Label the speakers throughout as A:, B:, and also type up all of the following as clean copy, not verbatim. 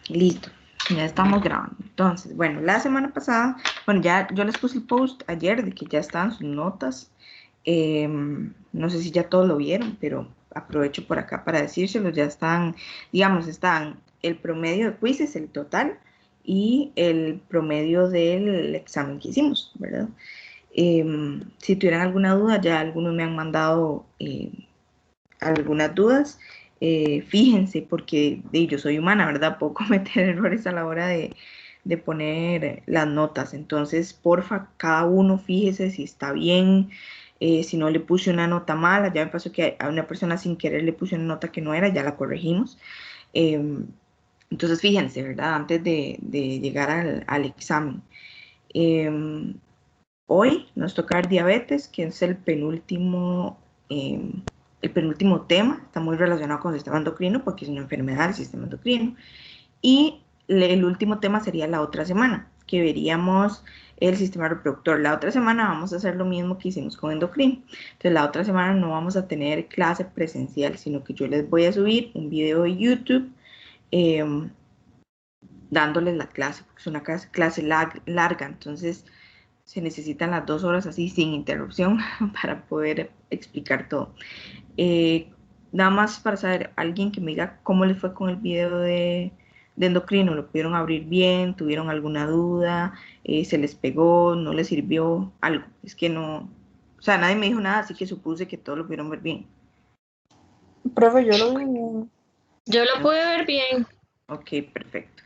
A: Listo, ya estamos grabando. Entonces, bueno, la semana pasada, bueno, ya yo les puse el post ayer de que ya estaban sus notas. No sé si ya todos lo vieron, pero aprovecho por acá para decírselos. Ya están, digamos, están el promedio de quizzes, el total, y el promedio del examen que hicimos, ¿verdad? Si tuvieran alguna duda, ya algunos me han mandado algunas dudas. Fíjense, porque yo soy humana, ¿verdad? Puedo cometer errores a la hora de poner las notas. Entonces, porfa, cada uno fíjese si está bien, si no le puse una nota mala. Ya me pasó que a una persona sin querer le puse una nota que no era, ya la corregimos. Eh, entonces, fíjense, ¿verdad? Antes de llegar al examen. Eh, Hoy nos toca ver diabetes, que es el penúltimo tema. Está muy relacionado con el sistema endocrino porque es una enfermedad del sistema endocrino. Y el último tema sería la otra semana, que veríamos el sistema reproductor. La otra semana vamos a hacer lo mismo que hicimos con endocrino. Entonces la otra semana no vamos a tener clase presencial, sino que yo les voy a subir un video de YouTube eh, dándoles la clase, porque es una clase larga. Entonces se necesitan las 2 horas así sin interrupción para poder explicar todo. Eh, Nada más para saber, alguien que me diga cómo les fue con el video de endocrino, lo pudieron abrir bien, tuvieron alguna duda, se les pegó, no les sirvió algo. Es que no, o sea, nadie me dijo nada, así que supuse que todos lo pudieron ver bien.
B: Profe, yo lo vi bien.
C: Yo lo pude ver bien.
A: Ok, perfecto.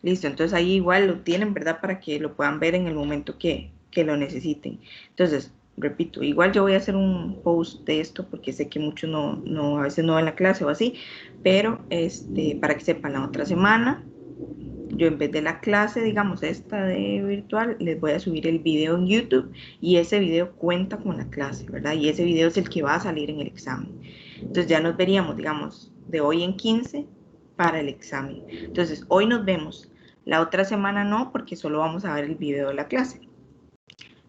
A: Listo, entonces ahí igual lo tienen, ¿verdad? Para que lo puedan ver en el momento que lo necesiten. Entonces, repito, igual yo voy a hacer un post de esto porque sé que muchos a veces no van a la clase o así, pero para que sepan, la otra semana, yo en vez de la clase, digamos, esta de virtual, les voy a subir el video en YouTube y ese video cuenta con la clase, ¿verdad? Y ese video es el que va a salir en el examen. Entonces ya nos veríamos, digamos, de hoy en 15 para el examen. Entonces, hoy nos vemos. La otra semana no, porque solo vamos a ver el video de la clase.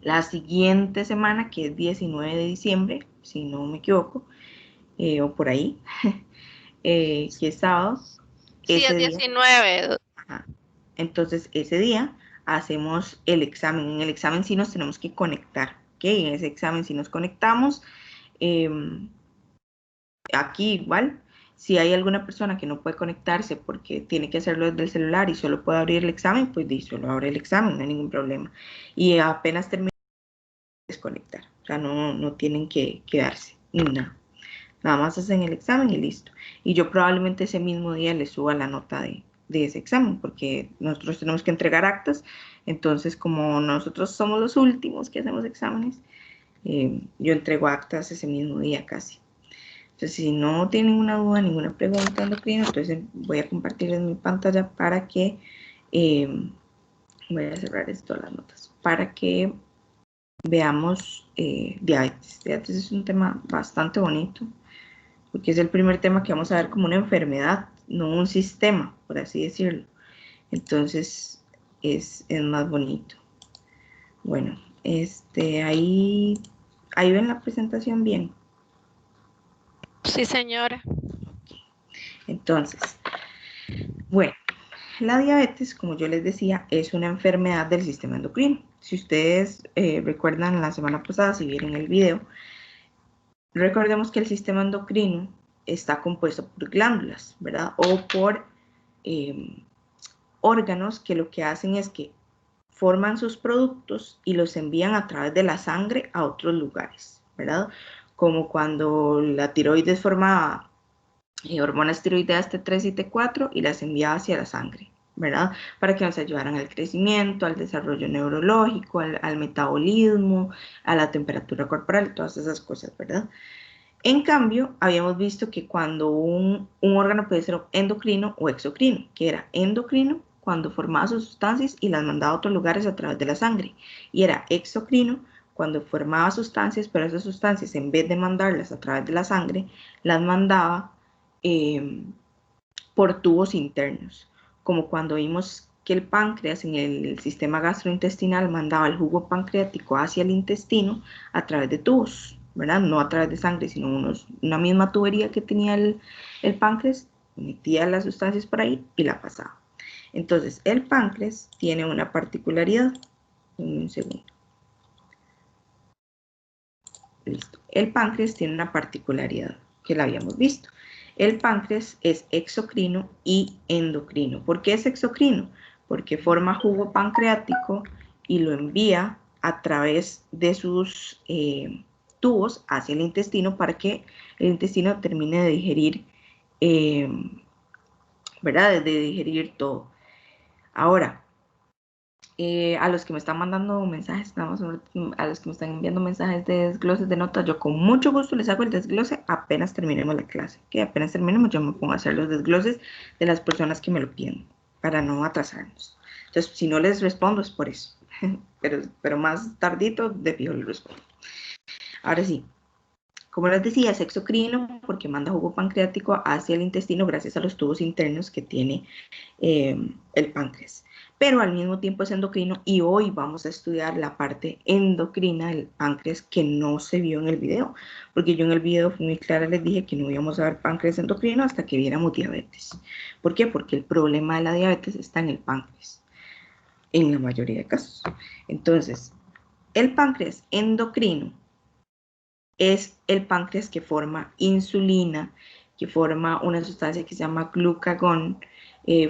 A: La siguiente semana, que es 19 de diciembre, si no me equivoco, o por ahí, que es sábado,
C: Sí,
A: ese
C: es
A: día,
C: 19.
A: ajá, entonces ese día hacemos el examen. En el examen sí nos tenemos que conectar, ¿ok? En ese examen sí nos conectamos. Eh, Aquí igual, si hay alguna persona que no puede conectarse porque tiene que hacerlo desde el celular y solo puede abrir el examen, pues solo abre el examen, no hay ningún problema. Y apenas termine de desconectar, o sea, no tienen que quedarse, ni nada. Nada más hacen el examen y listo. Y yo probablemente ese mismo día les suba la nota de ese examen, porque nosotros tenemos que entregar actas, entonces como nosotros somos los últimos que hacemos exámenes, yo entrego actas ese mismo día casi. Entonces, si no tienen ninguna duda, ninguna pregunta endocrina, entonces voy a compartirles mi pantalla para que, voy a cerrar esto, las notas, para que veamos diabetes. Diabetes es un tema bastante bonito, porque es el primer tema que vamos a ver como una enfermedad, no un sistema, por así decirlo. Entonces, es más bonito. Bueno, ahí ven la presentación bien.
C: Sí, señora.
A: Entonces, bueno, la diabetes, como yo les decía, es una enfermedad del sistema endocrino. Si ustedes recuerdan la semana pasada, si vieron el video, recordemos que el sistema endocrino está compuesto por glándulas, ¿verdad? O por eh, órganos que lo que hacen es que forman sus productos y los envían a través de la sangre a otros lugares, ¿verdad? Como cuando la tiroides formaba hormonas tiroideas T3 y T4 y las enviaba hacia la sangre, ¿verdad? Para que nos ayudaran al crecimiento, al desarrollo neurológico, al metabolismo, a la temperatura corporal, todas esas cosas, ¿verdad? En cambio, habíamos visto que cuando un órgano puede ser endocrino o exocrino, que era endocrino cuando formaba sus sustancias y las mandaba a otros lugares a través de la sangre, y era exocrino cuando formaba sustancias, pero esas sustancias en vez de mandarlas a través de la sangre, las mandaba eh, por tubos internos, como cuando vimos que el páncreas en el sistema gastrointestinal mandaba el jugo pancreático hacia el intestino a través de tubos, ¿verdad? No a través de sangre, sino una misma tubería que tenía el páncreas, metía las sustancias por ahí y la pasaba. Entonces, el páncreas tiene una particularidad. Un segundo. Listo. El páncreas tiene una particularidad que la habíamos visto. El páncreas es exocrino y endocrino. ¿Por qué es exocrino? Porque forma jugo pancreático y lo envía a través de sus tubos hacia el intestino para que el intestino termine de digerir, ¿verdad? De digerir todo. Ahora, a los que me están mandando mensajes, a los que me están enviando mensajes de desgloses de notas, yo con mucho gusto les hago el desglose apenas terminemos la clase, que apenas terminemos yo me pongo a hacer los desgloses de las personas que me lo piden, para no atrasarnos. Entonces, si no les respondo es por eso, pero más tardito de fijo les respondo. Ahora sí, como les decía, es exocrino porque manda jugo pancreático hacia el intestino gracias a los tubos internos que tiene el páncreas. Pero al mismo tiempo es endocrino y hoy vamos a estudiar la parte endocrina del páncreas que no se vio en el video, porque yo en el video fui muy clara, les dije que no íbamos a ver páncreas endocrino hasta que viéramos diabetes. ¿Por qué? Porque el problema de la diabetes está en el páncreas, en la mayoría de casos. Entonces, el páncreas endocrino es el páncreas que forma insulina, que forma una sustancia que se llama glucagón,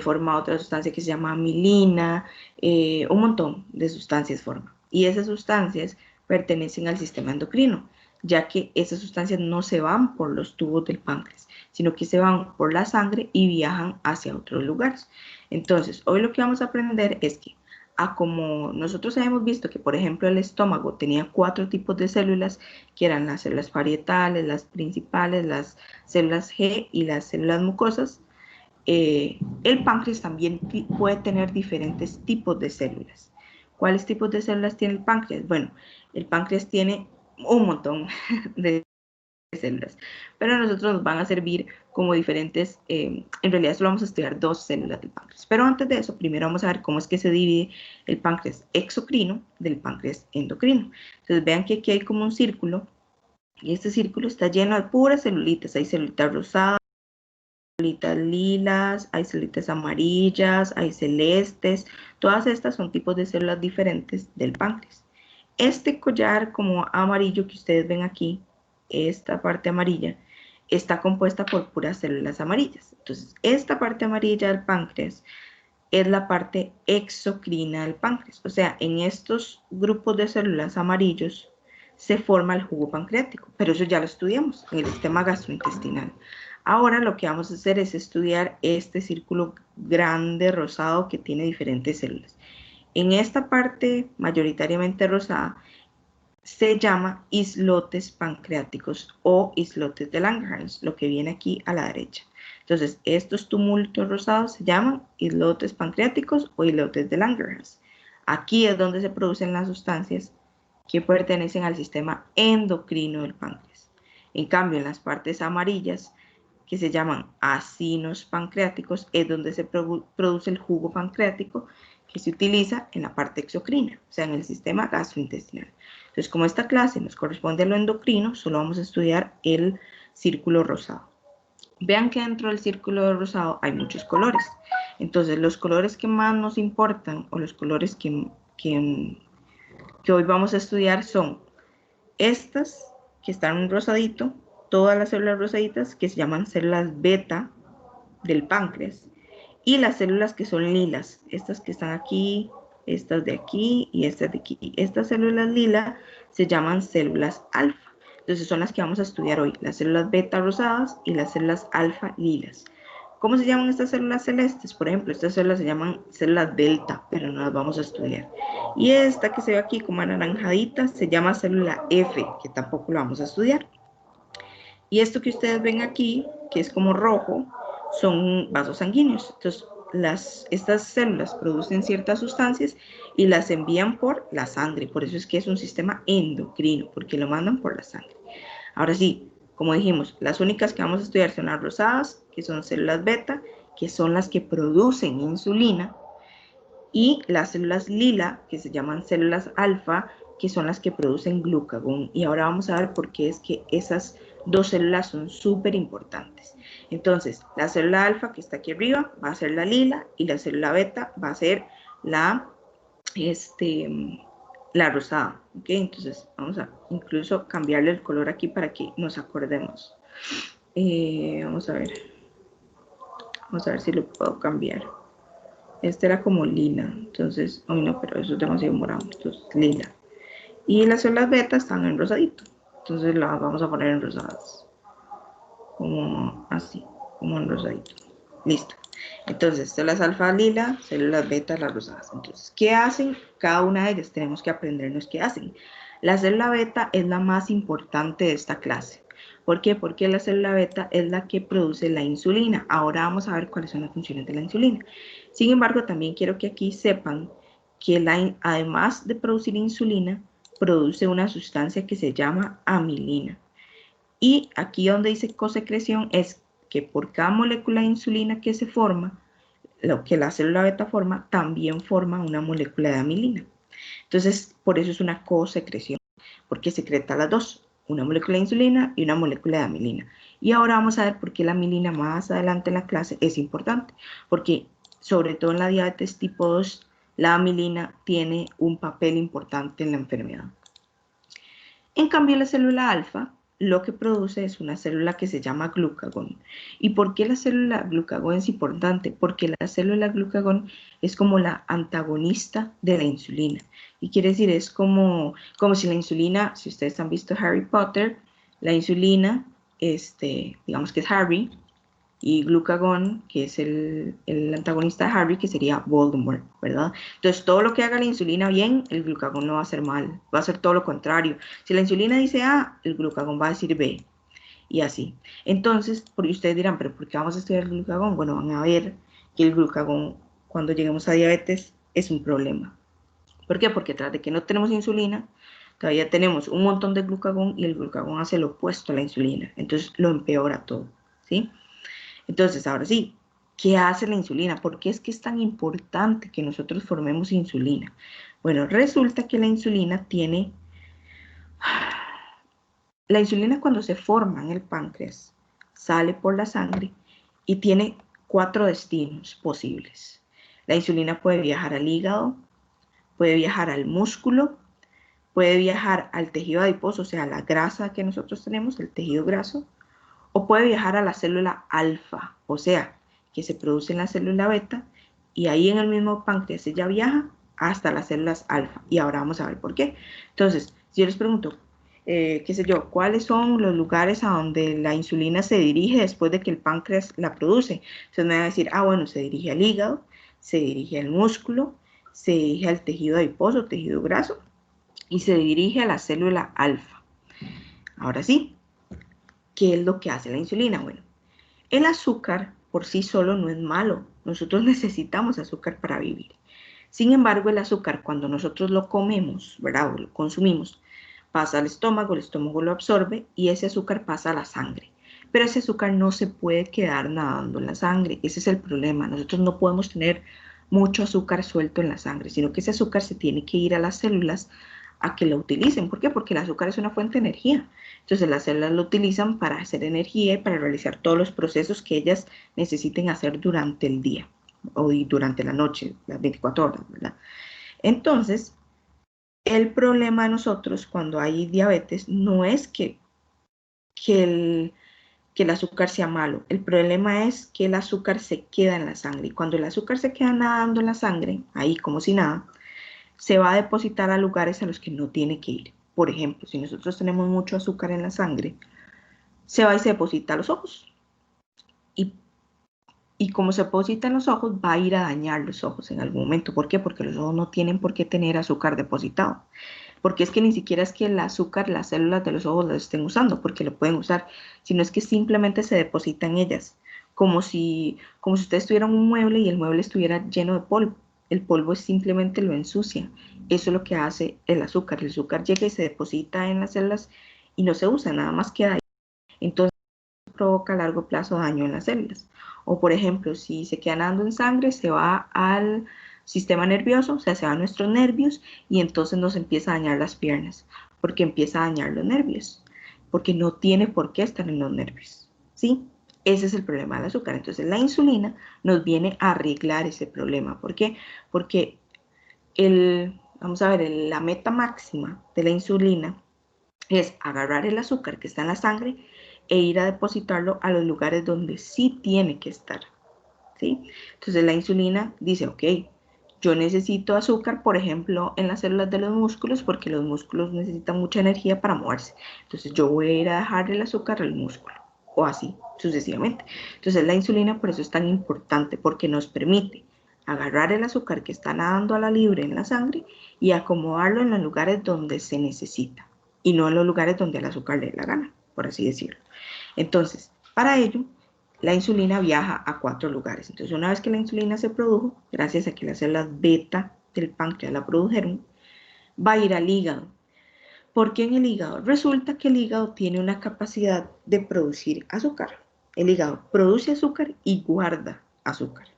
A: forma otra sustancia que se llama amilina, un montón de sustancias forma. Y esas sustancias pertenecen al sistema endocrino, ya que esas sustancias no se van por los tubos del páncreas, sino que se van por la sangre y viajan hacia otros lugares. Entonces, hoy lo que vamos a aprender es que como nosotros habíamos visto que, por ejemplo, el estómago tenía 4 tipos de células, que eran las células parietales, las principales, las células G y las células mucosas, el páncreas también puede tener diferentes tipos de células. ¿Cuáles tipos de células tiene el páncreas? Bueno, el páncreas tiene un montón de células, pero a nosotros nos van a servir como diferentes, en realidad solo vamos a estudiar 2 células del páncreas, pero antes de eso, primero vamos a ver cómo es que se divide el páncreas exocrino del páncreas endocrino. Entonces vean que aquí hay como un círculo, y este círculo está lleno de puras celulitas, hay celulitas rosadas, celulitas lilas, hay celulitas amarillas, hay celestes, todas estas son tipos de células diferentes del páncreas. Este collar como amarillo que ustedes ven aquí, esta parte amarilla, está compuesta por puras células amarillas. Entonces, esta parte amarilla del páncreas es la parte exocrina del páncreas. O sea, en estos grupos de células amarillos se forma el jugo pancreático, pero eso ya lo estudiamos en el sistema gastrointestinal. Ahora lo que vamos a hacer es estudiar este círculo grande rosado que tiene diferentes células. En esta parte mayoritariamente rosada se llama islotes pancreáticos o islotes de Langerhans, lo que viene aquí a la derecha. Entonces, estos tumultos rosados se llaman islotes pancreáticos o islotes de Langerhans. Aquí es donde se producen las sustancias que pertenecen al sistema endocrino del páncreas. En cambio, en las partes amarillas, que se llaman acinos pancreáticos, es donde se produce el jugo pancreático que se utiliza en la parte exocrina, o sea, en el sistema gastrointestinal. Entonces, como esta clase nos corresponde a lo endocrino, solo vamos a estudiar el círculo rosado. Vean que dentro del círculo rosado hay muchos colores. Entonces, los colores que más nos importan, o los colores que hoy vamos a estudiar son estas que están en rosadito, todas las células rosaditas que se llaman células beta del páncreas, y las células que son lilas, estas que están aquí, estas de aquí y estas de aquí. Estas células lila se llaman células alfa. Entonces son las que vamos a estudiar hoy, las células beta rosadas y las células alfa lilas. ¿Cómo se llaman estas células celestes? Por ejemplo, estas células se llaman células delta, pero no las vamos a estudiar. Y esta que se ve aquí como anaranjadita se llama célula F, que tampoco la vamos a estudiar. Y esto que ustedes ven aquí, que es como rojo, son vasos sanguíneos. Entonces, estas células producen ciertas sustancias y las envían por la sangre. Por eso es que es un sistema endocrino, porque lo mandan por la sangre. Ahora sí, como dijimos, las únicas que vamos a estudiar son las rosadas, que son células beta, que son las que producen insulina, y las células lila, que se llaman células alfa, que son las que producen glucagón. Y ahora vamos a ver por qué es que esas 2 células son súper importantes. Entonces, la célula alfa que está aquí arriba va a ser la lila y la célula beta va a ser la, la rosada. ¿Ok? Entonces, vamos a incluso cambiarle el color aquí para que nos acordemos. Vamos a ver si lo puedo cambiar. Este era como lila, entonces, ay no, pero eso es demasiado morado, entonces lila. Y las células beta están en rosadito, entonces las vamos a poner en rosadas. Como así, como en rosadito. Listo. Entonces, células alfa lila, células beta las rosadas. Entonces, ¿qué hacen? Cada una de ellas tenemos que aprendernos qué hacen. La célula beta es la más importante de esta clase. ¿Por qué? Porque la célula beta es la que produce la insulina. Ahora vamos a ver cuáles son las funciones de la insulina. Sin embargo, también quiero que aquí sepan que además de producir insulina, produce una sustancia que se llama amilina. Y aquí donde dice cosecreción es que por cada molécula de insulina que se forma, lo que la célula beta forma, también forma una molécula de amilina. Entonces, por eso es una cosecreción, porque secreta las dos, una molécula de insulina y una molécula de amilina. Y ahora vamos a ver por qué la amilina más adelante en la clase es importante, porque sobre todo en la diabetes tipo 2, la amilina tiene un papel importante en la enfermedad. En cambio, la célula alfa lo que produce es una célula que se llama glucagón. ¿Y por qué la célula glucagón es importante? Porque la célula glucagón es como la antagonista de la insulina. Y quiere decir, es como si la insulina, si ustedes han visto Harry Potter, la insulina, digamos que es Harry, y glucagón, que es el antagonista de Harry, que sería Voldemort, ¿verdad? Entonces, todo lo que haga la insulina bien, el glucagón no va a hacer mal, va a hacer todo lo contrario. Si la insulina dice A, el glucagón va a decir B, y así. Entonces, ustedes dirán, ¿pero por qué vamos a estudiar el glucagón? Bueno, van a ver que el glucagón, cuando lleguemos a diabetes, es un problema. ¿Por qué? Porque tras de que no tenemos insulina, todavía tenemos un montón de glucagón, y el glucagón hace lo opuesto a la insulina. Entonces, lo empeora todo, ¿sí? Entonces, ahora sí, ¿qué hace la insulina? ¿Por qué es que es tan importante que nosotros formemos insulina? Bueno, resulta que la insulina tiene... La insulina cuando se forma en el páncreas, sale por la sangre y tiene 4 destinos posibles. La insulina puede viajar al hígado, puede viajar al músculo, puede viajar al tejido adiposo, o sea, la grasa que nosotros tenemos, el tejido graso, o puede viajar a la célula alfa, o sea, que se produce en la célula beta, y ahí en el mismo páncreas ella viaja hasta las células alfa. Y ahora vamos a ver por qué. Entonces, si yo les pregunto, qué sé yo, ¿cuáles son los lugares a donde la insulina se dirige después de que el páncreas la produce? Entonces me van a decir, bueno, se dirige al hígado, se dirige al músculo, se dirige al tejido adiposo, tejido graso, y se dirige a la célula alfa. Ahora sí, ¿qué es lo que hace la insulina? Bueno, el azúcar por sí solo no es malo. Nosotros necesitamos azúcar para vivir. Sin embargo, el azúcar cuando nosotros lo comemos, ¿verdad? O lo consumimos, pasa al estómago, el estómago lo absorbe y ese azúcar pasa a la sangre. Pero ese azúcar no se puede quedar nadando en la sangre. Ese es el problema. Nosotros no podemos tener mucho azúcar suelto en la sangre, sino que ese azúcar se tiene que ir a las células a que lo utilicen. ¿Por qué? Porque el azúcar es una fuente de energía. Entonces las células lo utilizan para hacer energía y para realizar todos los procesos que ellas necesiten hacer durante el día o durante la noche, las 24 horas, ¿verdad? Entonces, el problema de nosotros cuando hay diabetes no es que el azúcar sea malo. El problema es que el azúcar se queda en la sangre. Y cuando el azúcar se queda nadando en la sangre, ahí como si nada, se va a depositar a lugares a los que no tiene que ir. Por ejemplo, si nosotros tenemos mucho azúcar en la sangre, se va y se deposita a los ojos. Y como se deposita en los ojos, va a ir a dañar los ojos en algún momento. ¿Por qué? Porque los ojos no tienen por qué tener azúcar depositado. Porque es que ni siquiera es que el azúcar, las células de los ojos las estén usando, porque lo pueden usar, sino es que simplemente se deposita en ellas. Como si ustedes tuvieran un mueble y el mueble estuviera lleno de polvo. El polvo simplemente lo ensucia. Eso es lo que hace el azúcar. El azúcar llega y se deposita en las células y no se usa, nada más queda ahí. Entonces provoca a largo plazo daño en las células. O por ejemplo, si se queda nadando en sangre, se va al sistema nervioso, o sea, se va a nuestros nervios y entonces nos empieza a dañar las piernas, porque empieza a dañar los nervios, porque no tiene por qué estar en los nervios, ¿sí? Ese es el problema del azúcar. Entonces la insulina nos viene a arreglar ese problema. ¿Por qué? Porque vamos a ver, la meta máxima de la insulina es agarrar el azúcar que está en la sangre e ir a depositarlo a los lugares donde sí tiene que estar, ¿sí? Entonces la insulina dice, ok, yo necesito azúcar, por ejemplo, en las células de los músculos, porque los músculos necesitan mucha energía para moverse. Entonces yo voy a ir a dejar el azúcar al músculo, o así sucesivamente. Entonces la insulina por eso es tan importante, porque nos permite agarrar el azúcar que está nadando a la libre en la sangre y acomodarlo en los lugares donde se necesita, y no en los lugares donde el azúcar le dé la gana, por así decirlo. Entonces, para ello, la insulina viaja a 4 lugares. Entonces, una vez que la insulina se produjo, gracias a que las células beta del páncreas la produjeron, va a ir al hígado. ¿Por qué en el hígado? Resulta que el hígado tiene una capacidad de producir azúcar. El hígado produce azúcar y guarda azúcar.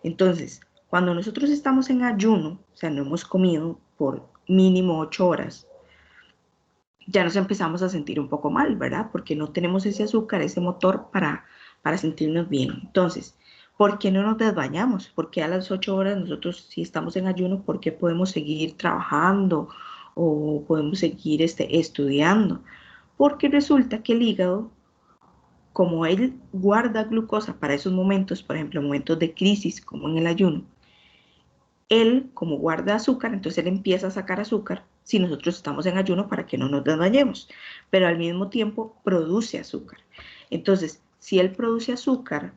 A: Entonces, cuando nosotros estamos en ayuno, o sea, no hemos comido por mínimo 8 horas, ya nos empezamos a sentir un poco mal, ¿verdad? Porque no tenemos ese azúcar, ese motor para sentirnos bien. Entonces, ¿por qué no nos desbañamos? Porque a las 8 horas nosotros, si estamos en ayuno, ¿por qué podemos seguir trabajando o podemos seguir estudiando? Porque resulta que el hígado, como él guarda glucosa para esos momentos, por ejemplo, momentos de crisis, como en el ayuno, él, como guarda azúcar, entonces él empieza a sacar azúcar si nosotros estamos en ayuno para que no nos desmayemos, pero al mismo tiempo produce azúcar. Entonces, si él produce azúcar,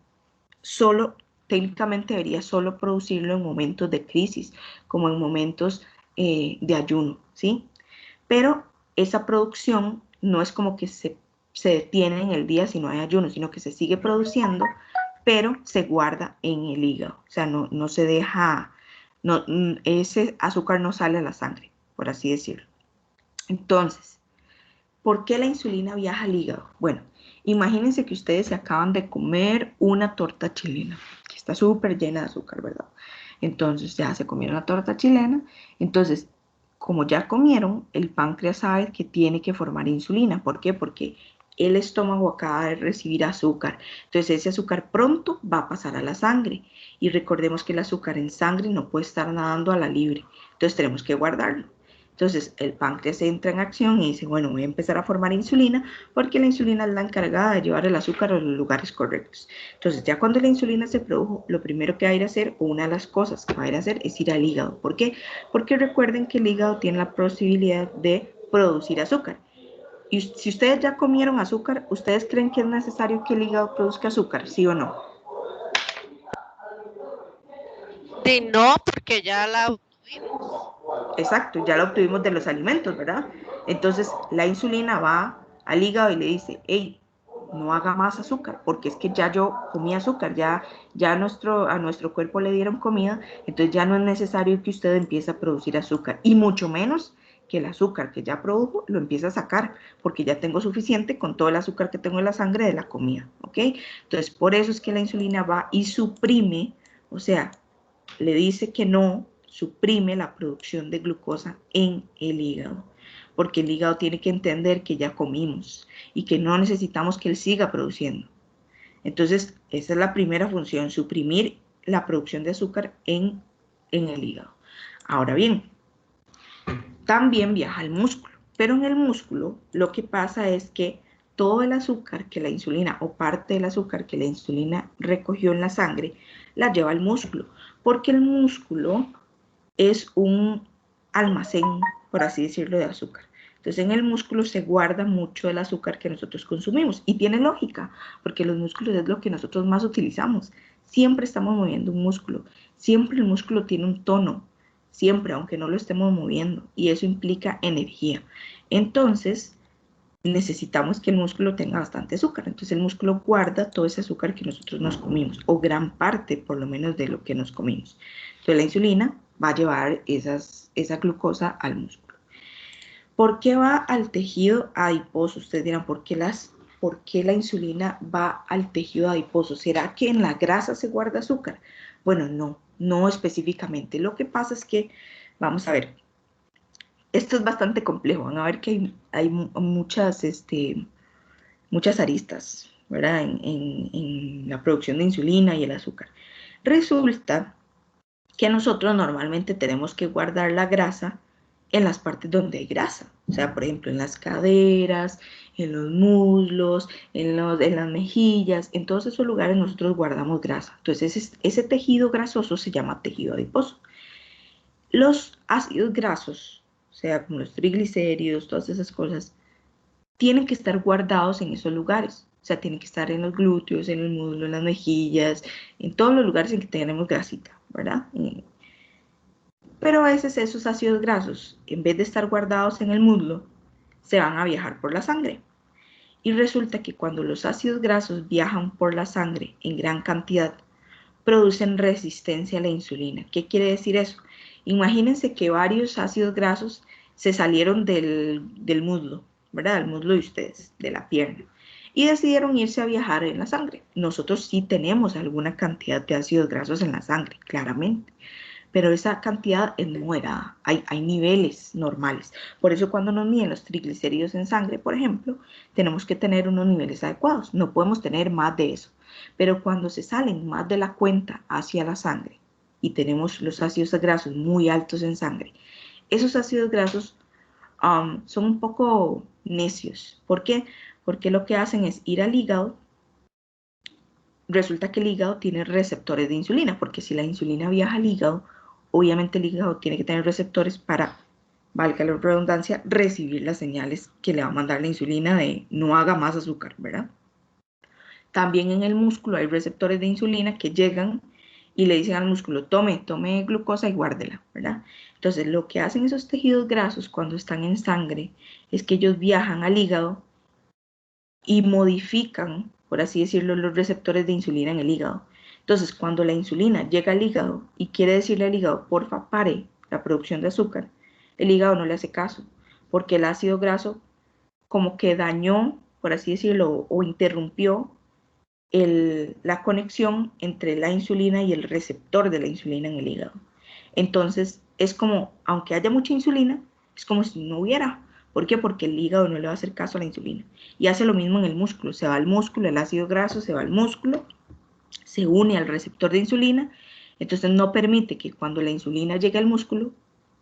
A: técnicamente debería solo producirlo en momentos de crisis, como en momentos de ayuno, ¿sí? Pero esa producción no es como que se detiene en el día si no hay ayuno, sino que se sigue produciendo, pero se guarda en el hígado, o sea, no se deja, no, ese azúcar no sale a la sangre, por así decirlo. Entonces, ¿por qué la insulina viaja al hígado? Bueno, imagínense que ustedes se acaban de comer una torta chilena, que está súper llena de azúcar, ¿verdad? Entonces ya se comieron la torta chilena, entonces como ya comieron, el páncreas sabe que tiene que formar insulina. ¿Por qué? Porque el estómago acaba de recibir azúcar. Entonces ese azúcar pronto va a pasar a la sangre. Y recordemos que el azúcar en sangre no puede estar nadando a la libre. Entonces tenemos que guardarlo. Entonces el páncreas entra en acción y dice, bueno, voy a empezar a formar insulina porque la insulina es la encargada de llevar el azúcar a los lugares correctos. Entonces ya cuando la insulina se produjo, lo primero que va a ir a hacer, o una de las cosas que va a ir a hacer, es ir al hígado. ¿Por qué? Porque recuerden que el hígado tiene la posibilidad de producir azúcar. Y si ustedes ya comieron azúcar, ¿ustedes creen que es necesario que el hígado produzca azúcar? ¿Sí o no?
C: Sí, no, porque ya la obtuvimos.
A: Exacto, ya la obtuvimos de los alimentos, ¿verdad? Entonces la insulina va al hígado y le dice, hey, no haga más azúcar, porque es que ya yo comí azúcar, ya a nuestro cuerpo le dieron comida, entonces ya no es necesario que usted empiece a producir azúcar, y mucho menos que el azúcar que ya produjo lo empiece a sacar, porque ya tengo suficiente con todo el azúcar que tengo en la sangre de la comida, ¿ok? Entonces por eso es que la insulina va y suprime, o sea, le dice que no, suprime la producción de glucosa en el hígado, porque el hígado tiene que entender que ya comimos y que no necesitamos que él siga produciendo. Entonces, esa es la primera función, suprimir la producción de azúcar en el hígado. Ahora bien, también viaja al músculo, pero en el músculo lo que pasa es que todo el azúcar que la insulina o parte del azúcar que la insulina recogió en la sangre la lleva al músculo, porque el músculo es un almacén, por así decirlo, de azúcar. Entonces en el músculo se guarda mucho del azúcar que nosotros consumimos y tiene lógica, porque los músculos es lo que nosotros más utilizamos. Siempre estamos moviendo un músculo, siempre el músculo tiene un tono, siempre, aunque no lo estemos moviendo, y eso implica energía. Entonces necesitamos que el músculo tenga bastante azúcar. Entonces el músculo guarda todo ese azúcar que nosotros nos comimos, o gran parte por lo menos de lo que nos comimos. Entonces la insulina va a llevar esa glucosa al músculo. ¿Por qué va al tejido adiposo? Ustedes dirán, ¿por qué la insulina va al tejido adiposo? ¿Será que en la grasa se guarda azúcar? Bueno, no específicamente. Lo que pasa es que, vamos a ver, esto es bastante complejo. Van a ver que hay muchas aristas. ¿verdad? En la producción de insulina y el azúcar. Resulta que nosotros normalmente tenemos que guardar la grasa en las partes donde hay grasa, o sea, por ejemplo, en las caderas, en los muslos, en las mejillas, en todos esos lugares nosotros guardamos grasa. Entonces, ese tejido grasoso se llama tejido adiposo. Los ácidos grasos, o sea, como los triglicéridos, todas esas cosas, tienen que estar guardados en esos lugares. O sea, tienen que estar en los glúteos, en el muslo, en las mejillas, en todos los lugares en que tenemos grasita, ¿verdad? Pero a veces esos ácidos grasos, en vez de estar guardados en el muslo, se van a viajar por la sangre. Y resulta que cuando los ácidos grasos viajan por la sangre en gran cantidad, producen resistencia a la insulina. ¿Qué quiere decir eso? Imagínense que varios ácidos grasos se salieron del muslo, ¿verdad? Del muslo de ustedes, de la pierna, y decidieron irse a viajar en la sangre. Nosotros sí tenemos alguna cantidad de ácidos grasos en la sangre, claramente, pero esa cantidad es moderada, hay niveles normales. Por eso cuando nos miden los triglicéridos en sangre, por ejemplo, tenemos que tener unos niveles adecuados, no podemos tener más de eso. Pero cuando se salen más de la cuenta hacia la sangre y tenemos los ácidos grasos muy altos en sangre, esos ácidos grasos son un poco necios. ¿Por qué? Porque lo que hacen es ir al hígado. Resulta que el hígado tiene receptores de insulina, porque si la insulina viaja al hígado, obviamente el hígado tiene que tener receptores para, valga la redundancia, recibir las señales que le va a mandar la insulina de no haga más azúcar, ¿verdad? También en el músculo hay receptores de insulina que llegan y le dicen al músculo, tome glucosa y guárdela, ¿verdad? Entonces, lo que hacen esos tejidos grasos cuando están en sangre es que ellos viajan al hígado y modifican, por así decirlo, los receptores de insulina en el hígado. Entonces, cuando la insulina llega al hígado y quiere decirle al hígado, porfa, pare la producción de azúcar, el hígado no le hace caso, porque el ácido graso como que dañó, por así decirlo, o interrumpió la conexión entre la insulina y el receptor de la insulina en el hígado. Entonces, es como, aunque haya mucha insulina, es como si no hubiera. ¿Por qué? Porque el hígado no le va a hacer caso a la insulina. Y hace lo mismo en el músculo. Se va al músculo, el ácido graso se va al músculo, se une al receptor de insulina, entonces no permite que cuando la insulina llegue al músculo,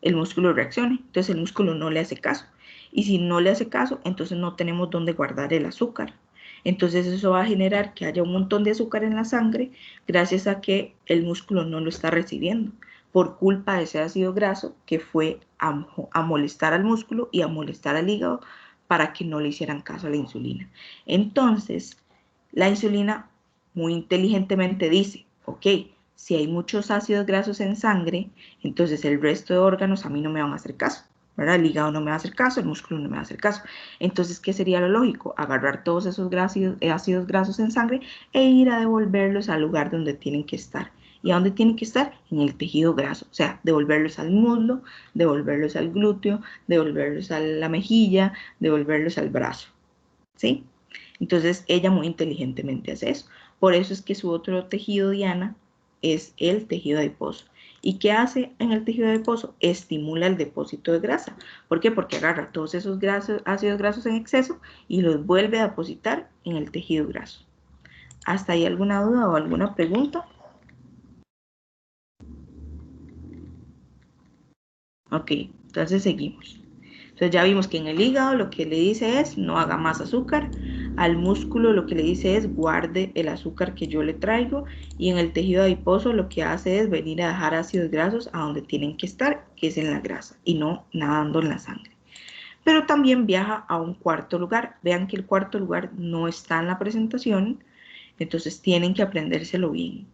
A: el músculo reaccione. Entonces el músculo no le hace caso. Y si no le hace caso, entonces no tenemos dónde guardar el azúcar. Entonces eso va a generar que haya un montón de azúcar en la sangre gracias a que el músculo no lo está recibiendo por culpa de ese ácido graso que fue a molestar al músculo y a molestar al hígado para que no le hicieran caso a la insulina. Entonces, la insulina muy inteligentemente dice, ok, si hay muchos ácidos grasos en sangre, entonces el resto de órganos a mí no me van a hacer caso, ¿verdad? El hígado no me va a hacer caso, el músculo no me va a hacer caso. Entonces, ¿qué sería lo lógico? Agarrar todos esos ácidos grasos en sangre e ir a devolverlos al lugar donde tienen que estar. ¿Y a dónde tienen que estar? En el tejido graso, o sea, devolverlos al muslo, devolverlos al glúteo, devolverlos a la mejilla, devolverlos al brazo, ¿sí? Entonces, ella muy inteligentemente hace eso. Por eso es que su otro tejido, Diana, es el tejido adiposo. ¿Y qué hace en el tejido adiposo? Estimula el depósito de grasa. ¿Por qué? Porque agarra todos esos ácidos grasos en exceso y los vuelve a depositar en el tejido graso. ¿Hasta ahí alguna duda o alguna pregunta? Ok, entonces seguimos. Entonces ya vimos que en el hígado lo que le dice es no haga más azúcar, al músculo lo que le dice es guarde el azúcar que yo le traigo, y en el tejido adiposo lo que hace es venir a dejar ácidos grasos a donde tienen que estar, que es en la grasa y no nadando en la sangre. Pero también viaja a un cuarto lugar. Vean que el cuarto lugar no está en la presentación, entonces tienen que aprendérselo bien.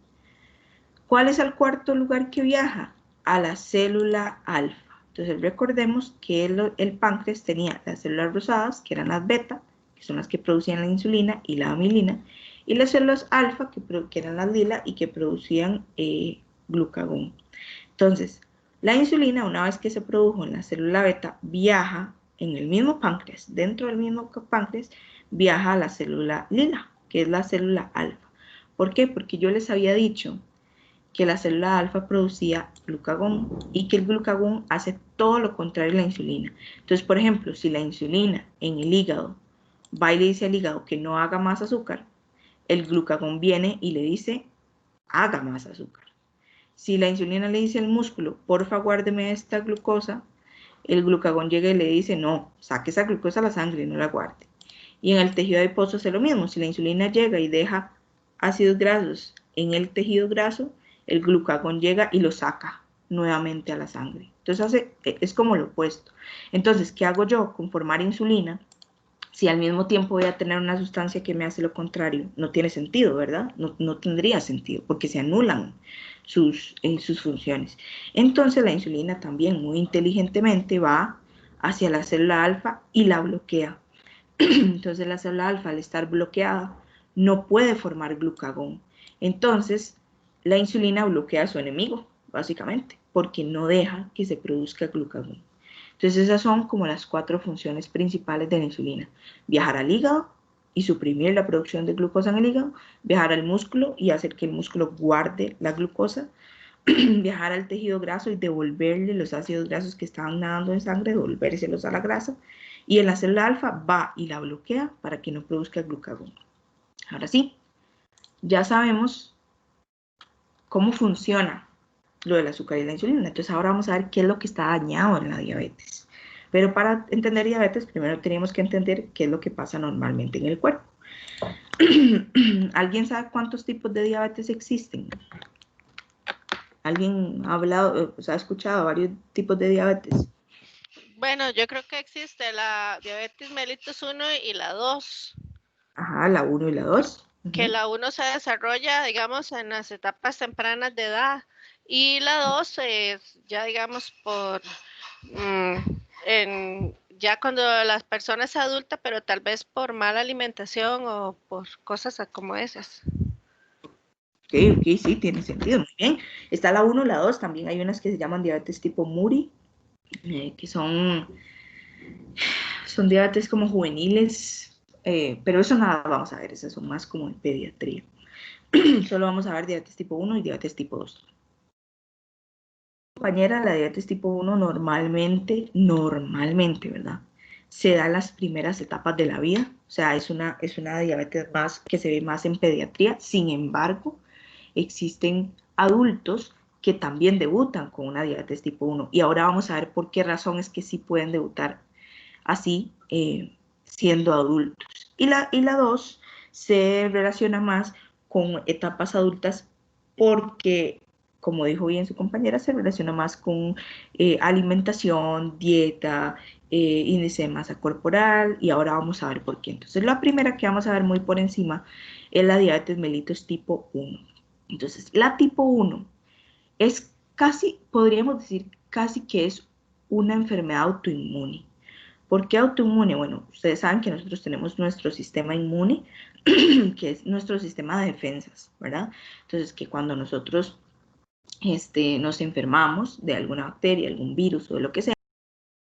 A: ¿Cuál es el cuarto lugar que viaja? A la célula alfa. Entonces recordemos que el páncreas tenía las células rosadas, que eran las beta, que son las que producían la insulina y la amilina, y las células alfa, que eran las lila y que producían glucagón. Entonces, la insulina, una vez que se produjo en la célula beta, viaja en el mismo páncreas, dentro del mismo páncreas, viaja a la célula lila, que es la célula alfa. ¿Por qué? Porque yo les había dicho que la célula alfa producía glucagón y que el glucagón hace todo lo contrario a la insulina. Entonces, por ejemplo, si la insulina en el hígado va y le dice al hígado que no haga más azúcar, el glucagón viene y le dice, haga más azúcar. Si la insulina le dice al músculo, porfa, guárdeme esta glucosa, el glucagón llega y le dice, no, saque esa glucosa a la sangre y no la guarde. Y en el tejido adiposo es lo mismo. Si la insulina llega y deja ácidos grasos en el tejido graso, el glucagón llega y lo saca nuevamente a la sangre. Entonces es como lo opuesto. Entonces, ¿qué hago yo con formar insulina? Si al mismo tiempo voy a tener una sustancia que me hace lo contrario, no tiene sentido, ¿verdad? No tendría sentido, porque se anulan sus funciones. Entonces la insulina también muy inteligentemente va hacia la célula alfa y la bloquea. Entonces la célula alfa, al estar bloqueada, no puede formar glucagón. Entonces la insulina bloquea a su enemigo, básicamente, porque no deja que se produzca glucagón. Entonces esas son como las 4 funciones principales de la insulina. Viajar al hígado y suprimir la producción de glucosa en el hígado, viajar al músculo y hacer que el músculo guarde la glucosa, viajar al tejido graso y devolverle los ácidos grasos que estaban nadando en sangre, devolvérselos a la grasa, y en la célula alfa va y la bloquea para que no produzca glucagón. Ahora sí, ya sabemos cómo funciona lo del azúcar y la insulina. Entonces ahora vamos a ver qué es lo que está dañado en la diabetes. Pero para entender diabetes, primero tenemos que entender qué es lo que pasa normalmente en el cuerpo. ¿Alguien sabe cuántos tipos de diabetes existen? ¿Alguien ha hablado, ha escuchado varios tipos de diabetes?
C: Bueno, yo creo que existe la diabetes mellitus 1 y la 2.
A: Ajá, la 1 y la 2.
C: Que la 1 se desarrolla, digamos, en las etapas tempranas de edad y la 2 es ya, digamos, ya cuando la persona es adulta, pero tal vez por mala alimentación o por cosas como esas.
A: Ok, sí, tiene sentido, muy bien. Está la 1, la 2, también hay unas que se llaman diabetes tipo Muri, que son diabetes como juveniles, pero eso nada vamos a ver, esas son más como en pediatría. Solo vamos a ver diabetes tipo 1 y diabetes tipo 2. Compañera, la diabetes tipo 1 normalmente, ¿verdad? Se da en las primeras etapas de la vida, o sea, es una diabetes más que se ve más en pediatría. Sin embargo, existen adultos que también debutan con una diabetes tipo 1 y ahora vamos a ver por qué razón es que sí pueden debutar así siendo adultos. Y la 2 se relaciona más con etapas adultas porque, como dijo bien su compañera, se relaciona más con alimentación, dieta, índice de masa corporal, y ahora vamos a ver por qué. Entonces, la primera que vamos a ver muy por encima es la diabetes mellitus tipo 1. Entonces, la tipo 1 es casi, podríamos decir, casi que es una enfermedad autoinmune. ¿Por qué autoinmune? Bueno, ustedes saben que nosotros tenemos nuestro sistema inmune, que es nuestro sistema de defensas, ¿verdad? Entonces, que cuando nosotros nos enfermamos de alguna bacteria, algún virus o de lo que sea,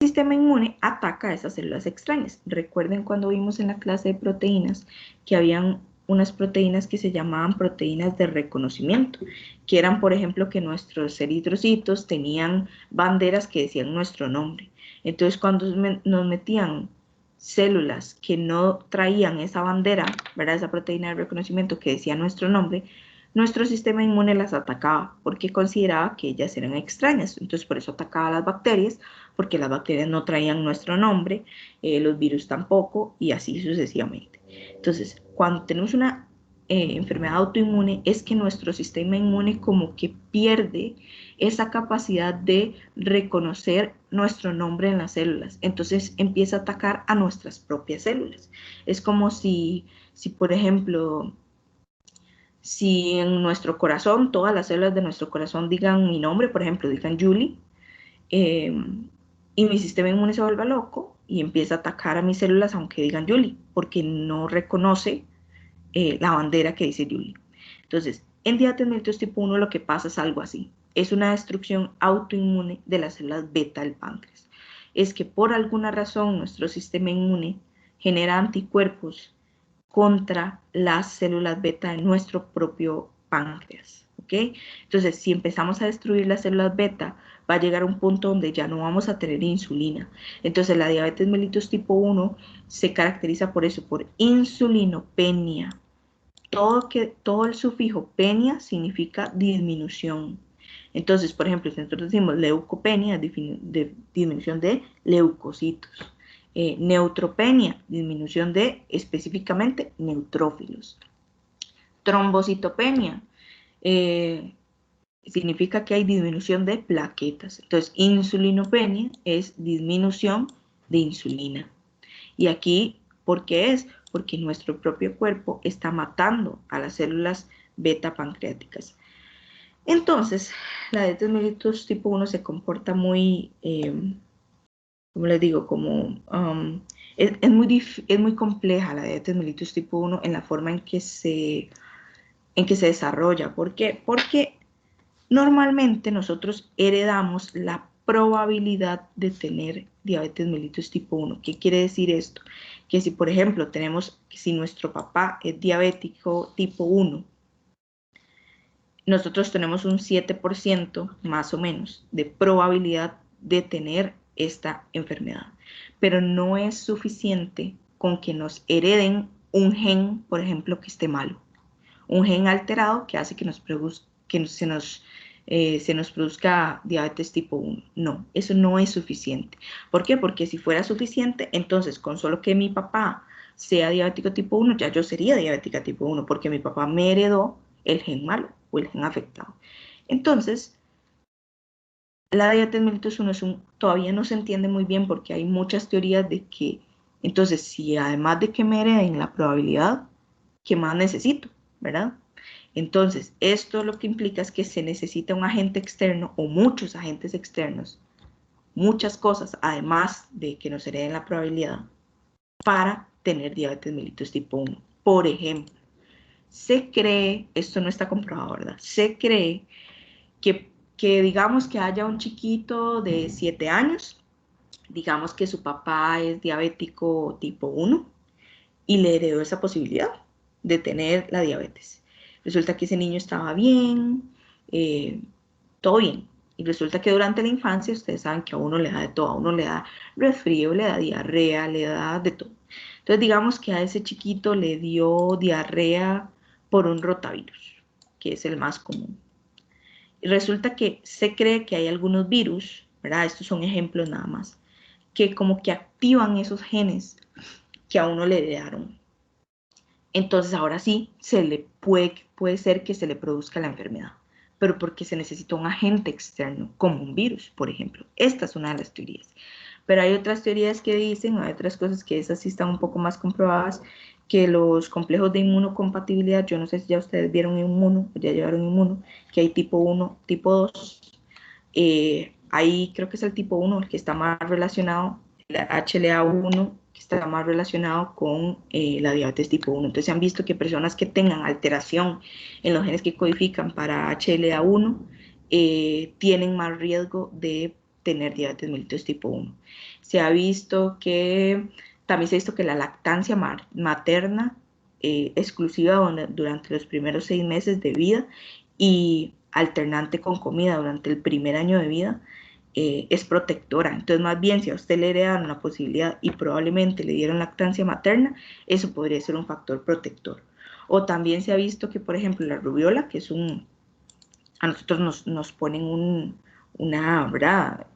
A: el sistema inmune ataca a esas células extrañas. Recuerden cuando vimos en la clase de proteínas que habían unas proteínas que se llamaban proteínas de reconocimiento, que eran, por ejemplo, que nuestros eritrocitos tenían banderas que decían nuestro nombre. Entonces, cuando nos metían células que no traían esa bandera, ¿verdad? Esa proteína de reconocimiento que decía nuestro nombre, nuestro sistema inmune las atacaba porque consideraba que ellas eran extrañas. Entonces, por eso atacaba a las bacterias, porque las bacterias no traían nuestro nombre, los virus tampoco, y así sucesivamente. Entonces, cuando tenemos una enfermedad autoinmune, es que nuestro sistema inmune como que pierde esa capacidad de reconocer nuestro nombre en las células. Entonces empieza a atacar a nuestras propias células. Es como si por ejemplo, si en nuestro corazón, todas las células de nuestro corazón digan mi nombre, por ejemplo, digan Julie, y mi sistema inmune se vuelve loco y empieza a atacar a mis células aunque digan Julie, porque no reconoce la bandera que dice Julie. Entonces, en diabetes mellitus tipo 1 lo que pasa es algo así. Es una destrucción autoinmune de las células beta del páncreas. Es que por alguna razón nuestro sistema inmune genera anticuerpos contra las células beta de nuestro propio páncreas, ¿ok? Entonces, si empezamos a destruir las células beta, va a llegar a un punto donde ya no vamos a tener insulina. Entonces, la diabetes mellitus tipo 1 se caracteriza por eso, por insulinopenia. todo el sufijo penia significa disminución. Entonces, por ejemplo, si nosotros decimos leucopenia, disminución de leucocitos. Neutropenia, disminución de específicamente neutrófilos. Trombocitopenia, significa que hay disminución de plaquetas. Entonces, insulinopenia es disminución de insulina. Y aquí, ¿por qué es? Porque nuestro propio cuerpo está matando a las células beta pancreáticas. Entonces, la diabetes mellitus tipo 1 se comporta muy, como les digo, como es muy compleja la diabetes mellitus tipo 1 en la forma en que se desarrolla. ¿Por qué? Porque normalmente nosotros heredamos la probabilidad de tener diabetes mellitus tipo 1. ¿Qué quiere decir esto? Que si, por ejemplo, si nuestro papá es diabético tipo 1, nosotros tenemos un 7% más o menos de probabilidad de tener esta enfermedad. Pero no es suficiente con que nos hereden un gen, por ejemplo, que esté malo. Un gen alterado que hace que se nos produzca diabetes tipo 1. No, eso no es suficiente. ¿Por qué? Porque si fuera suficiente, entonces con solo que mi papá sea diabético tipo 1, ya yo sería diabética tipo 1, porque mi papá me heredó el gen malo o el gen afectado. Entonces, la diabetes mellitus 1 todavía no se entiende muy bien porque hay muchas teorías de que, entonces, si además de que me hereden la probabilidad, ¿qué más necesito? ¿Verdad? Entonces, esto lo que implica es que se necesita un agente externo o muchos agentes externos, muchas cosas, además de que nos hereden la probabilidad, para tener diabetes mellitus tipo 1. Por ejemplo, se cree, esto no está comprobado, ¿verdad? Se cree que digamos que haya un chiquito de 7 años, digamos que su papá es diabético tipo 1 y le heredó esa posibilidad de tener la diabetes. Resulta que ese niño estaba bien, todo bien. Y resulta que durante la infancia, ustedes saben que a uno le da de todo, a uno le da resfrío, le da diarrea, le da de todo. Entonces digamos que a ese chiquito le dio diarrea por un rotavirus, que es el más común. Y resulta que se cree que hay algunos virus, ¿verdad? Estos son ejemplos nada más, que como que activan esos genes que a uno le heredaron. Entonces ahora sí, puede ser que se le produzca la enfermedad, pero porque se necesita un agente externo, como un virus, por ejemplo. Esta es una de las teorías. Pero hay otras teorías que dicen, hay otras cosas que esas sí están un poco más comprobadas, que los complejos de inmunocompatibilidad, yo no sé si ya ustedes vieron inmuno, o ya llevaron inmuno, que hay tipo 1, tipo 2. Ahí creo que es el tipo 1 el que está más relacionado, el HLA1, que está más relacionado con la diabetes tipo 1. Entonces se han visto que personas que tengan alteración en los genes que codifican para HLA1 tienen más riesgo de tener diabetes mellitus tipo 1. Se ha visto que, también se ha visto que la lactancia materna exclusiva durante los primeros 6 meses de vida y alternante con comida durante el primer año de vida es protectora. Entonces, más bien, si a usted le heredaron la posibilidad y probablemente le dieron lactancia materna, eso podría ser un factor protector. O también se ha visto que, por ejemplo, la rubiola, que es a nosotros nos ponen ¿verdad?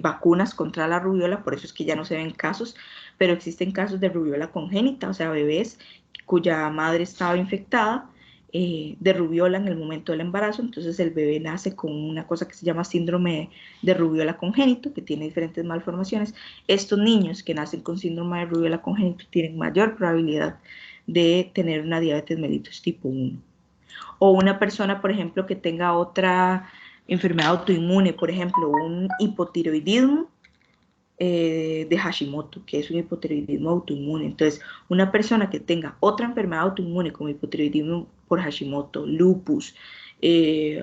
A: Vacunas contra la rubiola, por eso es que ya no se ven casos, pero existen casos de rubiola congénita, o sea, bebés cuya madre estaba infectada de rubiola en el momento del embarazo, entonces el bebé nace con una cosa que se llama síndrome de rubiola congénito, que tiene diferentes malformaciones. Estos niños que nacen con síndrome de rubiola congénito tienen mayor probabilidad de tener una diabetes mellitus tipo 1. O una persona, por ejemplo, que tenga otra enfermedad autoinmune, por ejemplo, un hipotiroidismo de Hashimoto, que es un hipotiroidismo autoinmune. Entonces, una persona que tenga otra enfermedad autoinmune como hipotiroidismo por Hashimoto, lupus,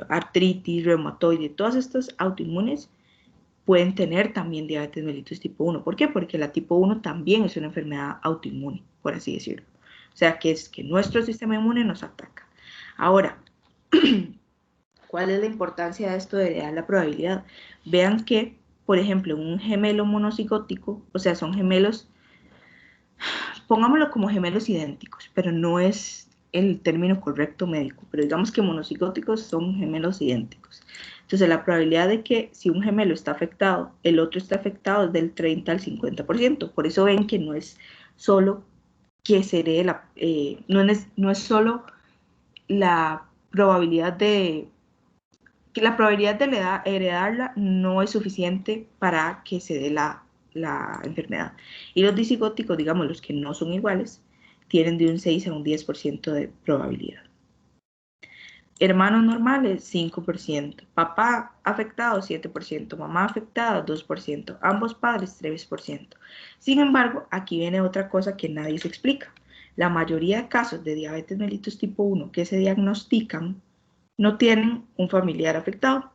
A: artritis, reumatoide, todas estas autoinmunes pueden tener también diabetes mellitus tipo 1. ¿Por qué? Porque la tipo 1 también es una enfermedad autoinmune, por así decirlo. O sea, que es que nuestro sistema inmune nos ataca. Ahora, ¿cuál es la importancia de esto de heredar la probabilidad? Vean que, por ejemplo, un gemelo monocigótico, o sea, son gemelos, pongámoslo como gemelos idénticos, pero no es el término correcto médico, pero digamos que monocigóticos son gemelos idénticos. Entonces, la probabilidad de que si un gemelo está afectado, el otro está afectado es del 30 al 50%. Por eso ven que no es solo que se herede no es solo la probabilidad de que la probabilidad de heredarla no es suficiente para que se dé la enfermedad. Y los disigóticos, digamos, los que no son iguales, tienen de un 6 a un 10% de probabilidad. Hermanos normales, 5%. Papá afectado, 7%. Mamá afectada, 2%. Ambos padres, 3%. Sin embargo, aquí viene otra cosa que nadie se explica. La mayoría de casos de diabetes mellitus tipo 1 que se diagnostican no tienen un familiar afectado.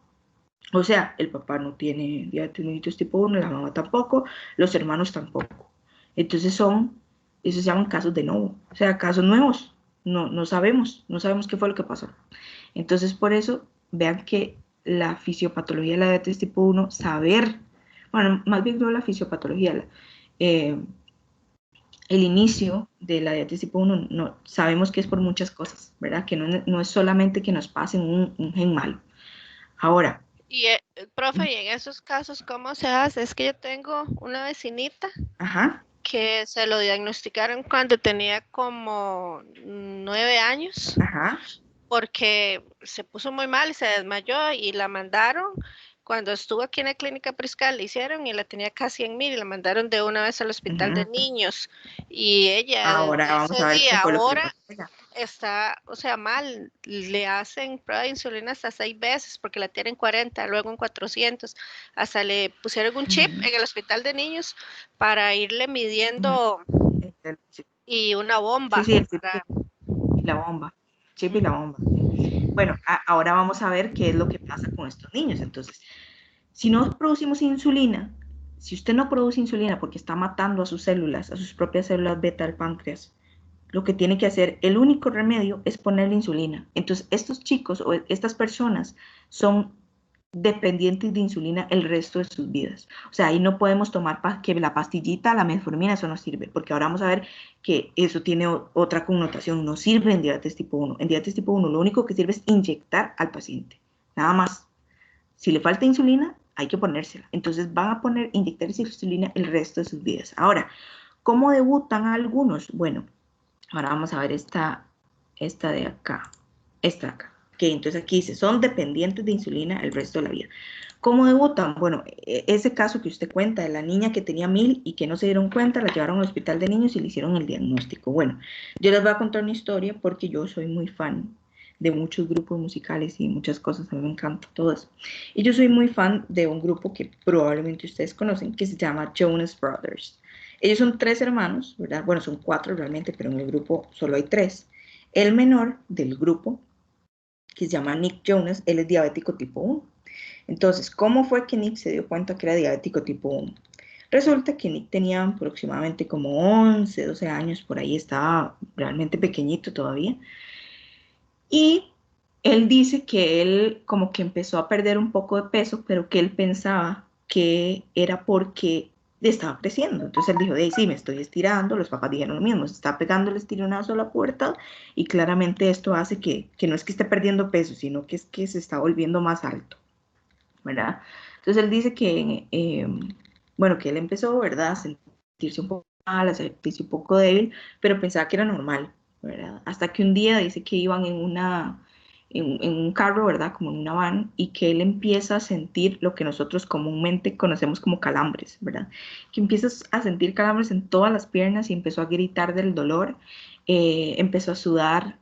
A: O sea, el papá no tiene diabetes mellitus tipo 1, la mamá tampoco, los hermanos tampoco. Entonces esos se llaman casos de nuevo, o sea, casos nuevos. No sabemos qué fue lo que pasó. Entonces, por eso, vean que la fisiopatología de la diabetes tipo 1, saber, bueno, más bien no la fisiopatología, eh, el inicio de la diabetes tipo 1, no, sabemos que es por muchas cosas, ¿verdad? Que no es solamente que nos pasen un gen malo. Ahora.
C: Y, profe, y en esos casos, ¿cómo se hace? Es que yo tengo una vecinita
A: Ajá.
C: que se lo diagnosticaron cuando tenía como 9 años,
A: Ajá.
C: porque se puso muy mal y se desmayó y la mandaron. Cuando estuvo aquí en la clínica Priscal, le hicieron y la tenía casi en 1000 y la mandaron de una vez al hospital de
A: Ajá.
C: niños. Y ella
A: Ahora
C: desde
A: vamos
C: ese
A: a ver qué
C: día,
A: fue lo que le
C: ahora
A: pasó a ella.
C: está, o sea, mal. Le hacen prueba de insulina hasta 6 veces porque la tienen 40, luego en 400. Hasta le pusieron un chip
A: Ujú,
C: en el hospital de niños para irle
A: ujú.
C: midiendo y una
A: Sí,
C: bomba
A: sí, el chip
C: para...
A: y la bomba. Chip y la bomba. Sí. Bueno, ahora vamos a ver qué es lo que pasa con estos niños. Entonces, si no producimos insulina, si usted no produce insulina porque está matando a sus células, a sus propias células beta del páncreas, lo que tiene que hacer, el único remedio es ponerle insulina. Entonces, estos chicos o estas personas son dependientes de insulina el resto de sus vidas. O sea, ahí no podemos tomar que la pastillita, la metformina, eso no sirve, porque ahora vamos a ver que eso tiene otra connotación, no sirve en diabetes tipo 1. En diabetes tipo 1 lo único que sirve es inyectar al paciente, nada más. Si le falta insulina, hay que ponérsela. Entonces van a inyectar esa insulina el resto de sus vidas. Ahora, ¿cómo debutan algunos? Bueno, ahora vamos a ver esta de acá, esta de acá. Que entonces aquí dice, son dependientes de insulina el resto de la vida. ¿Cómo debutan? Bueno, ese caso que usted cuenta de la niña que tenía 1000 y que no se dieron cuenta, la llevaron al hospital de niños y le hicieron el diagnóstico. Bueno, yo les voy a contar una historia porque yo soy muy fan de muchos grupos musicales y muchas cosas, a mí me encanta todo eso. Y yo soy muy fan de un grupo que probablemente ustedes conocen, que se llama Jonas Brothers. Ellos son 3 hermanos, ¿verdad? Bueno, son 4 realmente, pero en el grupo solo hay 3. El menor del grupo, que se llama Nick Jonas, él es diabético tipo 1. Entonces, ¿cómo fue que Nick se dio cuenta que era diabético tipo 1? Resulta que Nick tenía aproximadamente como 11, 12 años, por ahí estaba realmente pequeñito todavía. Y él dice que él como que empezó a perder un poco de peso, pero que él pensaba que era porque estaba creciendo. Entonces él dijo, hey, sí, me estoy estirando. Los papás dijeron lo mismo, se está pegando el estironazo a la puerta y claramente esto hace que no es que esté perdiendo peso, sino que es que se está volviendo más alto, ¿verdad? Entonces él dice que, bueno, que él empezó, ¿verdad? A sentirse un poco mal, a sentirse un poco débil, pero pensaba que era normal, ¿verdad? Hasta que un día dice que iban en un carro, ¿verdad? Como en una van, y que él empieza a sentir lo que nosotros comúnmente conocemos como calambres, ¿verdad? Que empieza a sentir calambres en todas las piernas y empezó a gritar del dolor, empezó a sudar,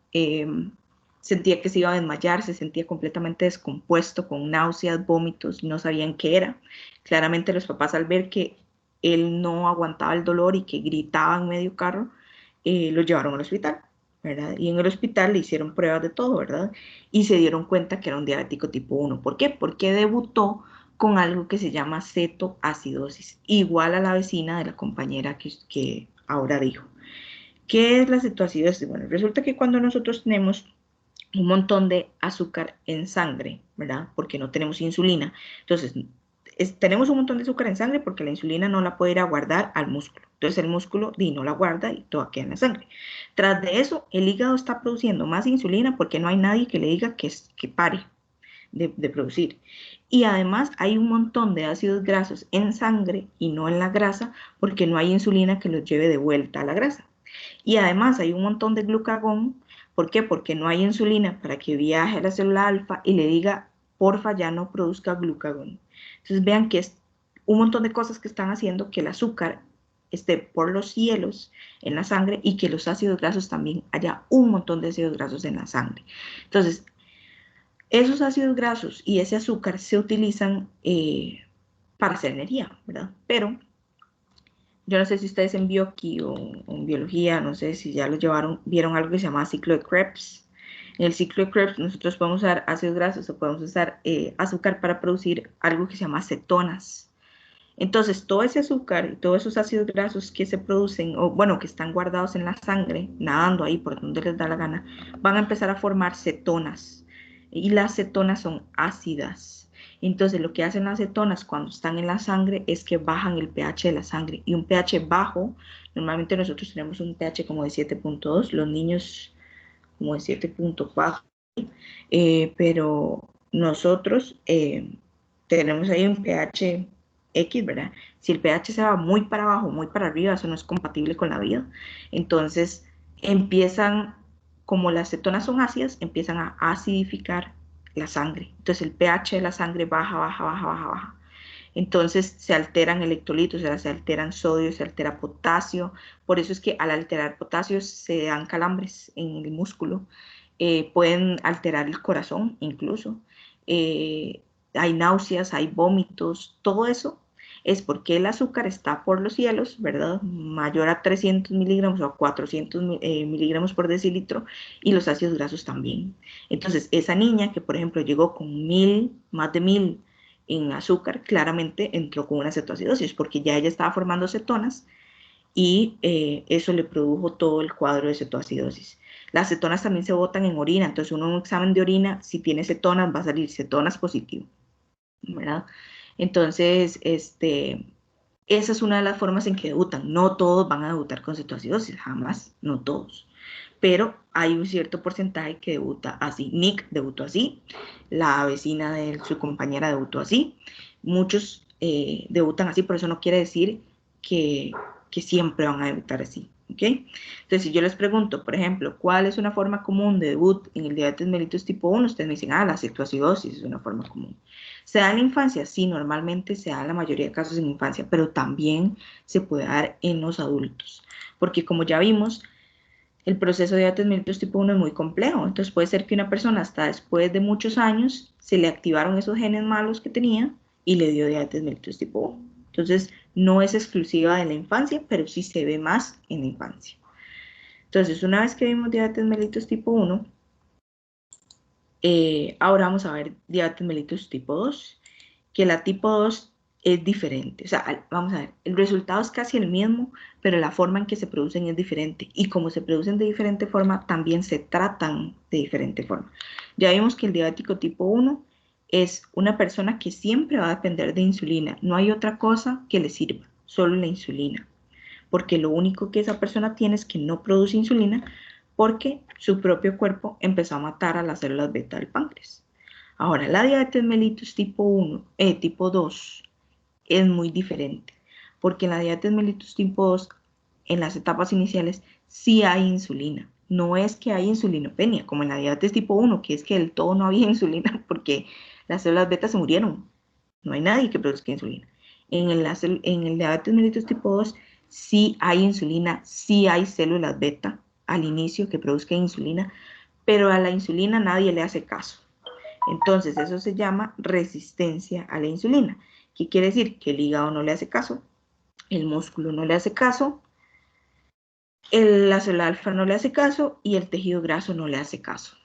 A: sentía que se iba a desmayar, se sentía completamente descompuesto, con náuseas, vómitos, no sabían qué era. Claramente los papás al ver que él no aguantaba el dolor y que gritaba en medio carro, lo llevaron al hospital, ¿verdad? Y en el hospital le hicieron pruebas de todo, ¿verdad? Y se dieron cuenta que era un diabético tipo 1. ¿Por qué? Porque debutó con algo que se llama cetoacidosis, igual a la vecina de la compañera que ahora dijo. ¿Qué es la cetoacidosis? Bueno, resulta que cuando nosotros tenemos un montón de azúcar en sangre, ¿verdad? Porque no tenemos insulina. Entonces, tenemos un montón de azúcar en sangre porque la insulina no la puede ir a guardar al músculo. Entonces el músculo no la guarda y todo queda en la sangre. Tras de eso, el hígado está produciendo más insulina porque no hay nadie que le diga que pare de producir. Y además hay un montón de ácidos grasos en sangre y no en la grasa porque no hay insulina que los lleve de vuelta a la grasa. Y además hay un montón de glucagón. ¿Por qué? Porque no hay insulina para que viaje a la célula alfa y le diga, porfa, ya no produzca glucagón. Entonces vean que es un montón de cosas que están haciendo que el azúcar esté por los cielos en la sangre y que los ácidos grasos también haya un montón de ácidos grasos en la sangre. Entonces, esos ácidos grasos y ese azúcar se utilizan para hacer energía, ¿verdad? Pero yo no sé si ustedes en bioquí o en biología, no sé si ya lo vieron algo que se llama ciclo de Krebs. En el ciclo de Krebs nosotros podemos usar ácidos grasos o podemos usar azúcar para producir algo que se llama cetonas. Entonces, todo ese azúcar y todos esos ácidos grasos que se producen, o bueno, que están guardados en la sangre, nadando ahí por donde les da la gana, van a empezar a formar cetonas. Y las cetonas son ácidas. Entonces, lo que hacen las cetonas cuando están en la sangre es que bajan el pH de la sangre. Y un pH bajo, normalmente nosotros tenemos un pH como de 7.2, los niños como de 7.4, pero nosotros tenemos ahí un pH X, ¿verdad? Si el pH se va muy para abajo, muy para arriba, eso no es compatible con la vida. Entonces empiezan, como las cetonas son ácidas, empiezan a acidificar la sangre. Entonces el pH de la sangre baja, baja, baja, baja, baja. Entonces se alteran electrolitos, o sea, se alteran sodio, se altera potasio. Por eso es que al alterar potasio se dan calambres en el músculo. Pueden alterar el corazón incluso. Hay náuseas, hay vómitos, todo eso es porque el azúcar está por los cielos, ¿verdad? Mayor a 300 miligramos o a 400 miligramos por decilitro, y los ácidos grasos también. Entonces, esa niña que, por ejemplo, llegó con más de 1000 en azúcar, claramente entró con una cetoacidosis porque ya ella estaba formando cetonas y eso le produjo todo el cuadro de cetoacidosis. Las cetonas también se botan en orina, entonces uno en un examen de orina, si tiene cetonas, va a salir cetonas positivo, ¿verdad? Entonces, esa es una de las formas en que debutan. No todos van a debutar con cetoacidosis, jamás, no todos. Pero hay un cierto porcentaje que debuta así. Nick debutó así, la vecina de su compañera debutó así. Muchos debutan así, por eso no quiere decir que siempre van a debutar así. ¿Okay? Entonces, si yo les pregunto, por ejemplo, ¿cuál es una forma común de debut en el diabetes mellitus tipo 1? Ustedes me dicen, la cetoacidosis es una forma común. ¿Se da en la infancia? Sí, normalmente se da en la mayoría de casos en infancia, pero también se puede dar en los adultos, porque como ya vimos, el proceso de diabetes mellitus tipo 1 es muy complejo, entonces puede ser que una persona hasta después de muchos años se le activaron esos genes malos que tenía y le dio diabetes mellitus tipo 1. Entonces, no es exclusiva de la infancia, pero sí se ve más en la infancia. Entonces, una vez que vimos diabetes mellitus tipo 1, ahora vamos a ver diabetes mellitus tipo 2, que la tipo 2 es diferente. O sea, vamos a ver, el resultado es casi el mismo, pero la forma en que se producen es diferente. Y como se producen de diferente forma, también se tratan de diferente forma. Ya vimos que el diabético tipo 1 es una persona que siempre va a depender de insulina. No hay otra cosa que le sirva, solo la insulina. Porque lo único que esa persona tiene es que no produce insulina porque su propio cuerpo empezó a matar a las células beta del páncreas. Ahora, la diabetes mellitus tipo 2 es muy diferente, porque en la diabetes mellitus tipo 2, en las etapas iniciales, sí hay insulina. No es que hay insulinopenia, como en la diabetes tipo 1, que es que del todo no había insulina porque las células beta se murieron. No hay nadie que produzca insulina. En el diabetes mellitus tipo 2, sí hay insulina, sí hay células beta al inicio que produzcan insulina, pero a la insulina nadie le hace caso. Entonces, eso se llama resistencia a la insulina. ¿Qué quiere decir? Que el hígado no le hace caso, el músculo no le hace caso, la célula alfa no le hace caso y el tejido graso no le hace caso.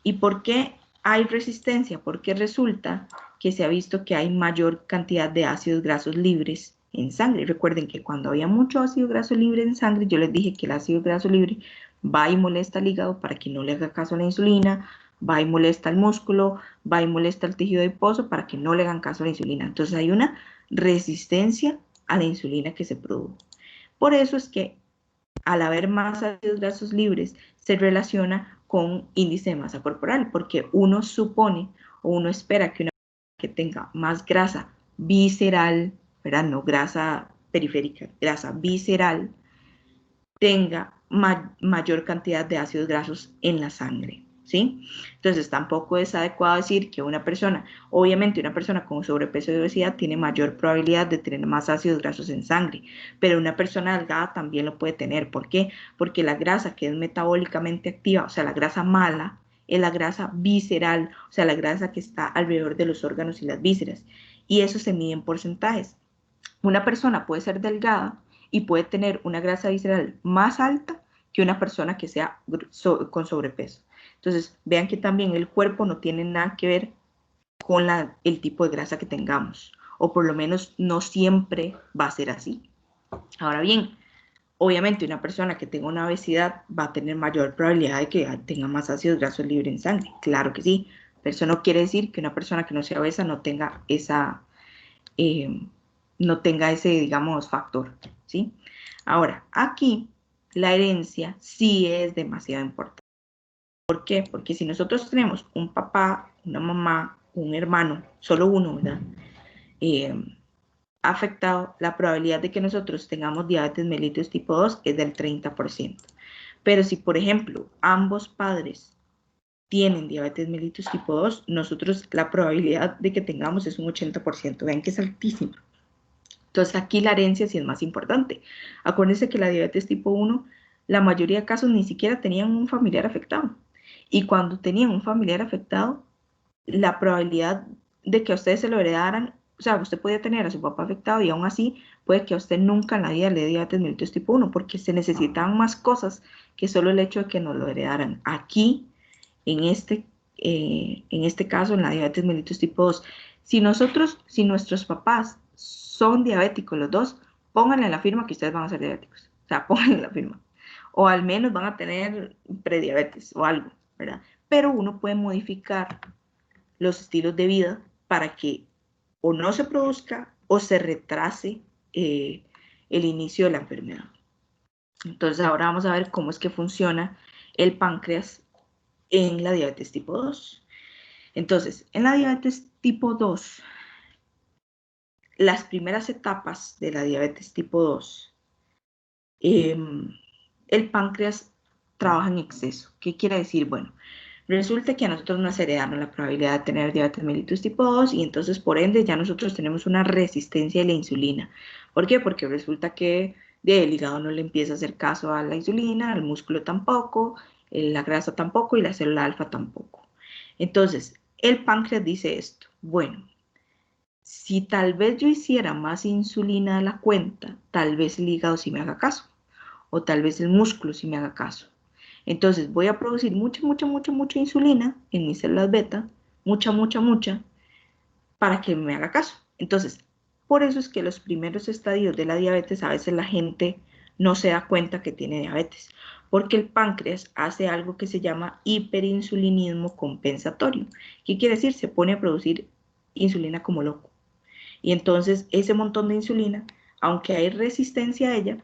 A: ¿Y por qué hay resistencia? Porque resulta que se ha visto que hay mayor cantidad de ácidos grasos libres en sangre. Recuerden que cuando había mucho ácido graso libre en sangre, yo les dije que el ácido graso libre va y molesta al hígado para que no le haga caso a la insulina, va y molesta al músculo, va y molesta al tejido adiposo para que no le hagan caso a la insulina. Entonces hay una resistencia a la insulina que se produjo. Por eso es que al haber más ácidos grasos libres se relaciona con índice de masa corporal, porque uno supone o uno espera que una persona que tenga más grasa visceral, ¿verdad? No grasa periférica, grasa visceral, tenga mayor cantidad de ácidos grasos en la sangre, ¿sí? Entonces tampoco es adecuado decir que una persona, obviamente una persona con sobrepeso y obesidad tiene mayor probabilidad de tener más ácidos grasos en sangre, pero una persona delgada también lo puede tener. ¿Por qué? Porque la grasa que es metabólicamente activa, o sea, la grasa mala, es la grasa visceral, o sea, la grasa que está alrededor de los órganos y las vísceras, y eso se mide en porcentajes. Una persona puede ser delgada y puede tener una grasa visceral más alta que una persona que sea con sobrepeso. Entonces, vean que también el cuerpo no tiene nada que ver con el tipo de grasa que tengamos, o por lo menos no siempre va a ser así. Ahora bien, obviamente una persona que tenga una obesidad va a tener mayor probabilidad de que tenga más ácidos grasos libres en sangre, claro que sí, pero eso no quiere decir que una persona que no sea obesa no tenga eh, ese, digamos, factor, ¿sí? Ahora, aquí la herencia sí es demasiado importante. ¿Por qué? Porque si nosotros tenemos un papá, una mamá, un hermano, solo uno, ¿verdad? Afectado, la probabilidad de que nosotros tengamos diabetes mellitus tipo 2 es del 30%. Pero si, por ejemplo, ambos padres tienen diabetes mellitus tipo 2, nosotros la probabilidad de que tengamos es un 80%. Vean que es altísima. Entonces aquí la herencia sí es más importante. Acuérdense que la diabetes tipo 1, la mayoría de casos ni siquiera tenían un familiar afectado. Y cuando tenían un familiar afectado, la probabilidad de que a ustedes se lo heredaran, o sea, usted podía tener a su papá afectado y aún así puede que a usted nunca en la vida le dé diabetes mellitus tipo 1 porque se necesitaban más cosas que solo el hecho de que nos lo heredaran. Aquí, en este caso, en la diabetes mellitus tipo 2, si nuestros papás son diabéticos los dos, pónganle la firma que ustedes van a ser diabéticos. O sea, pónganle la firma. O al menos van a tener prediabetes o algo, ¿verdad? Pero uno puede modificar los estilos de vida para que o no se produzca o se retrase el inicio de la enfermedad. Entonces ahora vamos a ver cómo es que funciona el páncreas en la diabetes tipo 2. Entonces, en la diabetes tipo 2, las primeras etapas de la diabetes tipo 2, el páncreas trabaja en exceso. ¿Qué quiere decir? Bueno, resulta que a nosotros nos heredaron la probabilidad de tener diabetes mellitus tipo 2 y entonces por ende ya nosotros tenemos una resistencia a la insulina. ¿Por qué? Porque resulta que el hígado no le empieza a hacer caso a la insulina, el músculo tampoco, la grasa tampoco y la célula alfa tampoco. Entonces, el páncreas dice esto, bueno, si tal vez yo hiciera más insulina de la cuenta, tal vez el hígado sí me haga caso, o tal vez el músculo sí me haga caso. Entonces voy a producir mucha insulina en mis células beta, mucha, para que me haga caso. Entonces, por eso es que los primeros estadios de la diabetes a veces la gente no se da cuenta que tiene diabetes, porque el páncreas hace algo que se llama hiperinsulinismo compensatorio. ¿Qué quiere decir? Se pone a producir insulina como loco. Y entonces ese montón de insulina, aunque hay resistencia a ella,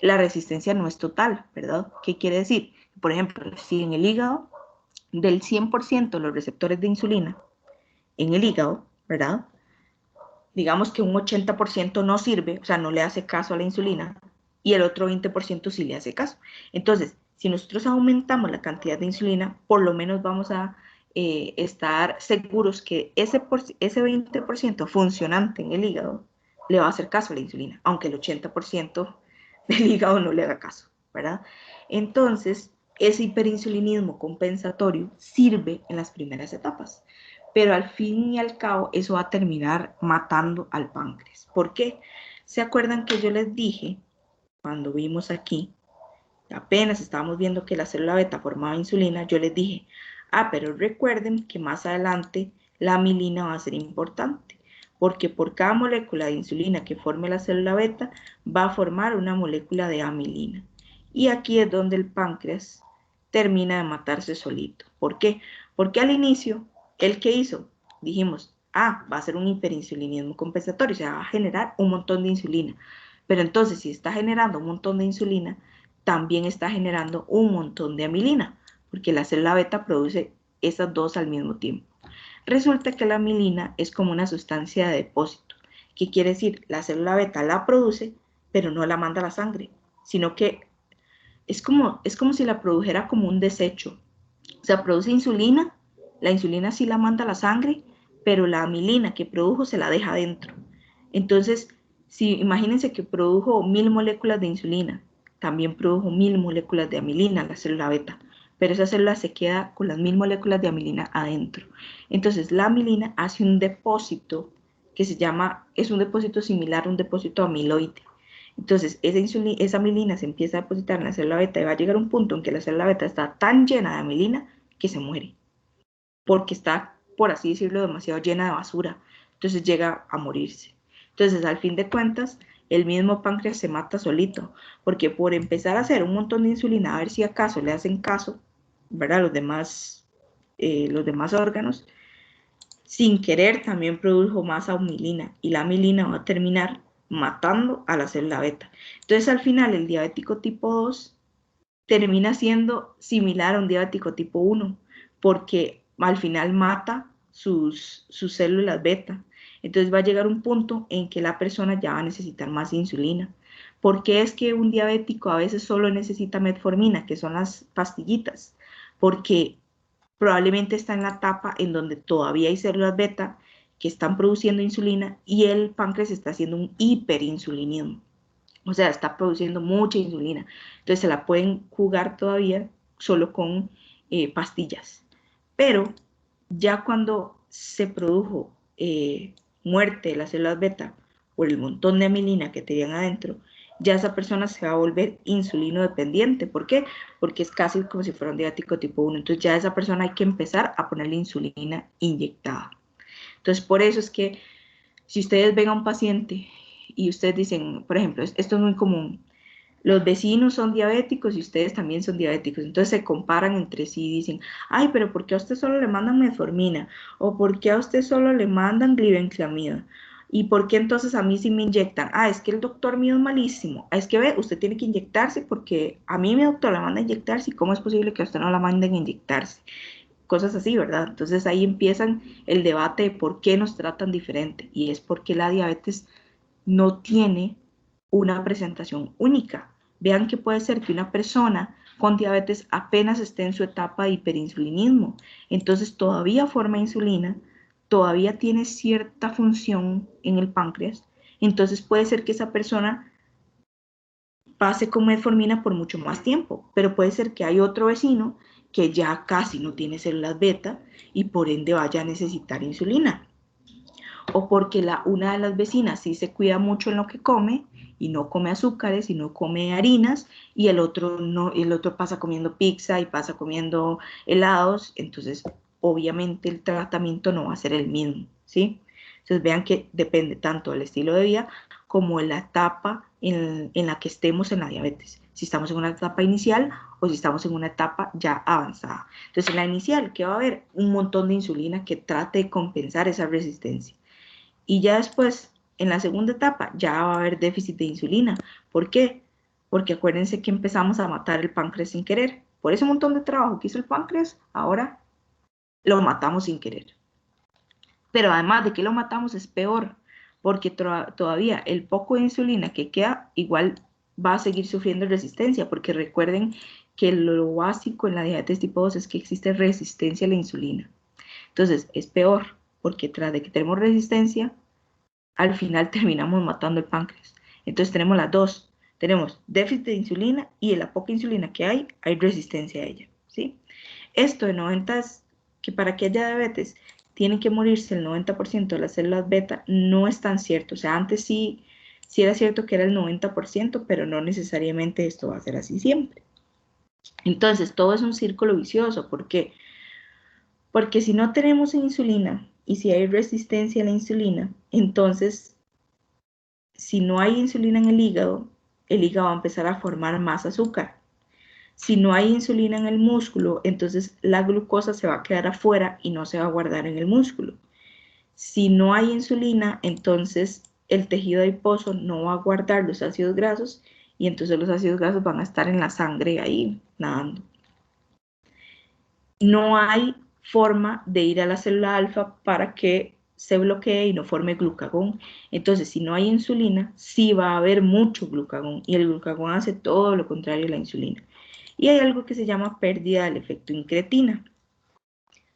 A: la resistencia no es total, ¿verdad? ¿Qué quiere decir? Por ejemplo, si en el hígado, del 100% los receptores de insulina, en el hígado, ¿verdad? Digamos que un 80% no sirve, o sea, no le hace caso a la insulina, y el otro 20% sí le hace caso. Entonces, si nosotros aumentamos la cantidad de insulina, por lo menos vamos a estar seguros que ese 20% funcionante en el hígado le va a hacer caso a la insulina, aunque el 80% del hígado no le haga caso, ¿verdad? Entonces, ese hiperinsulinismo compensatorio sirve en las primeras etapas, pero al fin y al cabo eso va a terminar matando al páncreas. ¿Por qué? ¿Se acuerdan que yo les dije cuando vimos aquí, apenas estábamos viendo que la célula beta formaba insulina, yo les dije, pero recuerden que más adelante la amilina va a ser importante, porque por cada molécula de insulina que forme la célula beta, va a formar una molécula de amilina. Y aquí es donde el páncreas termina de matarse solito. ¿Por qué? Porque al inicio, ¿el qué hizo? Dijimos, va a ser un hiperinsulinismo compensatorio, o sea, va a generar un montón de insulina. Pero entonces, si está generando un montón de insulina, también está generando un montón de amilina, porque la célula beta produce esas dos al mismo tiempo. Resulta que la amilina es como una sustancia de depósito. ¿Qué quiere decir? La célula beta la produce, pero no la manda a la sangre, sino que es como si la produjera como un desecho. O sea, produce insulina, la insulina sí la manda a la sangre, pero la amilina que produjo se la deja adentro. Entonces, si imagínense que produjo 1000 moléculas de insulina, también produjo 1000 moléculas de amilina, la célula beta, pero esa célula se queda con las 1000 moléculas de amilina adentro. Entonces, la amilina hace un depósito que es un depósito similar a un depósito amiloide. Entonces, esa amilina se empieza a depositar en la célula beta y va a llegar un punto en que la célula beta está tan llena de amilina que se muere, porque está, por así decirlo, demasiado llena de basura. Entonces llega a morirse. Entonces, al fin de cuentas, el mismo páncreas se mata solito, porque por empezar a hacer un montón de insulina, a ver si acaso le hacen caso, ¿verdad? Los demás órganos, sin querer también produjo más amilina y la amilina va a terminar matando a la célula beta. Entonces al final el diabético tipo 2 termina siendo similar a un diabético tipo 1 porque al final mata sus células beta. Entonces va a llegar un punto en que la persona ya va a necesitar más insulina. ¿Por qué es que un diabético a veces solo necesita metformina, que son las pastillitas? Porque probablemente está en la etapa en donde todavía hay células beta que están produciendo insulina y el páncreas está haciendo un hiperinsulinismo. O sea, está produciendo mucha insulina. Entonces se la pueden jugar todavía solo con pastillas. Pero ya cuando se produjo muerte de las células beta por el montón de amilina que tenían adentro, ya esa persona se va a volver insulino dependiente. ¿Por qué? Porque es casi como si fuera un diabético tipo 1. Entonces ya a esa persona hay que empezar a ponerle insulina inyectada. Entonces por eso es que si ustedes ven a un paciente y ustedes dicen, por ejemplo, esto es muy común, los vecinos son diabéticos y ustedes también son diabéticos, entonces se comparan entre sí y dicen, ay, pero ¿por qué a usted solo le mandan metformina? ¿O por qué a usted solo le mandan glibenclamida? ¿Y por qué entonces a mí sí me inyectan? Es que el doctor mío es malísimo. Es que ve, usted tiene que inyectarse porque a mí mi doctor la manda a inyectarse y cómo es posible que a usted no la manden a inyectarse. Cosas así, ¿verdad? Entonces ahí empiezan el debate de por qué nos tratan diferente y es porque la diabetes no tiene una presentación única. Vean que puede ser que una persona con diabetes apenas esté en su etapa de hiperinsulinismo, entonces todavía forma insulina, todavía tiene cierta función en el páncreas, entonces puede ser que esa persona pase con metformina por mucho más tiempo, pero puede ser que hay otro vecino que ya casi no tiene células beta y por ende vaya a necesitar insulina. O porque una de las vecinas sí se cuida mucho en lo que come y no come azúcares y no come harinas y el otro no, el otro pasa comiendo pizza y pasa comiendo helados, entonces obviamente el tratamiento no va a ser el mismo, ¿sí? Entonces vean que depende tanto del estilo de vida como en la etapa en la que estemos en la diabetes, si estamos en una etapa inicial o si estamos en una etapa ya avanzada. Entonces en la inicial, que va a haber un montón de insulina que trate de compensar esa resistencia. Y ya después, en la segunda etapa, ya va a haber déficit de insulina. ¿Por qué? Porque acuérdense que empezamos a matar el páncreas sin querer. Por ese montón de trabajo que hizo el páncreas, ahora lo matamos sin querer. Pero además de que lo matamos es peor, porque todavía el poco de insulina que queda igual va a seguir sufriendo resistencia, porque recuerden que lo básico en la diabetes tipo 2 es que existe resistencia a la insulina. Entonces es peor, porque tras de que tenemos resistencia, al final terminamos matando el páncreas. Entonces tenemos las dos. Tenemos déficit de insulina y de la poca insulina que hay resistencia a ella. ¿Sí? Esto de 90 es que para que haya diabetes tiene que morirse el 90% de las células beta, no es tan cierto. O sea, antes sí era cierto que era el 90%, pero no necesariamente esto va a ser así siempre. Entonces, todo es un círculo vicioso. ¿Por qué? Porque si no tenemos insulina y si hay resistencia a la insulina, entonces si no hay insulina en el hígado va a empezar a formar más azúcar. Si no hay insulina en el músculo, entonces la glucosa se va a quedar afuera y no se va a guardar en el músculo. Si no hay insulina, entonces el tejido adiposo no va a guardar los ácidos grasos y entonces los ácidos grasos van a estar en la sangre ahí nadando. No hay forma de ir a la célula alfa para que se bloquee y no forme glucagón. Entonces, si no hay insulina, sí va a haber mucho glucagón y el glucagón hace todo lo contrario a la insulina. Y hay algo que se llama pérdida del efecto incretina.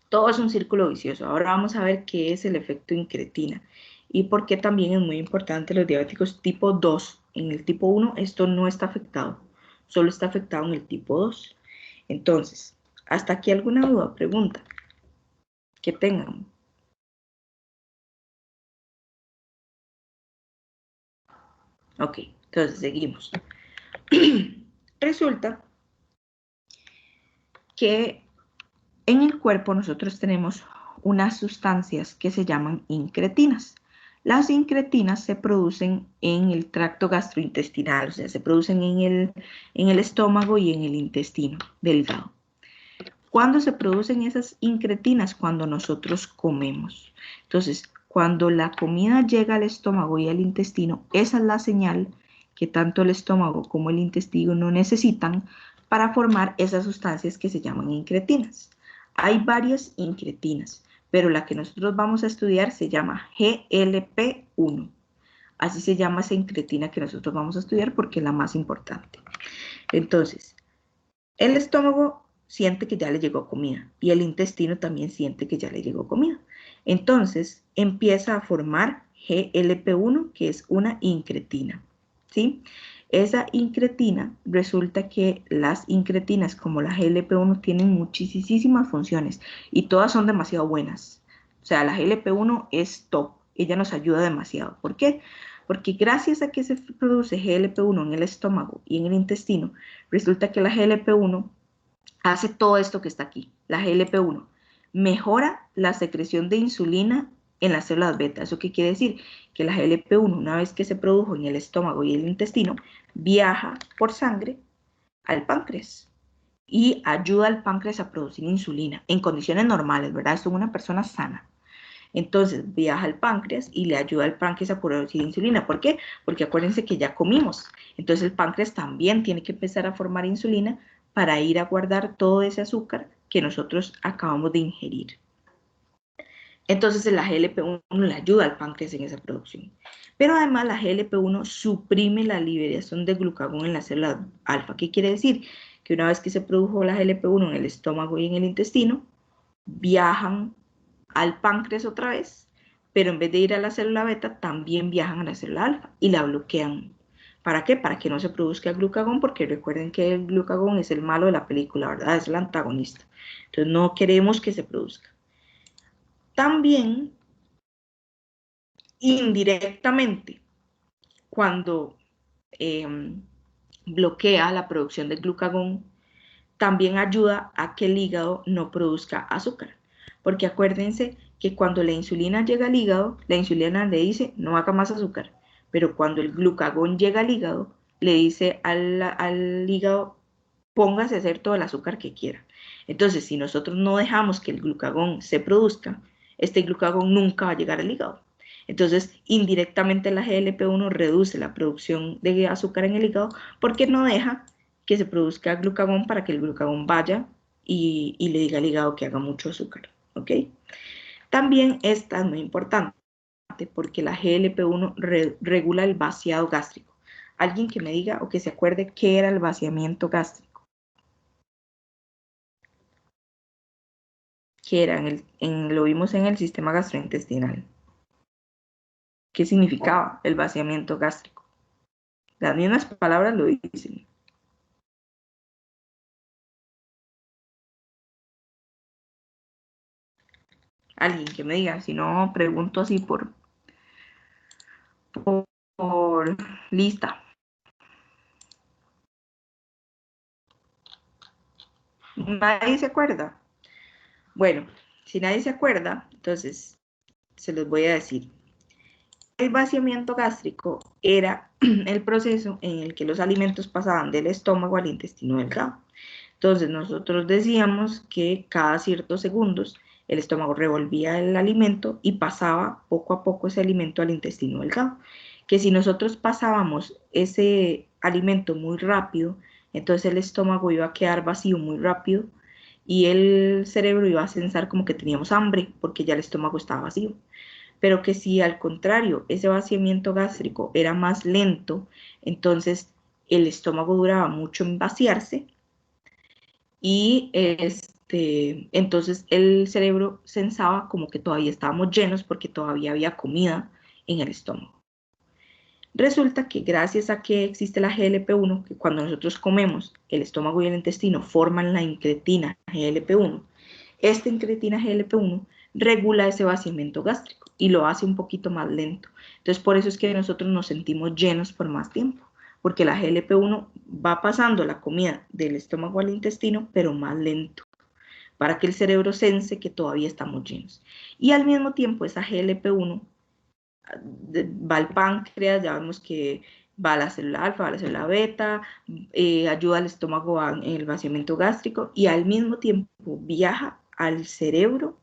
A: Todo es un círculo vicioso. Ahora vamos a ver qué es el efecto incretina y por qué también es muy importante los diabéticos tipo 2. En el tipo 1 esto no está afectado, solo está afectado en el tipo 2. Entonces, ¿hasta aquí alguna duda, pregunta que tengan? Ok, entonces seguimos. Resulta que en el cuerpo nosotros tenemos unas sustancias que se llaman incretinas. Las incretinas se producen en el tracto gastrointestinal, o sea, se producen en el estómago y en el intestino delgado. ¿Cuándo se producen esas incretinas? Cuando nosotros comemos. Entonces, cuando la comida llega al estómago y al intestino, esa es la señal que tanto el estómago como el intestino no necesitan para formar esas sustancias que se llaman incretinas. Hay varias incretinas, pero la que nosotros vamos a estudiar se llama GLP-1. Así se llama esa incretina que nosotros vamos a estudiar porque es la más importante. Entonces, el estómago siente que ya le llegó comida y el intestino también siente que ya le llegó comida. Entonces empieza a formar GLP-1, que es una incretina, ¿sí? Esa incretina, resulta que las incretinas como la GLP-1 tienen muchísimas funciones y todas son demasiado buenas. O sea, la GLP-1 es top, ella nos ayuda demasiado. ¿Por qué? Porque gracias a que se produce GLP-1 en el estómago y en el intestino, resulta que la GLP-1 hace todo esto que está aquí. La GLP-1 mejora la secreción de insulina en las células beta. ¿Eso qué quiere decir? Que la GLP-1, una vez que se produjo en el estómago y el intestino, viaja por sangre al páncreas y ayuda al páncreas a producir insulina en condiciones normales, ¿verdad? Esto es una persona sana. Entonces viaja al páncreas y le ayuda al páncreas a producir insulina. ¿Por qué? Porque acuérdense que ya comimos. Entonces el páncreas también tiene que empezar a formar insulina para ir a guardar todo ese azúcar que nosotros acabamos de ingerir. Entonces la GLP-1 le ayuda al páncreas en esa producción. Pero además la GLP-1 suprime la liberación de glucagón en la célula alfa. ¿Qué quiere decir? Que una vez que se produjo la GLP-1 en el estómago y en el intestino, viajan al páncreas otra vez, pero en vez de ir a la célula beta, también viajan a la célula alfa y la bloquean. ¿Para qué? Para que no se produzca glucagón, porque recuerden que el glucagón es el malo de la película, ¿verdad? Es el antagonista. Entonces no queremos que se produzca. También, indirectamente, cuando bloquea la producción de glucagón, también ayuda a que el hígado no produzca azúcar. Porque acuérdense que cuando la insulina llega al hígado, la insulina le dice no haga más azúcar. Pero cuando el glucagón llega al hígado, le dice al hígado póngase a hacer todo el azúcar que quiera. Entonces, si nosotros no dejamos que el glucagón se produzca, este glucagón nunca va a llegar al hígado. Entonces, indirectamente la GLP-1 reduce la producción de azúcar en el hígado porque no deja que se produzca glucagón para que el glucagón vaya y le diga al hígado que haga mucho azúcar, ¿ok? También esta es muy importante porque la GLP-1 regula el vaciado gástrico. Alguien que me diga o que se acuerde qué era el vaciamiento gástrico. ¿Qué era? Lo vimos en el sistema gastrointestinal. ¿Qué significaba el vaciamiento gástrico? Las mismas palabras lo dicen. Alguien que me diga, si no, pregunto así por lista. ¿Nadie se acuerda? Bueno, si nadie se acuerda, entonces se los voy a decir. El vaciamiento gástrico era el proceso en el que los alimentos pasaban del estómago al intestino delgado. Entonces nosotros decíamos que cada ciertos segundos el estómago revolvía el alimento y pasaba poco a poco ese alimento al intestino delgado. Que si nosotros pasábamos ese alimento muy rápido, entonces el estómago iba a quedar vacío muy rápido y el cerebro iba a pensar como que teníamos hambre porque ya el estómago estaba vacío. Pero que si al contrario ese vaciamiento gástrico era más lento, entonces el estómago duraba mucho en vaciarse y entonces el cerebro pensaba como que todavía estábamos llenos porque todavía había comida en el estómago. Resulta que gracias a que existe la GLP-1, que cuando nosotros comemos, el estómago y el intestino forman la incretina GLP-1, esta incretina GLP-1 regula ese vaciamiento gástrico y lo hace un poquito más lento. Entonces, por eso es que nosotros nos sentimos llenos por más tiempo, porque la GLP-1 va pasando la comida del estómago al intestino, pero más lento, para que el cerebro sense que todavía estamos llenos. Y al mismo tiempo, esa GLP-1 va al páncreas, ya vemos que va a la célula alfa, va a la célula beta, ayuda al estómago en el vaciamiento gástrico y al mismo tiempo viaja al cerebro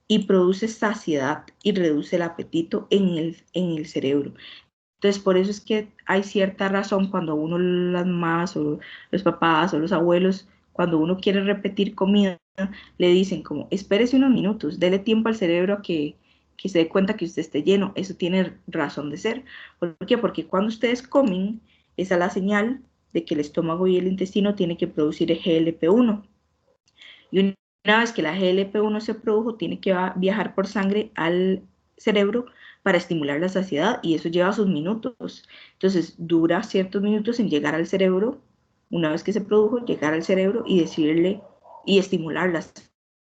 A: y produce saciedad y reduce el apetito en el cerebro. Entonces, por eso es que hay cierta razón cuando uno, las mamás o los papás o los abuelos, cuando uno quiere repetir comida, le dicen como, espérese unos minutos, dele tiempo al cerebro a que se dé cuenta que usted esté lleno. Eso tiene razón de ser. ¿Por qué? Porque cuando ustedes comen, esa es la señal de que el estómago y el intestino tienen que producir GLP-1. Y una vez que la GLP-1 se produjo, tiene que viajar por sangre al cerebro para estimular la saciedad y eso lleva sus minutos. Entonces dura ciertos minutos en llegar al cerebro, una vez que se produjo, llegar al cerebro y decirle y estimular la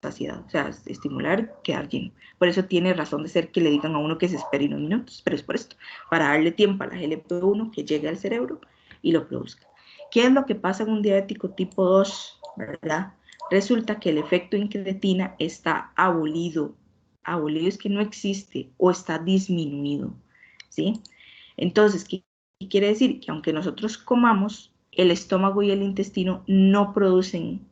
A: saciedad, o sea, estimular, quedar lleno. Por eso tiene razón de ser que le digan a uno que se espere unos minutos, pero es por esto, para darle tiempo a la GLP-1 que llegue al cerebro y lo produzca. ¿Qué es lo que pasa en un diabético tipo 2, verdad? Resulta que el efecto incretina está abolido. Abolido es que no existe o está disminuido, ¿sí? Entonces, ¿qué quiere decir? Que aunque nosotros comamos, el estómago y el intestino no producen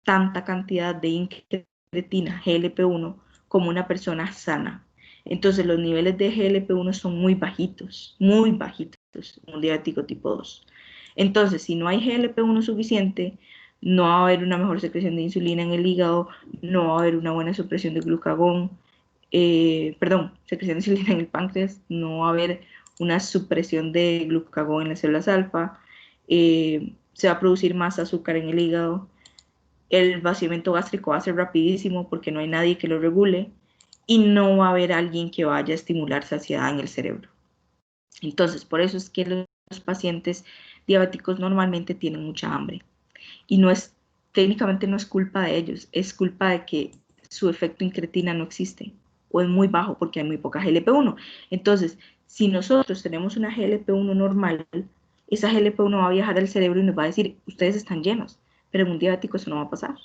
A: tanta cantidad de incretina GLP-1 como una persona sana. Entonces, los niveles de GLP-1 son muy bajitos, en un diabético tipo 2. Entonces, si no hay GLP-1 suficiente, no va a haber una mejor secreción de insulina en el hígado, no va a haber una buena supresión de glucagón, secreción de insulina en el páncreas, no va a haber una supresión de glucagón en las células alfa, se va a producir más azúcar en el hígado, el vaciamiento gástrico va a ser rapidísimo porque no hay nadie que lo regule y no va a haber alguien que vaya a estimular saciedad en el cerebro. Entonces, por eso es que los pacientes diabéticos normalmente tienen mucha hambre y técnicamente no es culpa de ellos, es culpa de que su efecto incretina no existe o es muy bajo porque hay muy poca GLP-1. Entonces, si nosotros tenemos una GLP-1 normal, esa GLP-1 va a viajar al cerebro y nos va a decir, ustedes están llenos, pero en un diabético eso no va a pasar.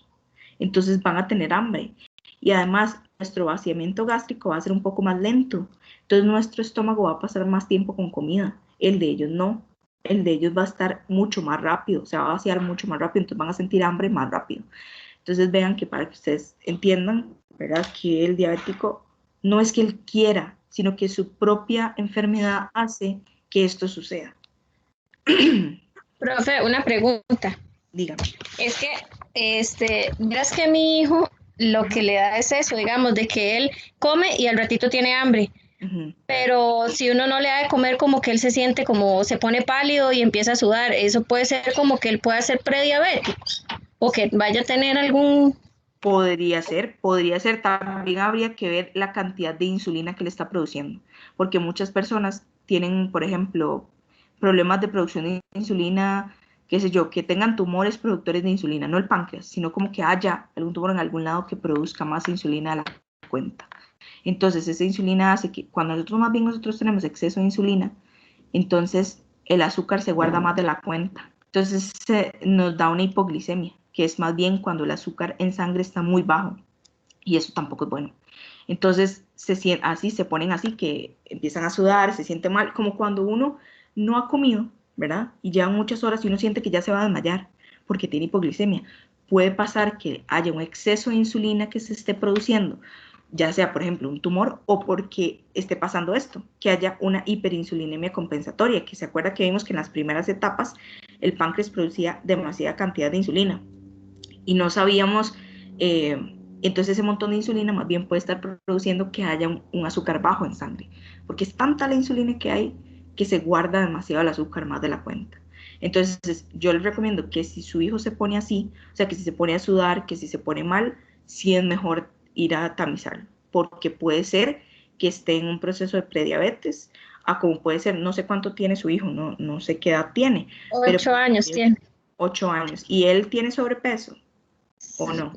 A: Entonces van a tener hambre y además nuestro vaciamiento gástrico va a ser un poco más lento. Entonces nuestro estómago va a pasar más tiempo con comida, el de ellos no. El de ellos va a estar mucho más rápido, se va a vaciar mucho más rápido, entonces van a sentir hambre más rápido. Entonces vean que para que ustedes entiendan, ¿verdad? Que el diabético no es que él quiera, sino que su propia enfermedad hace que esto suceda.
D: Profe, una pregunta.
A: Dígame.
D: Es que, verás que mi hijo lo que le da es eso, digamos, de que él come y al ratito tiene hambre. Pero si uno no le da de comer, como que él se siente como se pone pálido y empieza a sudar. Eso puede ser como que él pueda ser prediabético o que vaya a tener algún...
A: Podría ser, también habría que ver la cantidad de insulina que le está produciendo, porque muchas personas tienen, por ejemplo, problemas de producción de insulina, qué sé yo, que tengan tumores productores de insulina, no el páncreas, sino como que haya algún tumor en algún lado que produzca más insulina a la cuenta. Entonces, esa insulina hace que cuando nosotros tenemos exceso de insulina, entonces el azúcar se guarda más de la cuenta. Entonces, nos da una hipoglicemia, que es más bien cuando el azúcar en sangre está muy bajo, y eso tampoco es bueno. Entonces, se ponen así, que empiezan a sudar, se siente mal, como cuando uno no ha comido, ¿verdad? Y llevan muchas horas y uno siente que ya se va a desmayar, porque tiene hipoglicemia. Puede pasar que haya un exceso de insulina que se esté produciendo, ya sea, por ejemplo, un tumor o porque esté pasando esto, que haya una hiperinsulinemia compensatoria, que se acuerda que vimos que en las primeras etapas el páncreas producía demasiada cantidad de insulina y no sabíamos, entonces ese montón de insulina más bien puede estar produciendo que haya un azúcar bajo en sangre, porque es tanta la insulina que hay que se guarda demasiado el azúcar más de la cuenta. Entonces yo les recomiendo que si su hijo se pone así, o sea, que si se pone a sudar, que si se pone mal, sí es mejor ir a tamizarlo, porque puede ser que esté en un proceso de prediabetes, a como puede ser, no sé cuánto tiene su hijo, no sé qué edad tiene, pero
D: 8 años tiene.
A: 8 años, y él tiene sobrepeso, ¿o no?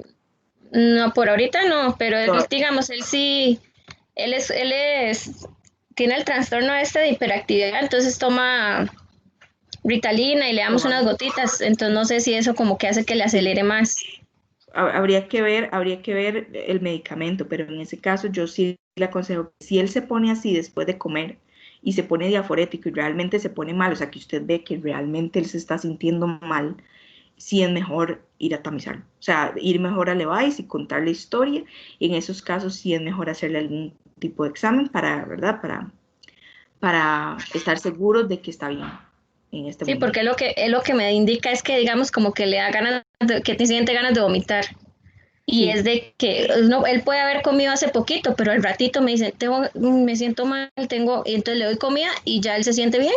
D: No, por ahorita no, pero él,
A: Todo.
D: digamos, él sí, tiene el trastorno este de hiperactividad, entonces toma Ritalina y le damos unas gotitas, entonces no sé si eso como que hace que le acelere más.
A: Habría que ver el medicamento, pero en ese caso yo sí le aconsejo, si él se pone así después de comer y se pone diaforético y realmente se pone mal, o sea que usted ve que realmente él se está sintiendo mal, sí es mejor ir a tamizarlo, o sea, ir mejor a Levi's y contar la historia, y en esos casos sí es mejor hacerle algún tipo de examen para, ¿verdad? Para estar seguros de que está bien en este
D: Sí,
A: momento.
D: porque lo que me indica es que, digamos, como que le da ganas, que te siente ganas de vomitar. Y
A: Sí.
D: es de que no, él puede haber comido hace poquito, pero al ratito me dice, me siento mal, y entonces le doy comida y ya él se siente bien.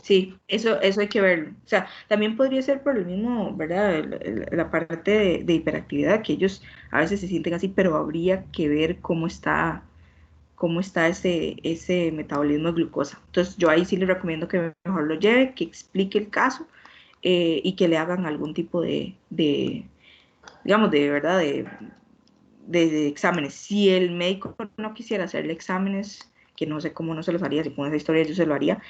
A: Sí, eso hay que verlo. O sea, también podría ser por el mismo, ¿verdad? La parte de hiperactividad, que ellos a veces se sienten así, pero habría que ver cómo está ese metabolismo de glucosa. Entonces, yo ahí sí les recomiendo que mejor lo lleve, que explique el caso y que le hagan algún tipo digamos, de verdad, de exámenes. Si el médico no quisiera hacerle exámenes, que no sé cómo no se los haría, si pone esa historia yo se lo haría,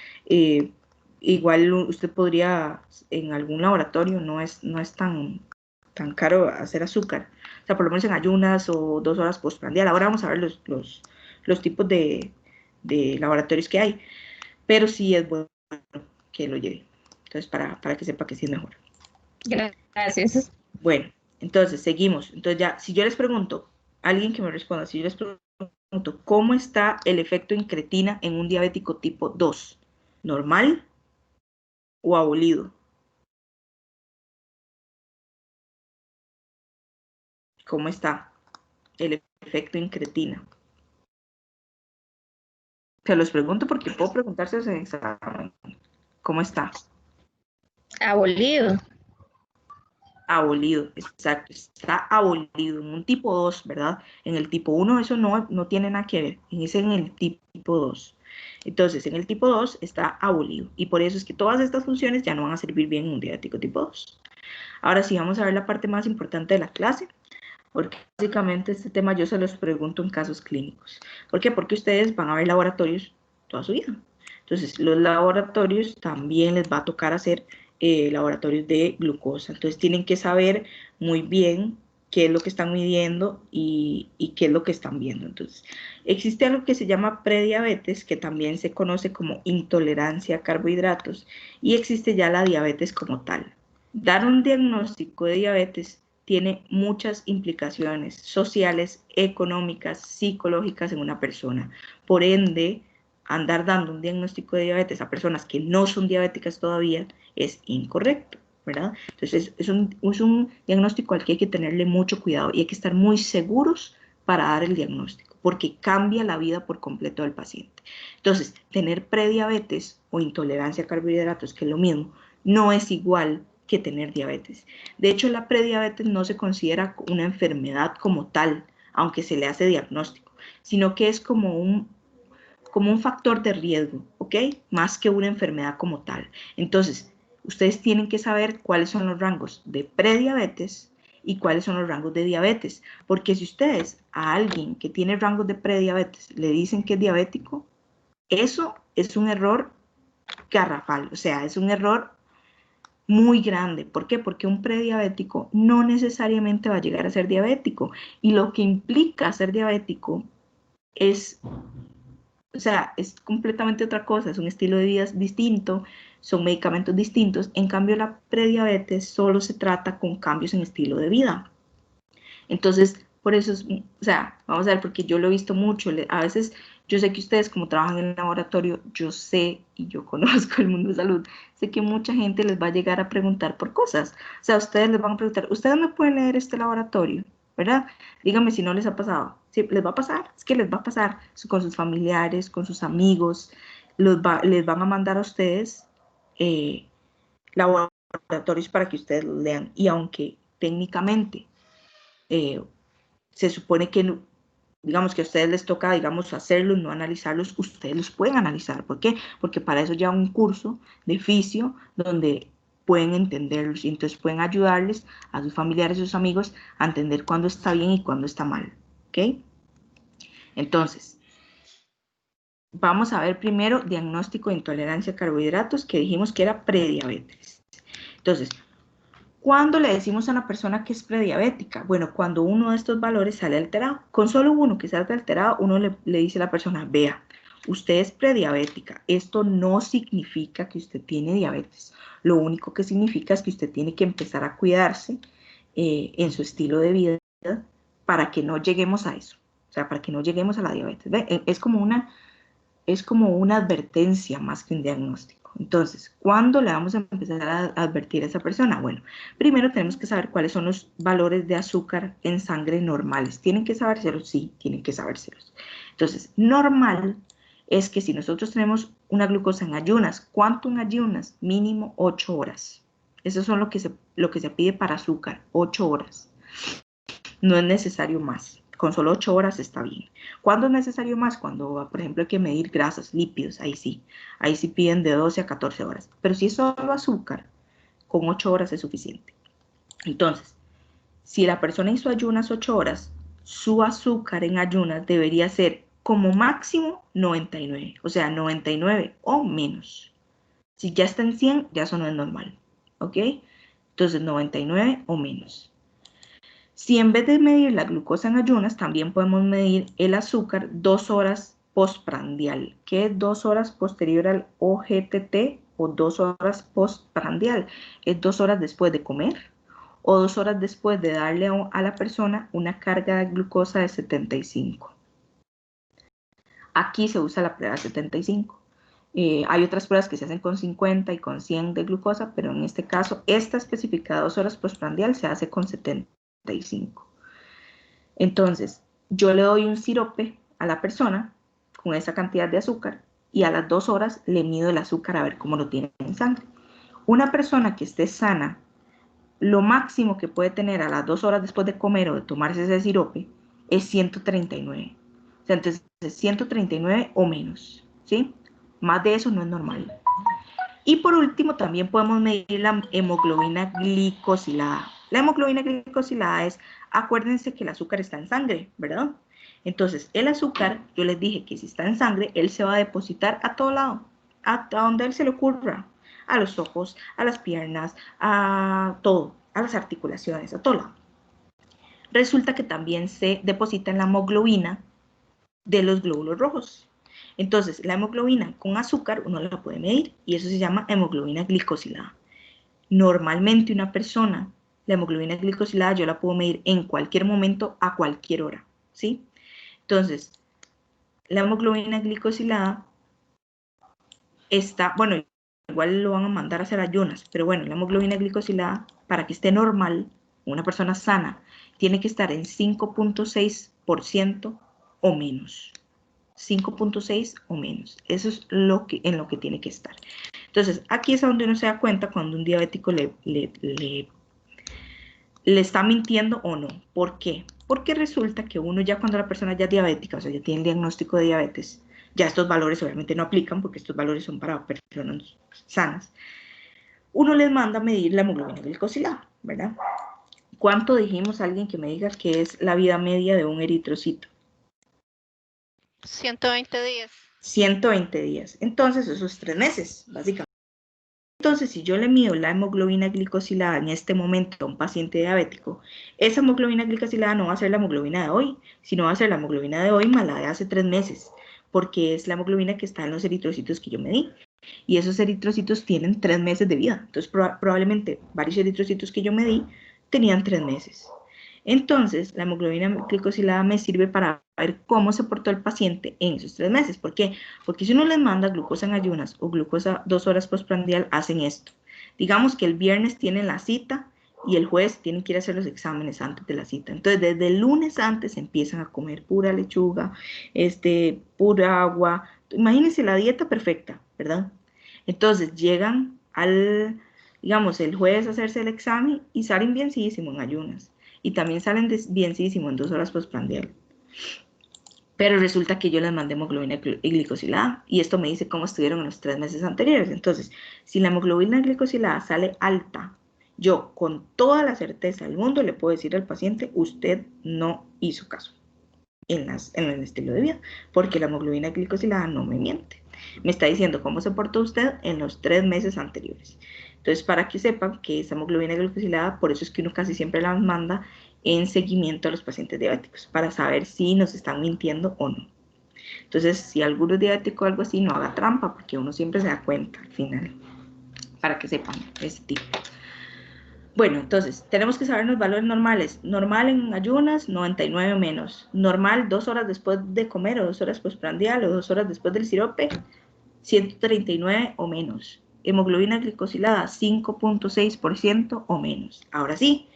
A: igual usted podría en algún laboratorio, no es tan caro hacer azúcar, o sea, por lo menos en ayunas o 2 horas postprandial. Ahora vamos a ver los tipos de laboratorios que hay, pero sí es bueno que lo lleve, entonces para que sepa que sí es mejor.
D: Gracias.
A: Bueno, entonces seguimos. Entonces ya, si yo les pregunto, alguien que me responda, si yo les pregunto, ¿cómo está el efecto incretina en un diabético tipo 2? ¿Normal o abolido? ¿Cómo está el efecto incretina? Se los pregunto porque puedo preguntárselos en examen. ¿Cómo está?
D: Abolido.
A: Abolido, exacto, está abolido en un tipo 2, ¿verdad? En el tipo 1 eso no tiene nada que ver, es en el tipo 2. Entonces, en el tipo 2 está abolido y por eso es que todas estas funciones ya no van a servir bien en un diabético tipo 2. Ahora sí, vamos a ver la parte más importante de la clase, porque básicamente este tema yo se los pregunto en casos clínicos. ¿Por qué? Porque ustedes van a ver laboratorios toda su vida. Entonces, los laboratorios también les va a tocar hacer laboratorios de glucosa. Entonces, tienen que saber muy bien qué es lo que están midiendo y qué es lo que están viendo. Entonces, existe algo que se llama prediabetes, que también se conoce como intolerancia a carbohidratos, y existe ya la diabetes como tal. Dar un diagnóstico de diabetes tiene muchas implicaciones sociales, económicas, psicológicas en una persona. Por ende, andar dando un diagnóstico de diabetes a personas que no son diabéticas todavía es incorrecto, ¿verdad? Entonces, es un diagnóstico al que hay que tenerle mucho cuidado y hay que estar muy seguros para dar el diagnóstico, porque cambia la vida por completo del paciente. Entonces, tener prediabetes o intolerancia a carbohidratos, que es lo mismo, no es igual que tener diabetes. De hecho, la prediabetes no se considera una enfermedad como tal, aunque se le hace diagnóstico, sino que es como un factor de riesgo, ¿ok? Más que una enfermedad como tal. Entonces, ustedes tienen que saber cuáles son los rangos de prediabetes y cuáles son los rangos de diabetes, porque si ustedes a alguien que tiene rangos de prediabetes le dicen que es diabético, eso es un error garrafal, o sea, es un error muy grande. ¿Por qué? Porque un prediabético no necesariamente va a llegar a ser diabético, y lo que implica ser diabético es, o sea, es completamente otra cosa, es un estilo de vida distinto, son medicamentos distintos. En cambio, la prediabetes solo se trata con cambios en estilo de vida. Entonces, por eso es, o sea, vamos a ver, porque yo lo he visto mucho, a veces yo sé que ustedes como trabajan en el laboratorio, yo sé y yo conozco el mundo de salud, sé que mucha gente les va a llegar a preguntar por cosas, o sea, ustedes les van a preguntar, ¿ustedes me pueden leer este laboratorio? ¿Verdad? Díganme si no les ha pasado. Sí, les va a pasar, es que les va a pasar con sus familiares, con sus amigos, les van a mandar a ustedes laboratorios para que ustedes los lean, y aunque técnicamente se supone que, digamos, que a ustedes les toca, digamos, hacerlos, no analizarlos, ustedes los pueden analizar. ¿Por qué? Porque para eso ya un curso de fisio donde pueden entenderlos y entonces pueden ayudarles a sus familiares, a sus amigos a entender cuándo está bien y cuándo está mal. ¿Ok? Entonces, vamos a ver primero diagnóstico de intolerancia a carbohidratos, que dijimos que era prediabetes. Entonces, ¿cuándo le decimos a una persona que es prediabética? Bueno, cuando uno de estos valores sale alterado. Con solo uno que salga alterado, uno le dice a la persona, vea, usted es prediabética. Esto no significa que usted tiene diabetes. Lo único que significa es que usted tiene que empezar a cuidarse en su estilo de vida para que no lleguemos a eso. O sea, para que no lleguemos a la diabetes. ¿Ve? Es como una advertencia más que un diagnóstico. Entonces, ¿cuándo le vamos a empezar a advertir a esa persona? Bueno, primero tenemos que saber cuáles son los valores de azúcar en sangre normales. ¿Tienen que sabérselos? Sí, tienen que sabérselos. Entonces, normal es que si nosotros tenemos una glucosa en ayunas, ¿cuánto en ayunas? Mínimo 8 horas. Eso es lo que se pide para azúcar, 8 horas. No es necesario más. Con solo 8 horas está bien. ¿Cuándo es necesario más? Cuando, por ejemplo, hay que medir grasas, lípidos, ahí sí piden de 12 a 14 horas. Pero si es solo azúcar, con 8 horas es suficiente. Entonces, si la persona hizo ayunas 8 horas, su azúcar en ayunas debería ser como máximo 99, o sea, 99 o menos. Si ya está en 100, ya eso no es normal, ¿ok? Entonces, 99 o menos. Si en vez de medir la glucosa en ayunas, también podemos medir el azúcar 2 horas postprandial. ¿Qué es 2 horas posterior al OGTT o 2 horas postprandial? Es 2 horas después de comer o 2 horas después de darle a la persona una carga de glucosa de 75. Aquí se usa la prueba 75. Hay otras pruebas que se hacen con 50 y con 100 de glucosa, pero en este caso, esta especificada 2 horas postprandial se hace con 75. Entonces, yo le doy un sirope a la persona con esa cantidad de azúcar y a las 2 horas le mido el azúcar a ver cómo lo tiene en sangre. Una persona que esté sana, lo máximo que puede tener a las 2 horas después de comer o de tomarse ese sirope es 139. O sea, entonces 139 o menos, ¿sí? Más de eso no es normal. Y por último, también podemos medir la hemoglobina glicosilada. La hemoglobina glicosilada es, acuérdense que el azúcar está en sangre, ¿verdad? Entonces, el azúcar, yo les dije que si está en sangre, él se va a depositar a todo lado, a donde él se le ocurra, a los ojos, a las piernas, a todo, a las articulaciones, a todo lado. Resulta que también se deposita en la hemoglobina de los glóbulos rojos. Entonces, la hemoglobina con azúcar uno la puede medir y eso se llama hemoglobina glicosilada. Normalmente una persona, la hemoglobina glicosilada yo la puedo medir en cualquier momento, a cualquier hora, ¿sí? Entonces, la hemoglobina glicosilada está, bueno, igual lo van a mandar a hacer ayunas, pero bueno, la hemoglobina glicosilada, para que esté normal, una persona sana, tiene que estar en 5.6% o menos. 5.6 o menos. Eso es en lo que tiene que estar. Entonces, aquí es donde uno se da cuenta cuando un diabético le está mintiendo o no. ¿Por qué? Porque resulta que uno ya cuando la persona ya es diabética, o sea, ya tiene el diagnóstico de diabetes, ya estos valores obviamente no aplican porque estos valores son para personas sanas, uno les manda a medir la hemoglobina glicosilada, ¿verdad? ¿Cuánto dijimos a alguien que me diga que es la vida media de un eritrocito?
C: 120 días.
A: 120 días. Entonces, eso es 3 meses, básicamente. Entonces, si yo le mido la hemoglobina glicosilada en este momento a un paciente diabético, esa hemoglobina glicosilada no va a ser la hemoglobina de hoy, sino va a ser la hemoglobina de hoy más la de hace 3 meses, porque es la hemoglobina que está en los eritrocitos que yo medí. Y esos eritrocitos tienen 3 meses de vida. Entonces, probablemente varios eritrocitos que yo me di tenían 3 meses. Entonces, la hemoglobina glicosilada me sirve para ver cómo se portó el paciente en esos 3 meses. ¿Por qué? Porque si uno les manda glucosa en ayunas o glucosa 2 horas postprandial, hacen esto. Digamos que el viernes tienen la cita y el jueves tienen que ir a hacer los exámenes antes de la cita. Entonces, desde el lunes antes empiezan a comer pura lechuga, pura agua. Imagínense la dieta perfecta, ¿verdad? Entonces, llegan digamos, el jueves a hacerse el examen y salen bienísimo en ayunas. Y también salen bienísimo en 2 horas postprandial. Pero resulta que yo les mandé hemoglobina glicosilada y esto me dice cómo estuvieron en los 3 meses anteriores. Entonces, si la hemoglobina glicosilada sale alta, yo con toda la certeza del mundo le puedo decir al paciente, usted no hizo caso en el estilo de vida, porque la hemoglobina glicosilada no me miente. Me está diciendo cómo se portó usted en los 3 meses anteriores. Entonces, para que sepan que esa hemoglobina glicosilada, por eso es que uno casi siempre la manda en seguimiento a los pacientes diabéticos, para saber si nos están mintiendo o no. Entonces, si alguno es diabético o algo así, no haga trampa, porque uno siempre se da cuenta al final, para que sepan ese tipo. Bueno, entonces, tenemos que saber los valores normales. Normal en ayunas, 99 o menos. Normal 2 horas después de comer o 2 horas postprandial o 2 horas después del sirope, 139 o menos. Hemoglobina glicosilada, 5.6% o menos. Ahora sí,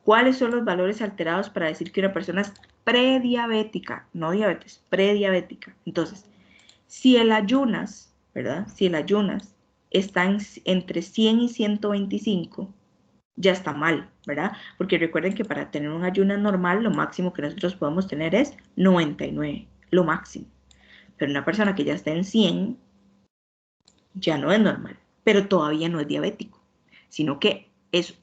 A: ¿cuáles son los valores alterados para decir que una persona es prediabética? No diabetes, prediabética. Entonces, si el ayunas, ¿verdad? Si el ayunas está entre 100 y 125, ya está mal, ¿verdad? Porque recuerden que para tener un ayuno normal, lo máximo que nosotros podemos tener es 99, lo máximo. Pero una persona que ya está en 100, ya no es normal, pero todavía no es diabético, sino que es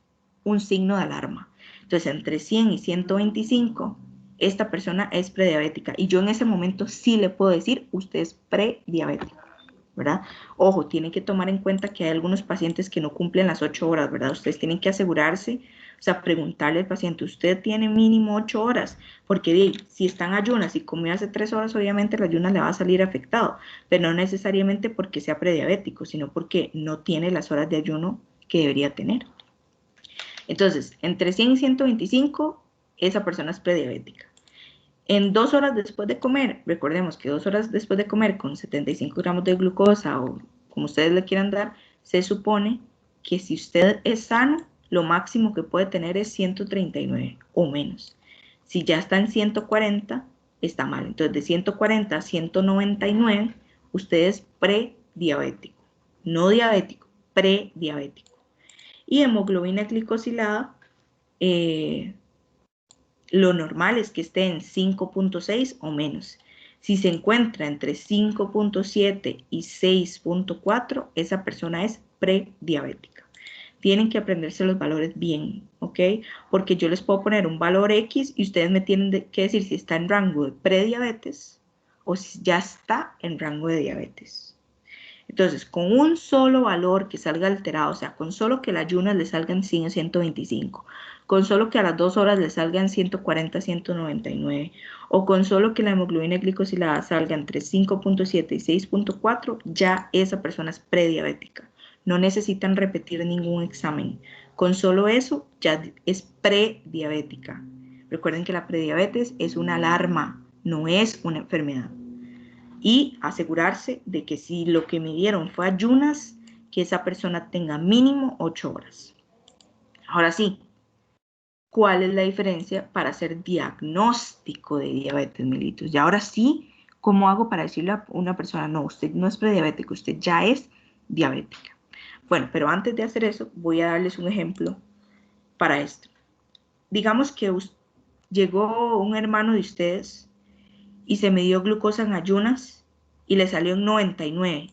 A: un signo de alarma. Entonces, entre 100 y 125, esta persona es prediabética. Y yo en ese momento sí le puedo decir, usted es prediabético, ¿verdad? Ojo, tienen que tomar en cuenta que hay algunos pacientes que no cumplen las 8 horas, ¿verdad? Ustedes tienen que asegurarse, o sea, preguntarle al paciente, ¿usted tiene mínimo 8 horas? Porque si está en ayunas y comió hace 3 horas, obviamente el ayuno le va a salir afectado, pero no necesariamente porque sea prediabético, sino porque no tiene las horas de ayuno que debería tener. Entonces, entre 100 y 125, esa persona es prediabética. En 2 horas después de comer, recordemos que 2 horas después de comer con 75 gramos de glucosa o como ustedes le quieran dar, se supone que si usted es sano, lo máximo que puede tener es 139 o menos. Si ya está en 140, está mal. Entonces, de 140 a 199, usted es prediabético. No diabético, prediabético. Y hemoglobina glicosilada, lo normal es que esté en 5.6 o menos. Si se encuentra entre 5.7 y 6.4, esa persona es prediabética. Tienen que aprenderse los valores bien, ¿ok? Porque yo les puedo poner un valor X y ustedes me tienen que decir si está en rango de prediabetes o si ya está en rango de diabetes. Entonces, con un solo valor que salga alterado, o sea, con solo que la ayunas le salgan 100 a 125, con solo que a las 2 horas le salgan 140 a 199, o con solo que la hemoglobina glicosilada salga entre 5.7 y 6.4, ya esa persona es prediabética. No necesitan repetir ningún examen. Con solo eso, ya es prediabética. Recuerden que la prediabetes es una alarma, no es una enfermedad. Y asegurarse de que si lo que midieron fue ayunas, que esa persona tenga mínimo 8 horas. Ahora sí, ¿cuál es la diferencia para hacer diagnóstico de diabetes mellitus? Y ahora sí, ¿cómo hago para decirle a una persona, no, usted no es prediabético, usted ya es diabética? Bueno, pero antes de hacer eso, voy a darles un ejemplo para esto. Digamos que llegó un hermano de ustedes y se midió glucosa en ayunas y le salió en 99.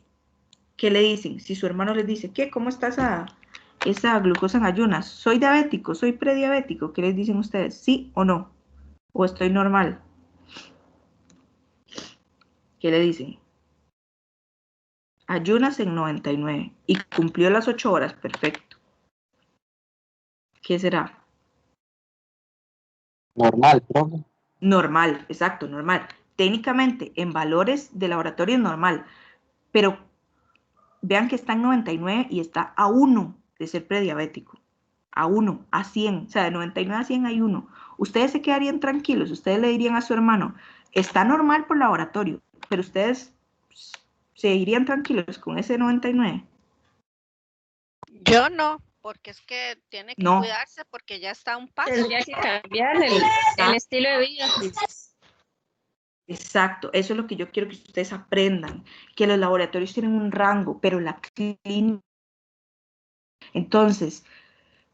A: ¿Qué le dicen? Si su hermano les dice, ¿qué? ¿Cómo está esa glucosa en ayunas? ¿Soy diabético? ¿Soy prediabético? ¿Qué les dicen ustedes? ¿Sí o no? ¿O estoy normal? ¿Qué le dicen? Ayunas en 99 y cumplió las 8 horas, perfecto. ¿Qué será?
E: Normal, profe.
A: Normal, exacto, normal. Técnicamente, en valores de laboratorio es normal, pero vean que está en 99 y está a 1 de ser prediabético. A 1, a 100. O sea, de 99 a 100 hay 1. Ustedes se quedarían tranquilos. Ustedes le dirían a su hermano, está normal por laboratorio, pero ustedes se irían tranquilos con ese 99.
C: Yo no, porque es que tiene que
A: No.
C: cuidarse porque ya está a un paso.
D: Tendría que cambiar el estilo de vida.
A: Exacto, eso es lo que yo quiero que ustedes aprendan, que los laboratorios tienen un rango, pero la clínica. Entonces,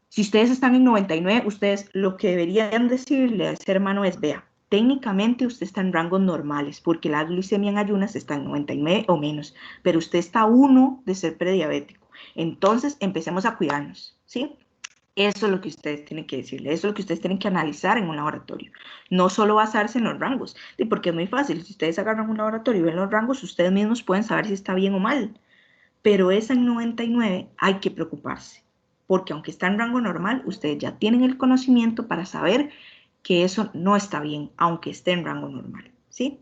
A: si ustedes están en 99, ustedes lo que deberían decirle a ese hermano es, vea, técnicamente usted está en rangos normales, porque la glucemia en ayunas está en 99 o menos, pero usted está a 1 de ser prediabético. Entonces, empecemos a cuidarnos, ¿sí? Eso es lo que ustedes tienen que decirle, eso es lo que ustedes tienen que analizar en un laboratorio. No solo basarse en los rangos, porque es muy fácil. Si ustedes agarran un laboratorio y ven los rangos, ustedes mismos pueden saber si está bien o mal. Pero esa en 99 hay que preocuparse, porque aunque está en rango normal, ustedes ya tienen el conocimiento para saber que eso no está bien, aunque esté en rango normal, ¿sí?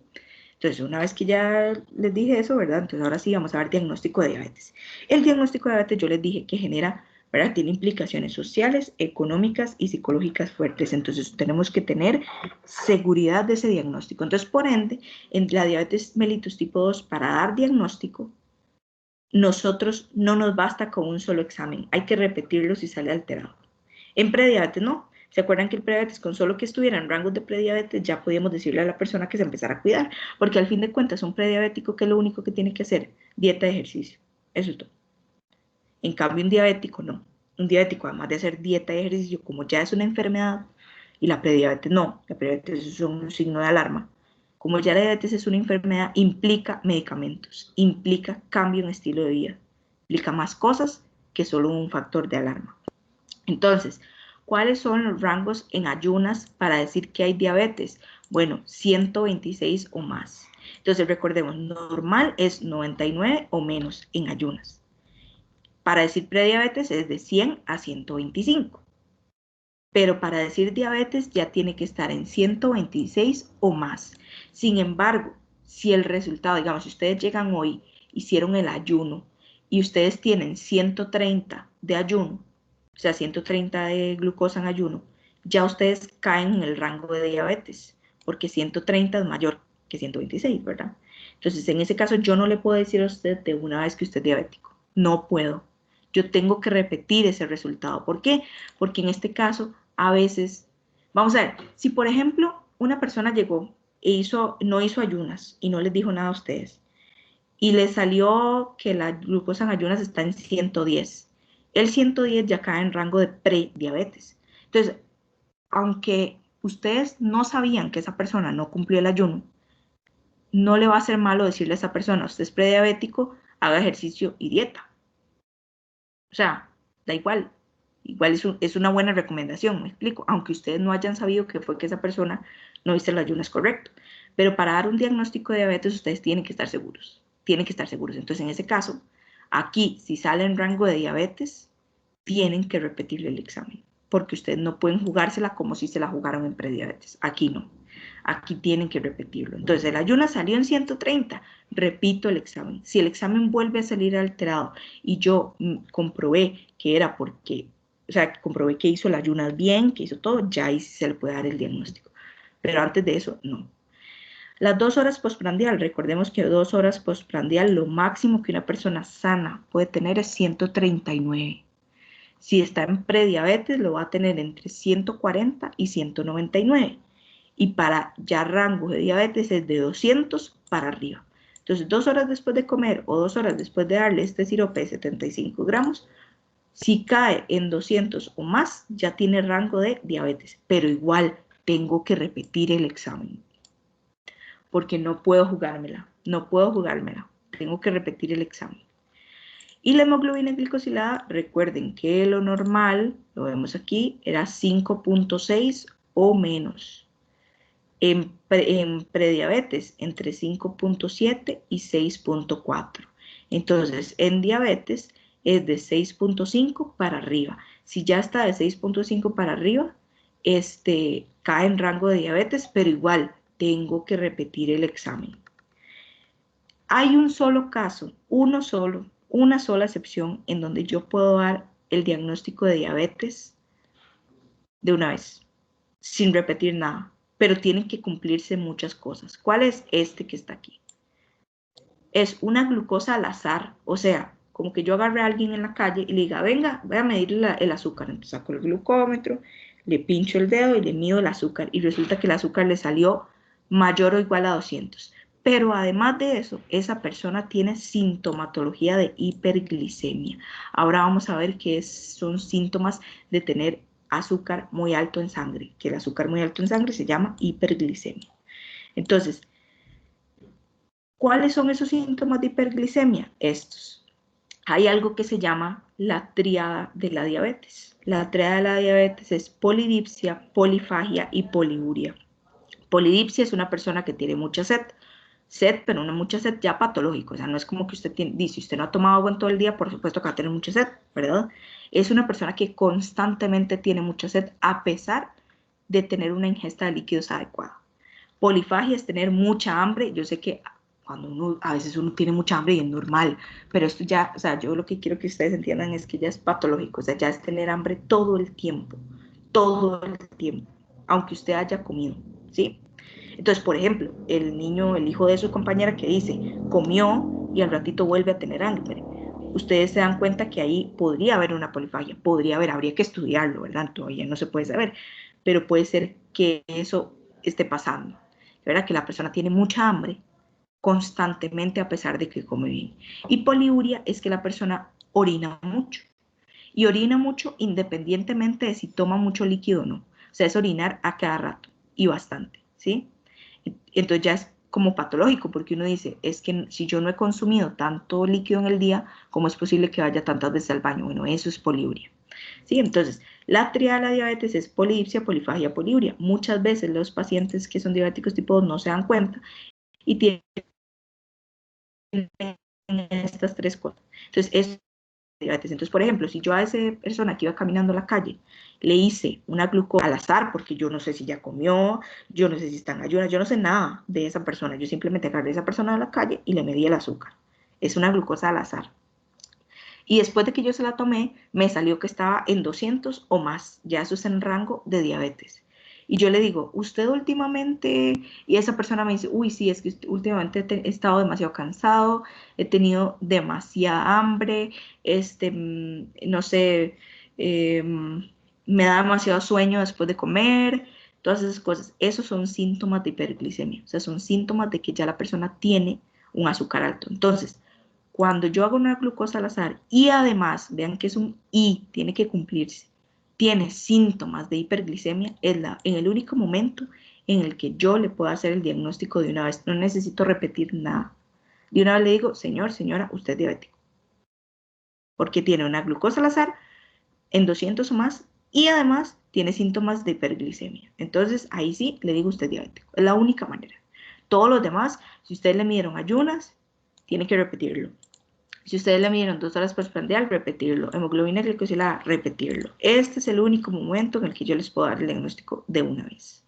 A: Entonces, una vez que ya les dije eso, ¿verdad? Entonces, ahora sí vamos a ver diagnóstico de diabetes. El diagnóstico de diabetes yo les dije que genera, ¿verdad? Tiene implicaciones sociales, económicas y psicológicas fuertes. Entonces, tenemos que tener seguridad de ese diagnóstico. Entonces, por ende, en la diabetes mellitus tipo 2, para dar diagnóstico, nosotros no nos basta con un solo examen. Hay que repetirlo si sale alterado. En prediabetes, no. ¿Se acuerdan que el prediabetes, con solo que estuviera en rangos de prediabetes, ya podíamos decirle a la persona que se empezara a cuidar? Porque al fin de cuentas, un prediabético, ¿qué es lo único que tiene que hacer? Dieta y ejercicio. Eso es todo. En cambio, un diabético, no. Un diabético, además de hacer dieta y ejercicio, como ya es una enfermedad, y la prediabetes no. La prediabetes es un signo de alarma. Como ya la diabetes es una enfermedad, implica medicamentos, implica cambio en estilo de vida, implica más cosas que solo un factor de alarma. Entonces, ¿cuáles son los rangos en ayunas para decir que hay diabetes? Bueno, 126 o más. Entonces, recordemos, normal es 99 o menos en ayunas. Para decir prediabetes es de 100 a 125. Pero para decir diabetes ya tiene que estar en 126 o más. Sin embargo, si el resultado, digamos, si ustedes llegan hoy, hicieron el ayuno y ustedes tienen 130 de ayuno, o sea, 130 de glucosa en ayuno, ya ustedes caen en el rango de diabetes, porque 130 es mayor que 126, ¿verdad? Entonces, en ese caso, yo no le puedo decir a usted de una vez que usted es diabético. No puedo. Yo tengo que repetir ese resultado. ¿Por qué? Porque en este caso, a veces, vamos a ver, si por ejemplo una persona llegó e no hizo ayunas y no les dijo nada a ustedes, y le salió que la glucosa en ayunas está en 110, el 110 ya cae en rango de prediabetes. Entonces, aunque ustedes no sabían que esa persona no cumplió el ayuno, no le va a ser malo decirle a esa persona, usted es prediabético, haga ejercicio y dieta. O sea, da igual. Igual es una buena recomendación, me explico, aunque ustedes no hayan sabido que fue que esa persona no hizo el ayuno correcto. Pero para dar un diagnóstico de diabetes, ustedes tienen que estar seguros. Tienen que estar seguros. Entonces, en ese caso, aquí, si sale en rango de diabetes, tienen que repetirle el examen, porque ustedes no pueden jugársela como si se la jugaron en prediabetes. Aquí no. Aquí tienen que repetirlo. Entonces, el ayuno salió en 130, repito el examen. Si el examen vuelve a salir alterado y yo comprobé que era porque, o sea, comprobé que hizo el ayuno bien, que hizo todo, ya ahí sí se le puede dar el diagnóstico. Pero antes de eso, no. Las 2 horas postprandial, recordemos que 2 horas postprandial, lo máximo que una persona sana puede tener es 139. Si está en prediabetes, lo va a tener entre 140 y 199. Y para ya rango de diabetes es de 200 para arriba. Entonces, 2 horas después de comer o 2 horas después de darle este sirope de 75 gramos, si cae en 200 o más, ya tiene rango de diabetes. Pero igual tengo que repetir el examen, porque no puedo jugármela. No puedo jugármela. Tengo que repetir el examen. Y la hemoglobina glicosilada, recuerden que lo normal, lo vemos aquí, era 5.6 o menos. En prediabetes, entre 5.7 y 6.4. Entonces, en diabetes es de 6.5 para arriba. Si ya está de 6.5 para arriba, cae en rango de diabetes, pero igual tengo que repetir el examen. Hay un solo caso, uno solo, una sola excepción en donde yo puedo dar el diagnóstico de diabetes de una vez, sin repetir nada, pero tienen que cumplirse muchas cosas. ¿Cuál es este que está aquí? Es una glucosa al azar, o sea, como que yo agarre a alguien en la calle y le diga, venga, voy a medir el azúcar. Entonces saco el glucómetro, le pincho el dedo y le mido el azúcar y resulta que el azúcar le salió mayor o igual a 200. Pero además de eso, esa persona tiene sintomatología de hiperglicemia. Ahora vamos a ver qué son síntomas de tener azúcar muy alto en sangre, que el azúcar muy alto en sangre se llama hiperglicemia. Entonces, ¿cuáles son esos síntomas de hiperglicemia? Estos. Hay algo que se llama la tríada de la diabetes. La tríada de la diabetes es polidipsia, polifagia y poliuria. Polidipsia es una persona que tiene mucha sed, pero no mucha sed ya patológico, o sea, no es como que usted dice, si usted no ha tomado agua en todo el día, por supuesto que va a tener mucha sed, ¿verdad? Es una persona que constantemente tiene mucha sed a pesar de tener una ingesta de líquidos adecuada. Polifagia es tener mucha hambre. Yo sé que a veces uno tiene mucha hambre y es normal, pero esto ya, o sea, yo lo que quiero que ustedes entiendan es que ya es patológico, o sea, ya es tener hambre todo el tiempo, aunque usted haya comido, ¿sí? Entonces, por ejemplo, el hijo de su compañera que dice, comió y al ratito vuelve a tener hambre. Ustedes se dan cuenta que ahí podría haber una polifagia, habría que estudiarlo, ¿verdad? Todavía no se puede saber, pero puede ser que eso esté pasando, ¿verdad? Que la persona tiene mucha hambre constantemente a pesar de que come bien. Y poliuria es que la persona orina mucho. Y orina mucho independientemente de si toma mucho líquido o no. O sea, es orinar a cada rato y bastante, ¿sí? Entonces ya es como patológico, porque uno dice, es que si yo no he consumido tanto líquido en el día, ¿cómo es posible que vaya tantas veces al baño? Bueno, eso es poliuria. ¿Sí? Entonces, la tríada de la diabetes es polidipsia, polifagia, poliuria. Muchas veces los pacientes que son diabéticos tipo 2 no se dan cuenta y tienen estas tres cosas. Entonces, es diabetes. Entonces, por ejemplo, si yo a esa persona que iba caminando a la calle le hice una glucosa al azar, porque yo no sé si ya comió, yo no sé si está en ayunas, yo no sé nada de esa persona, yo simplemente agarré a esa persona a la calle y le medí el azúcar. Es una glucosa al azar. Y después de que yo se la tomé, me salió que estaba en 200 o más, ya eso es en rango de diabetes. Y yo le digo, ¿usted últimamente? Y esa persona me dice, uy, sí, es que últimamente he estado demasiado cansado, he tenido demasiada hambre, no sé, me da demasiado sueño después de comer, todas esas cosas. Esos son síntomas de hiperglicemia, o sea, son síntomas de que ya la persona tiene un azúcar alto. Entonces, cuando yo hago una glucosa al azar y además, vean que es un y, tiene que cumplirse, tiene síntomas de hiperglicemia, es en el único momento en el que yo le puedo hacer el diagnóstico de una vez. No necesito repetir nada. De una vez le digo, señor, señora, usted es diabético. Porque tiene una glucosa al azar en 200 o más y además tiene síntomas de hiperglicemia. Entonces, ahí sí le digo usted es diabético. Es la única manera. Todos los demás, si ustedes le midieron ayunas, tiene que repetirlo. Si ustedes le midieron 2 horas postprandial, repetirlo. Hemoglobina glicosilada, repetirlo. Este es el único momento en el que yo les puedo dar el diagnóstico de una vez.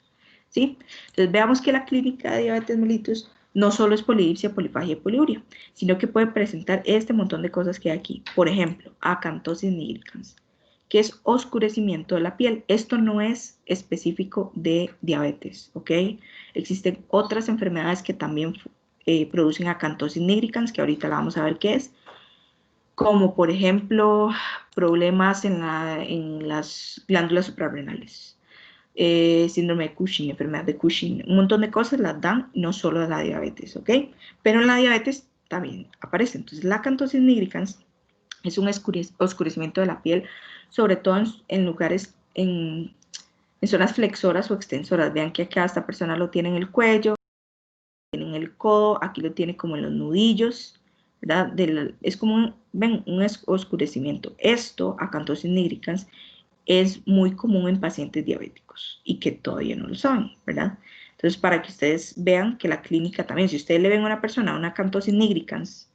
A: ¿Sí? Entonces veamos que la clínica de diabetes mellitus no solo es polidipsia, polifagia y poliuria, sino que puede presentar este montón de cosas que hay aquí. Por ejemplo, acantosis nigricans, que es oscurecimiento de la piel. Esto no es específico de diabetes, ¿ok? Existen otras enfermedades que también producen acantosis nigricans, que ahorita la vamos a ver qué es, como por ejemplo problemas en las glándulas suprarrenales, síndrome de Cushing, enfermedad de Cushing, un montón de cosas las dan, no solo la diabetes, ¿ok? Pero en la diabetes también aparece. Entonces la acantosis nigricans es un oscurecimiento de la piel, sobre todo en lugares, en zonas flexoras o extensoras. Vean que acá esta persona lo tiene en el cuello, en el codo, aquí lo tiene como en los nudillos, ¿verdad? Es como un oscurecimiento. Esto, acantosis nigricans, es muy común en pacientes diabéticos y que todavía no lo saben, ¿verdad? Entonces, para que ustedes vean que la clínica también, si ustedes le ven a una persona una acantosis nigricans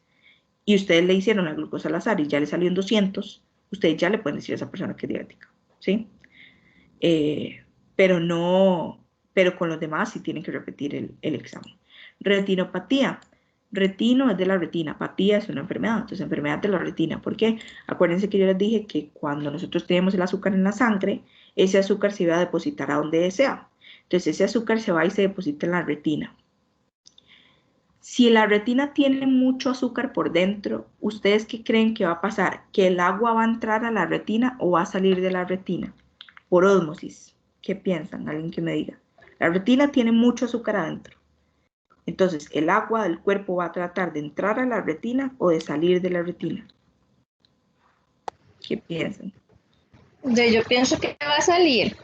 A: y ustedes le hicieron la glucosa al azar y ya le salió en 200, ustedes ya le pueden decir a esa persona que es diabética, ¿sí? Pero no, pero con los demás sí tienen que repetir el examen. Retinopatía retino es de la retinapatía, es una enfermedad, entonces enfermedad de la retina. ¿Por qué? Acuérdense que yo les dije que cuando nosotros tenemos el azúcar en la sangre, ese azúcar se va a depositar a donde desea. Entonces ese azúcar se va y se deposita en la retina. Si la retina tiene mucho azúcar por dentro, ¿ustedes qué creen que va a pasar? ¿Que el agua va a entrar a la retina o va a salir de la retina? Por ósmosis. ¿Qué piensan? Alguien que me diga. La retina tiene mucho azúcar adentro. Entonces, el agua del cuerpo va a tratar de entrar a la retina o de salir de la retina. ¿Qué piensan?
D: Yo pienso que va a salir.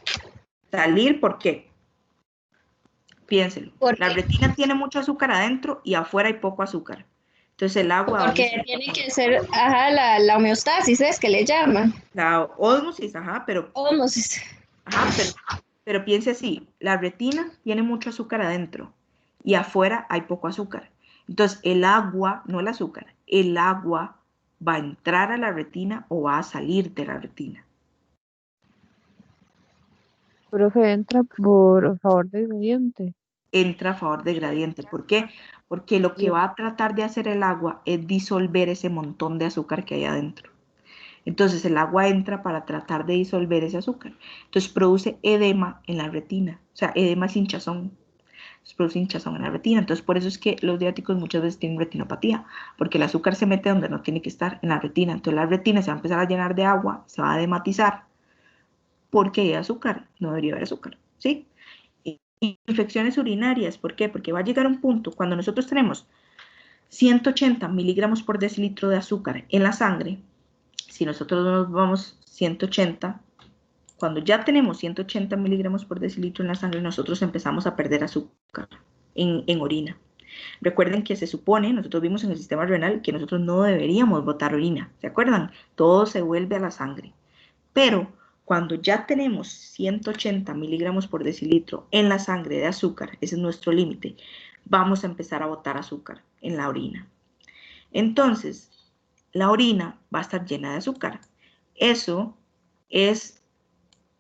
A: ¿Salir por qué? Piénsenlo.
D: Porque,
A: La retina tiene mucho azúcar adentro y afuera hay poco azúcar. Entonces, el agua...
D: porque tiene que ser, ajá, la homeostasis, es que le llaman.
A: La ósmosis, ajá, pero...
D: Ósmosis.
A: Ajá, pero piense así, la retina tiene mucho azúcar adentro y afuera hay poco azúcar. Entonces, el agua, no el azúcar, el agua va a entrar a la retina o va a salir de la retina.
B: Profe, entra por favor del gradiente.
A: Entra a favor de gradiente. ¿Por qué? Porque lo que va a tratar de hacer el agua es disolver ese montón de azúcar que hay adentro. Entonces el agua entra para tratar de disolver ese azúcar. Entonces produce edema en la retina. O sea, edema es hinchazón. Entonces produce hinchazón en la retina. Entonces por eso es que los diabéticos muchas veces tienen retinopatía. Porque el azúcar se mete donde no tiene que estar, en la retina. Entonces la retina se va a empezar a llenar de agua, se va a edematizar. Porque hay azúcar. No debería haber azúcar. ¿Sí? Infecciones urinarias. ¿Por qué? Porque va a llegar un punto cuando nosotros tenemos 180 miligramos por decilitro de azúcar en la sangre. Si nosotros nos vamos 180, cuando ya tenemos 180 miligramos por decilitro en la sangre, nosotros empezamos a perder azúcar en orina. Recuerden que se supone, nosotros vimos en el sistema renal que nosotros no deberíamos botar orina, ¿se acuerdan? Todo se vuelve a la sangre. Pero cuando ya tenemos 180 miligramos por decilitro en la sangre de azúcar, ese es nuestro límite, vamos a empezar a botar azúcar en la orina. Entonces, la orina va a estar llena de azúcar. Eso es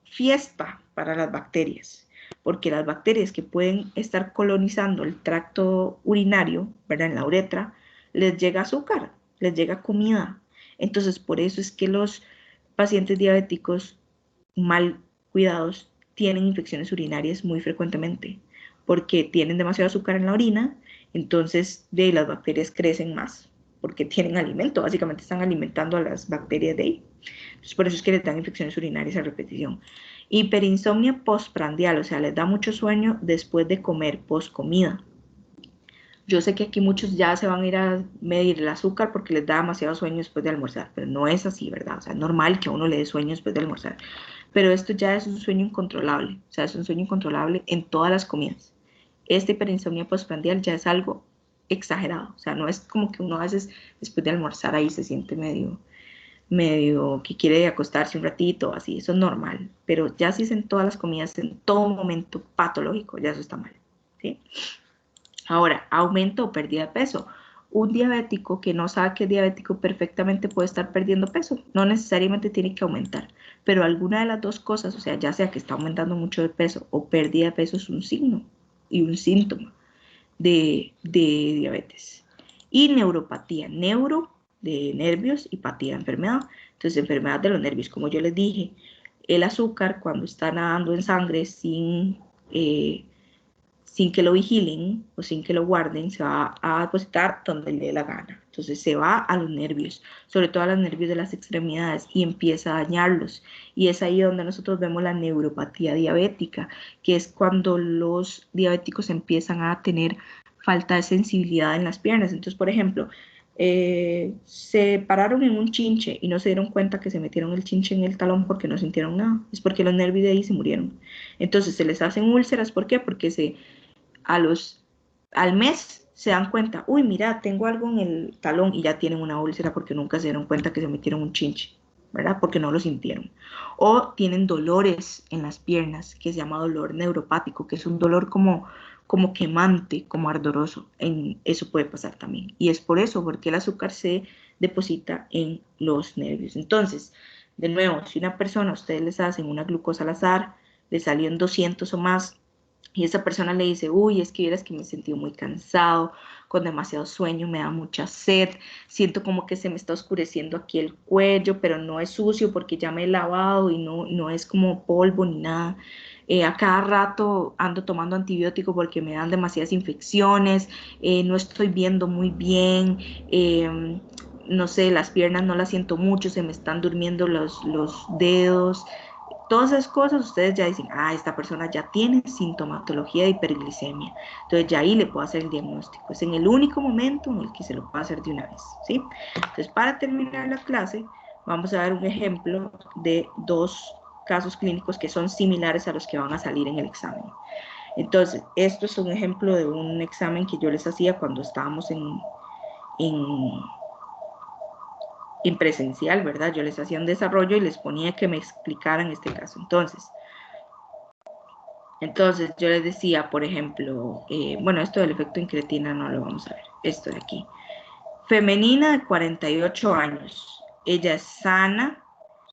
A: fiesta para las bacterias, porque las bacterias que pueden estar colonizando el tracto urinario, ¿verdad? En la uretra, les llega azúcar, les llega comida. Entonces, por eso es que los pacientes diabéticos mal cuidados tienen infecciones urinarias muy frecuentemente, porque tienen demasiado azúcar en la orina, entonces las bacterias crecen más, porque tienen alimento, básicamente están alimentando a las bacterias de ahí. Entonces, por eso es que les dan infecciones urinarias a repetición. Hiperinsomnia postprandial, o sea, les da mucho sueño después de comer, post comida. Yo sé que aquí muchos ya se van a ir a medir el azúcar porque les da demasiado sueño después de almorzar, pero no es así, ¿verdad? O sea, es normal que a uno le dé sueño después de almorzar, pero esto ya es un sueño incontrolable, o sea, es un sueño incontrolable en todas las comidas. Esta hiperinsomnia postprandial ya es algo exagerado, o sea, no es como que uno a veces después de almorzar ahí se siente medio que quiere acostarse un ratito, así, eso es normal, pero ya si es en todas las comidas, en todo momento patológico, ya eso está mal, ¿sí? Ahora, aumento o pérdida de peso. Un diabético que no sabe que es diabético perfectamente puede estar perdiendo peso, no necesariamente tiene que aumentar, pero alguna de las dos cosas, o sea, ya sea que está aumentando mucho de peso o pérdida de peso, es un signo y un síntoma de diabetes. Y neuropatía, neuro de nervios y patía de enfermedad. Entonces, enfermedad de los nervios, como yo les dije, el azúcar cuando está nadando en sangre sin que lo vigilen o sin que lo guarden, se va a depositar donde le dé la gana. Entonces se va a los nervios, sobre todo a los nervios de las extremidades, y empieza a dañarlos. Y es ahí donde nosotros vemos la neuropatía diabética, que es cuando los diabéticos empiezan a tener falta de sensibilidad en las piernas. Entonces, por ejemplo, se pararon en un chinche y no se dieron cuenta que se metieron el chinche en el talón porque no sintieron nada. Es porque los nervios de ahí se murieron. Entonces se les hacen úlceras. ¿Por qué? Porque al mes se dan cuenta, uy, mira, tengo algo en el talón, y ya tienen una úlcera porque nunca se dieron cuenta que se metieron un chinche, ¿verdad? Porque no lo sintieron. O tienen dolores en las piernas, que se llama dolor neuropático, que es un dolor como quemante, como ardoroso. Eso puede pasar también. Y es por eso, porque el azúcar se deposita en los nervios. Entonces, de nuevo, si una persona, ustedes les hacen una glucosa al azar, le salió en 200 o más, y esa persona le dice, uy, es que vieras que me he sentido muy cansado, con demasiado sueño, me da mucha sed, siento como que se me está oscureciendo aquí el cuello, pero no es sucio porque ya me he lavado y no es como polvo ni nada. A cada rato ando tomando antibiótico porque me dan demasiadas infecciones, no estoy viendo muy bien, no sé, las piernas no las siento mucho, se me están durmiendo los dedos. Todas esas cosas ustedes ya dicen, esta persona ya tiene sintomatología de hiperglicemia. Entonces ya ahí le puedo hacer el diagnóstico. Es en el único momento en el que se lo puedo hacer de una vez, ¿sí? Entonces para terminar la clase, vamos a dar un ejemplo de 2 casos clínicos que son similares a los que van a salir en el examen. Entonces, esto es un ejemplo de un examen que yo les hacía cuando estábamos en presencial, ¿verdad? Yo les hacía un desarrollo y les ponía que me explicaran este caso. Entonces yo les decía, por ejemplo, bueno, esto del efecto incretina no lo vamos a ver, esto de aquí. Femenina de 48 años, ella es sana,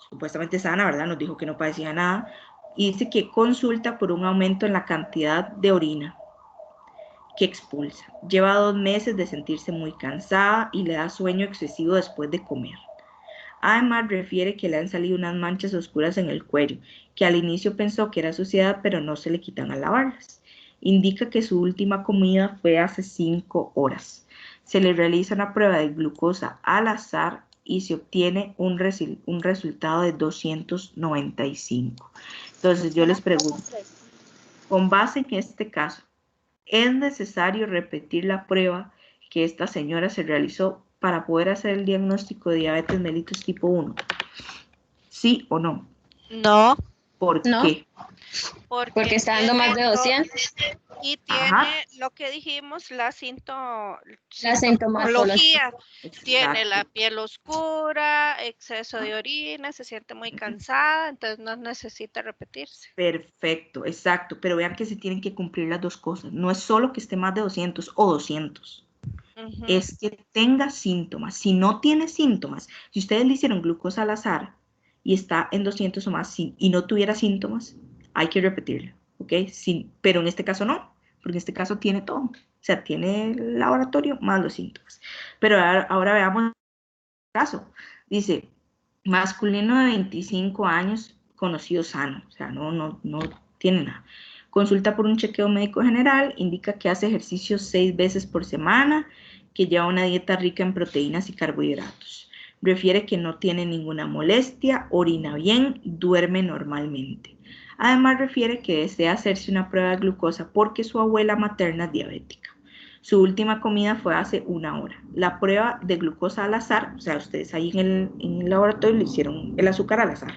A: supuestamente sana, ¿verdad? Nos dijo que no padecía nada, y dice que consulta por un aumento en la cantidad de orina que expulsa. Lleva 2 meses de sentirse muy cansada y le da sueño excesivo después de comer. Además, refiere que le han salido unas manchas oscuras en el cuello, que al inicio pensó que era suciedad, pero no se le quitan al lavarlas. Indica que su última comida fue hace 5 horas. Se le realiza una prueba de glucosa al azar y se obtiene un resultado de 295. Entonces, yo les pregunto, con base en este caso, ¿es necesario repetir la prueba que esta señora se realizó para poder hacer el diagnóstico de diabetes mellitus tipo 1? ¿Sí o no?
C: No,
A: ¿Por
D: No,
A: qué?
D: porque está dando más de 200.
C: Y
A: Ajá.
C: tiene lo que dijimos, la
D: La sintomatología.
C: sintomatología. Tiene la
A: Exacto.
C: piel oscura, exceso de orina, se siente muy cansada, entonces no necesita repetirse.
A: Perfecto, exacto. Pero vean que se tienen que cumplir las 2 cosas. No es solo que esté más de 200 o 200.
C: Ujú.
A: Es que tenga síntomas. Si no tiene síntomas, si ustedes le hicieron glucosa al azar y está en 200 o más y no tuviera síntomas, hay que repetirlo, ¿ok? Sí, pero en este caso no, porque en este caso tiene todo. O sea, tiene el laboratorio más los síntomas. Pero ahora veamos el caso. Dice, masculino de 25 años, conocido sano, o sea, no tiene nada. Consulta por un chequeo médico general, indica que hace ejercicio 6 veces por semana, que lleva una dieta rica en proteínas y carbohidratos. Refiere que no tiene ninguna molestia, orina bien, duerme normalmente. Además refiere que desea hacerse una prueba de glucosa porque su abuela materna es diabética. Su última comida fue hace 1 hora. La prueba de glucosa al azar, o sea, ustedes ahí en el laboratorio le hicieron el azúcar al azar.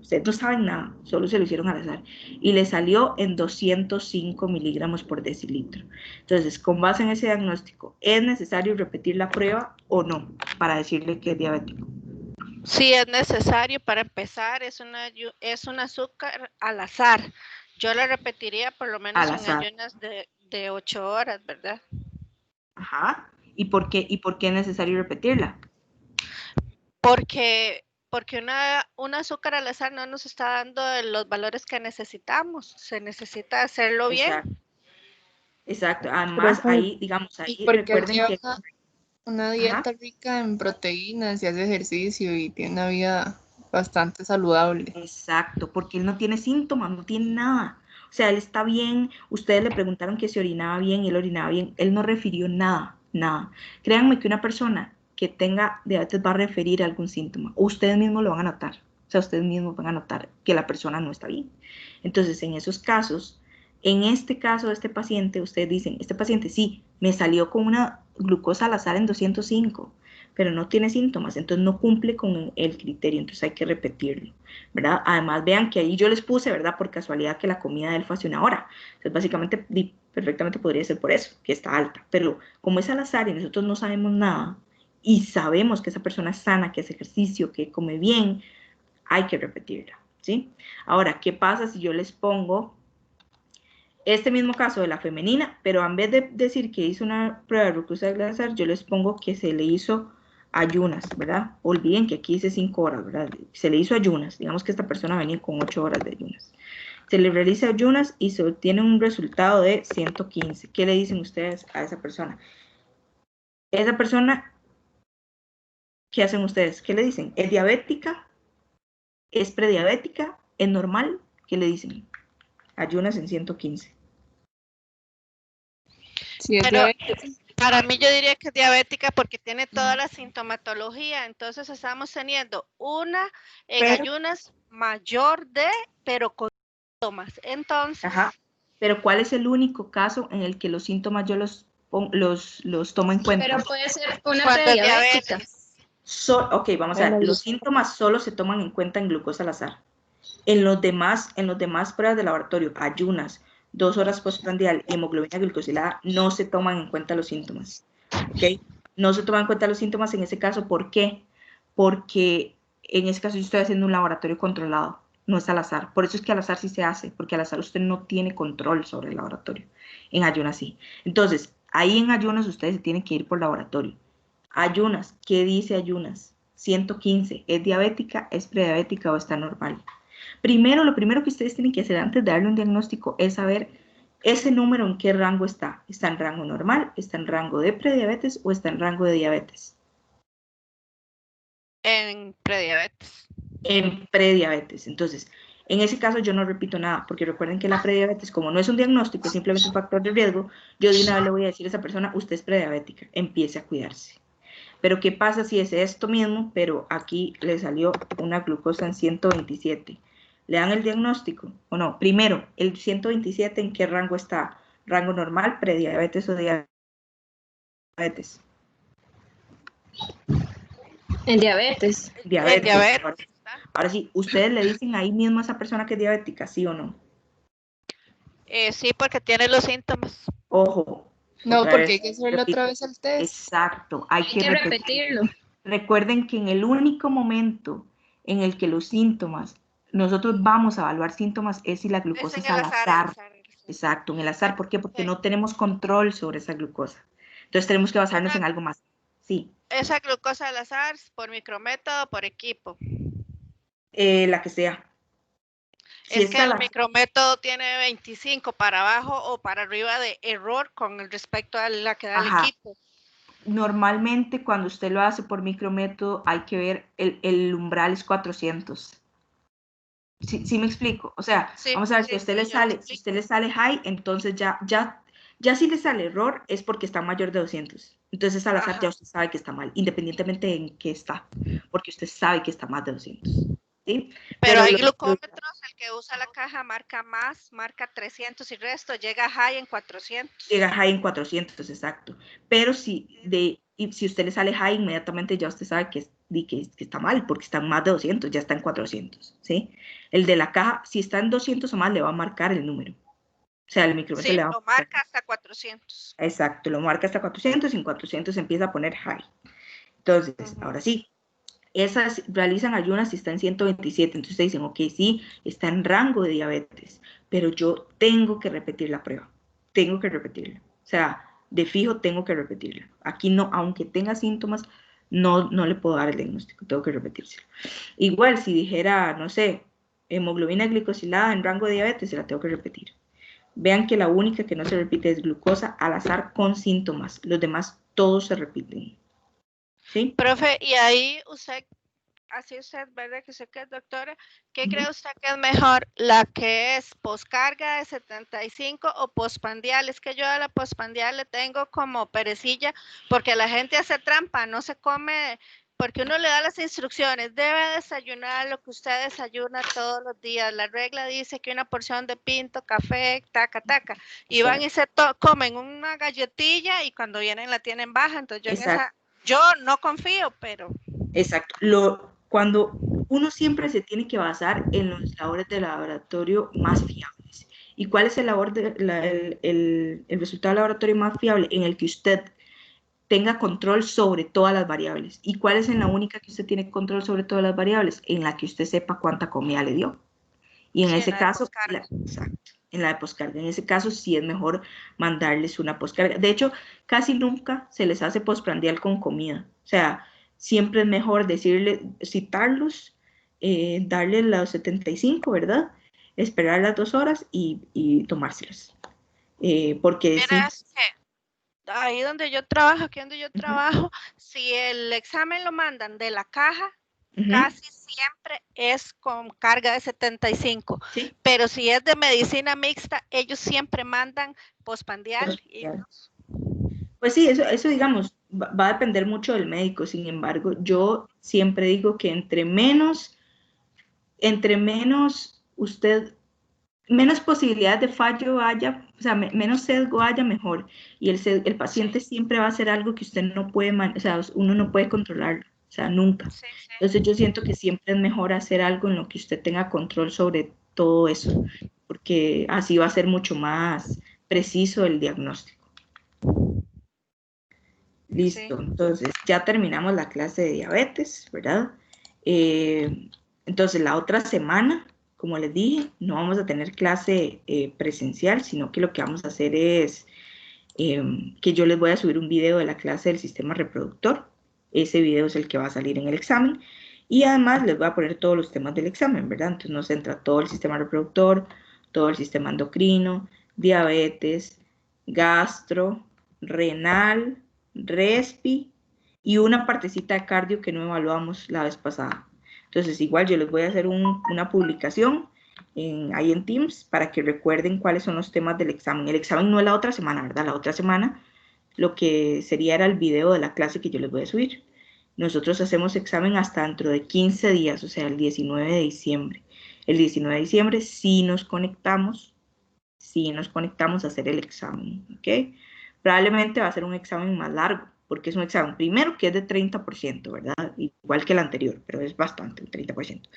A: Ustedes no saben nada, solo se lo hicieron al azar. Y le salió en 205 miligramos por decilitro. Entonces, con base en ese diagnóstico, ¿es necesario repetir la prueba o no para decirle que es diabético?
C: Sí, es necesario para empezar, es un azúcar al azar. Yo lo repetiría por lo menos
A: Al
C: en
A: azar.
C: ayunas de 8 horas, ¿verdad?
A: Ajá. ¿Y por qué es necesario repetirla?
C: Porque un azúcar al azar no nos está dando los valores que necesitamos. Se necesita hacerlo bien.
A: Exacto. Exacto. Además,
B: Profe,
A: ahí, digamos, ahí
E: Porque él
A: recuerden
E: lleva
A: que...
E: una
A: Ajá.
E: dieta rica en proteínas y hace ejercicio y tiene una vida bastante saludable.
A: Exacto, porque él no tiene síntomas, no tiene nada. O sea, él está bien, ustedes le preguntaron que se orinaba bien y él orinaba bien, él no refirió nada, nada. Créanme que una persona que tenga diabetes va a referir algún síntoma, o ustedes mismos lo van a notar, o sea, ustedes mismos van a notar que la persona no está bien. Entonces, en esos casos, en este caso de este paciente, ustedes dicen, este paciente sí, me salió con una glucosa al azar en 205, pero no tiene síntomas, entonces no cumple con el criterio, entonces hay que repetirlo, ¿verdad? Además, vean que ahí yo les puse, ¿verdad? Por casualidad que la comida de él fue hace 1 hora, entonces básicamente perfectamente podría ser por eso, que está alta, pero como es al azar y nosotros no sabemos nada y sabemos que esa persona es sana, que hace ejercicio, que come bien, hay que repetirla, ¿sí? Ahora, ¿qué pasa si yo les pongo este mismo caso de la femenina, pero en vez de decir que hizo una prueba de glucosa al azar, yo les pongo que se le hizo ayunas, ¿verdad? Olviden que aquí dice 5 horas, ¿verdad? Se le hizo ayunas, digamos que esta persona venía con 8 horas de ayunas. Se le realiza ayunas y se obtiene un resultado de 115. ¿Qué le dicen ustedes a esa persona? Esa persona, ¿qué hacen ustedes? ¿Qué le dicen? ¿Es diabética? ¿Es prediabética? ¿Es normal? ¿Qué le dicen? Ayunas en 115.
E: Si es
C: Pero
E: diabetes,
C: para mí yo diría que es diabética porque tiene toda la sintomatología, entonces estamos teniendo una en
A: Pero,
C: ayunas mayor de, pero con síntomas. Entonces,
A: ajá, pero ¿cuál es el único caso en el que los síntomas yo los tomo en cuenta?
D: Pero puede ser una
C: cuando es
D: prediabética.
C: diabetes,
A: Ok, vamos a ver, los síntomas solo se toman en cuenta en glucosa al azar. En los demás pruebas de laboratorio, ayunas, 2 horas postprandial y hemoglobina glicosilada, no se toman en cuenta los síntomas. ¿Ok? No se toman en cuenta los síntomas en ese caso. ¿Por qué? Porque en ese caso yo estoy haciendo un laboratorio controlado, no es al azar. Por eso es que al azar sí se hace, porque al azar usted no tiene control sobre el laboratorio. En ayunas sí. Entonces, ahí en ayunas ustedes se tienen que ir por laboratorio. Ayunas, ¿qué dice ayunas? 115, ¿es diabética, es prediabética o está normal? Primero, lo primero que ustedes tienen que hacer antes de darle un diagnóstico es saber ese número en qué rango está. ¿Está en rango normal? ¿Está en rango de prediabetes o está en rango de diabetes?
C: en prediabetes.
A: En prediabetes. Entonces, en ese caso yo no repito nada, porque recuerden que la prediabetes, como no es un diagnóstico, es simplemente un factor de riesgo, yo de una vez le voy a decir a esa persona, usted es prediabética, empiece a cuidarse. Pero ¿qué pasa si es esto mismo, pero aquí le salió una glucosa en 127? ¿Le dan el diagnóstico o no? Primero, el 127, ¿en qué rango está? ¿Rango normal, prediabetes o diabetes?
D: En diabetes.
C: En
A: Diabetes.
C: diabetes está.
A: Ahora sí, ¿ustedes le dicen ahí mismo a esa persona que es diabética, sí o no?
C: Sí, porque tiene los síntomas.
A: Ojo,
E: no,
A: otra
E: porque hay
A: vez,
E: que hacerle otra
A: repito,
E: vez el test.
A: exacto, hay
D: Hay
A: que
D: que
A: repetir.
D: repetirlo.
A: Recuerden que en el único momento en el que los síntomas, nosotros vamos a evaluar síntomas es si la
C: Es
A: glucosa
C: en
A: es
C: el
A: al
C: azar, el
A: azar.
C: azar, el azar.
A: Exacto, en el azar. ¿Por qué? Porque
C: Sí.
A: no tenemos control sobre esa glucosa. Entonces tenemos que basarnos en algo más. Sí,
C: Esa glucosa al azar, por micrométodo, por equipo.
A: la que sea. Si
C: Es
A: es
C: que
A: al
C: el
A: azar,
C: micrométodo tiene 25 para abajo o para arriba de error con respecto a la que da el
A: ajá.
C: equipo.
A: Normalmente cuando usted lo hace por micrométodo hay que ver el umbral es 400. Sí me explico. O sea,
C: Sí,
A: vamos a ver,
C: sí, sí, yo lo
A: si
C: explico.
A: usted le sale high, entonces ya si le sale error es porque está mayor de 200. Entonces al azar ya
C: Ajá.
A: usted sabe que está mal, independientemente de en qué está, porque usted sabe que está más de 200. ¿Sí?
C: Pero
A: Pero
C: hay glucómetros, el que usa la caja marca más, marca 300 y resto, llega high en 400.
A: llega high en 400, exacto. Pero si usted le sale high, inmediatamente ya usted sabe que está mal, porque está en más de 200, ya está en 400. ¿Sí? El de la caja, si está en 200 o más, le va a marcar el número. O sea, el micrómetro
C: Sí,
A: le va a
C: lo
A: marcar.
C: marca hasta 400.
A: Exacto, lo marca hasta 400 y en 400 empieza a poner high. Entonces,
C: Ujú.
A: ahora sí, esas realizan ayunas si está en 127. Entonces dicen, ok, sí, está en rango de diabetes, pero yo tengo que repetir la prueba. Tengo que repetirla. O sea, de fijo tengo que repetirla. Aquí no, aunque tenga síntomas, no le puedo dar el diagnóstico, tengo que repetírselo. Igual, si dijera, no sé, hemoglobina glicosilada en rango de diabetes, se la tengo que repetir. Vean que la única que no se repite es glucosa al azar con síntomas. Los demás todos se repiten. ¿Sí?
C: Profe, y ahí usted, así usted, ¿verdad? Que sé que es doctora, ¿qué cree usted que es mejor? ¿La que es poscarga de 75 o postprandial? Es que yo a la postprandial le tengo como perecilla, porque la gente hace trampa, no se come, porque uno le da las instrucciones, debe desayunar lo que usted desayuna todos los días. La regla dice que una porción de pinto, café, taca, taca, y van y se comen una galletilla y cuando vienen la tienen baja, entonces yo en
A: Exacto.
C: esa, yo no confío, pero...
A: Exacto. Cuando uno siempre se tiene que basar en los labores de laboratorio más fiables. ¿Y cuál es el resultado de laboratorio más fiable? En el que usted tenga control sobre todas las variables. ¿Y cuál es en la única que usted tiene control sobre todas las variables? En la que usted sepa cuánta comida le dio. Y en
C: Sí, en
A: ese
C: la de
A: caso,
C: poscarga.
A: exacto, en la de poscarga, en ese caso sí es mejor mandarles una poscarga. De hecho, casi nunca se les hace postprandial con comida. O sea, siempre es mejor citarlos, darles los 75, ¿verdad? esperar las 2 horas y tomárselos. Porque sí.
C: Verás que ahí donde yo trabajo, aquí donde yo trabajo, si el examen lo mandan de la caja, casi siempre es con carga de 75.
A: ¿Sí?
C: Pero si es de medicina mixta, ellos siempre mandan postpandial.
A: Pues sí, eso digamos, va a depender mucho del médico. Sin embargo, yo siempre digo que entre menos usted, menos posibilidades de fallo haya, o sea, menos sesgo haya, mejor. Y el paciente siempre va a hacer algo que usted no puede, o sea, uno no puede controlarlo, o sea, nunca.
C: Sí.
A: Entonces yo siento que siempre es mejor hacer algo en lo que usted tenga control sobre todo eso, porque así va a ser mucho más preciso el diagnóstico. Listo, entonces ya terminamos la clase de diabetes, ¿verdad? Entonces la otra semana, como les dije, no vamos a tener clase presencial, sino que lo que vamos a hacer es que yo les voy a subir un video de la clase del sistema reproductor. Ese video es el que va a salir en el examen. Y además les voy a poner todos los temas del examen, ¿verdad? Entonces nos entra todo el sistema reproductor, todo el sistema endocrino, diabetes, gastro, renal, respi y una partecita de cardio que no evaluamos la vez pasada. Entonces igual yo les voy a hacer una publicación ahí en Teams para que recuerden cuáles son los temas del examen. El examen no es la otra semana, ¿verdad? La otra semana lo que sería era el video de la clase que yo les voy a subir. Nosotros hacemos examen hasta dentro de 15 días, o sea, el 19 de diciembre. El 19 de diciembre sí nos conectamos a hacer el examen, ¿ok? Probablemente va a ser un examen más largo, porque es un examen, primero, que es de 30%, ¿verdad? Igual que el anterior, pero es bastante, un 30%.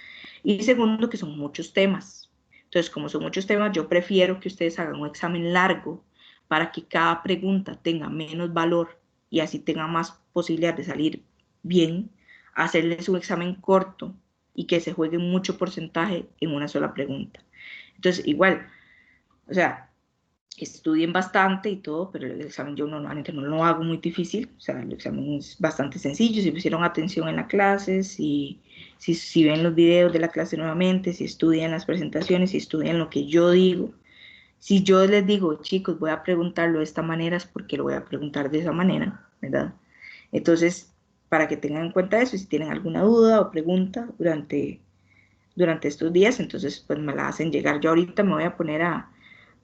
A: Y segundo, que son muchos temas. Entonces, como son muchos temas, yo prefiero que ustedes hagan un examen largo para que cada pregunta tenga menos valor y así tenga más posibilidad de salir bien, hacerles un examen corto y que se juegue mucho porcentaje en una sola pregunta. Entonces, igual, o sea, estudien bastante y todo, pero el examen yo normalmente no lo hago muy difícil, o sea, el examen es bastante sencillo, si pusieron atención en la clase, si ven los videos de la clase nuevamente, si estudian las presentaciones, si estudian lo que yo digo. Si yo les digo, chicos, voy a preguntarlo de esta manera, es porque lo voy a preguntar de esa manera, ¿verdad? Entonces, para que tengan en cuenta eso, si tienen alguna duda o pregunta durante estos días, entonces pues me la hacen llegar. Yo ahorita me voy a poner a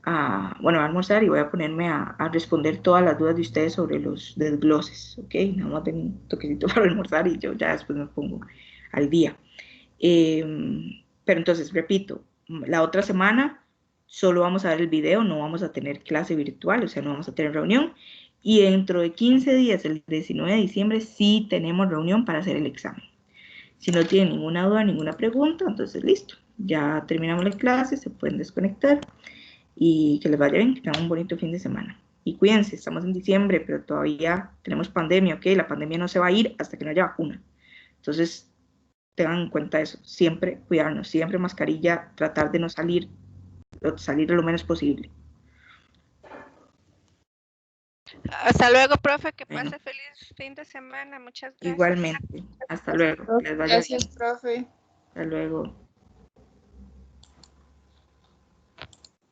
A: almorzar y voy a ponerme a responder todas las dudas de ustedes sobre los desgloses, ¿ok? Nada más de un toquecito para almorzar y yo ya después me pongo al día. Pero entonces, repito, la otra semana solo vamos a ver el video, no vamos a tener clase virtual, o sea, no vamos a tener reunión. Y dentro de 15 días, el 19 de diciembre, sí tenemos reunión para hacer el examen. Si no tienen ninguna duda, ninguna pregunta, entonces listo. Ya terminamos la clase, se pueden desconectar y que les vaya bien, que tengan un bonito fin de semana. Y cuídense, estamos en diciembre, pero todavía tenemos pandemia, ¿ok? La pandemia no se va a ir hasta que no haya vacuna. Entonces, tengan en cuenta eso, siempre cuidarnos, siempre mascarilla, tratar de no salir lo menos posible.
C: Hasta luego, profe, que pase feliz fin de semana, muchas gracias.
A: Igualmente, hasta luego, que les vaya bien.
E: Gracias, profe.
A: Hasta luego.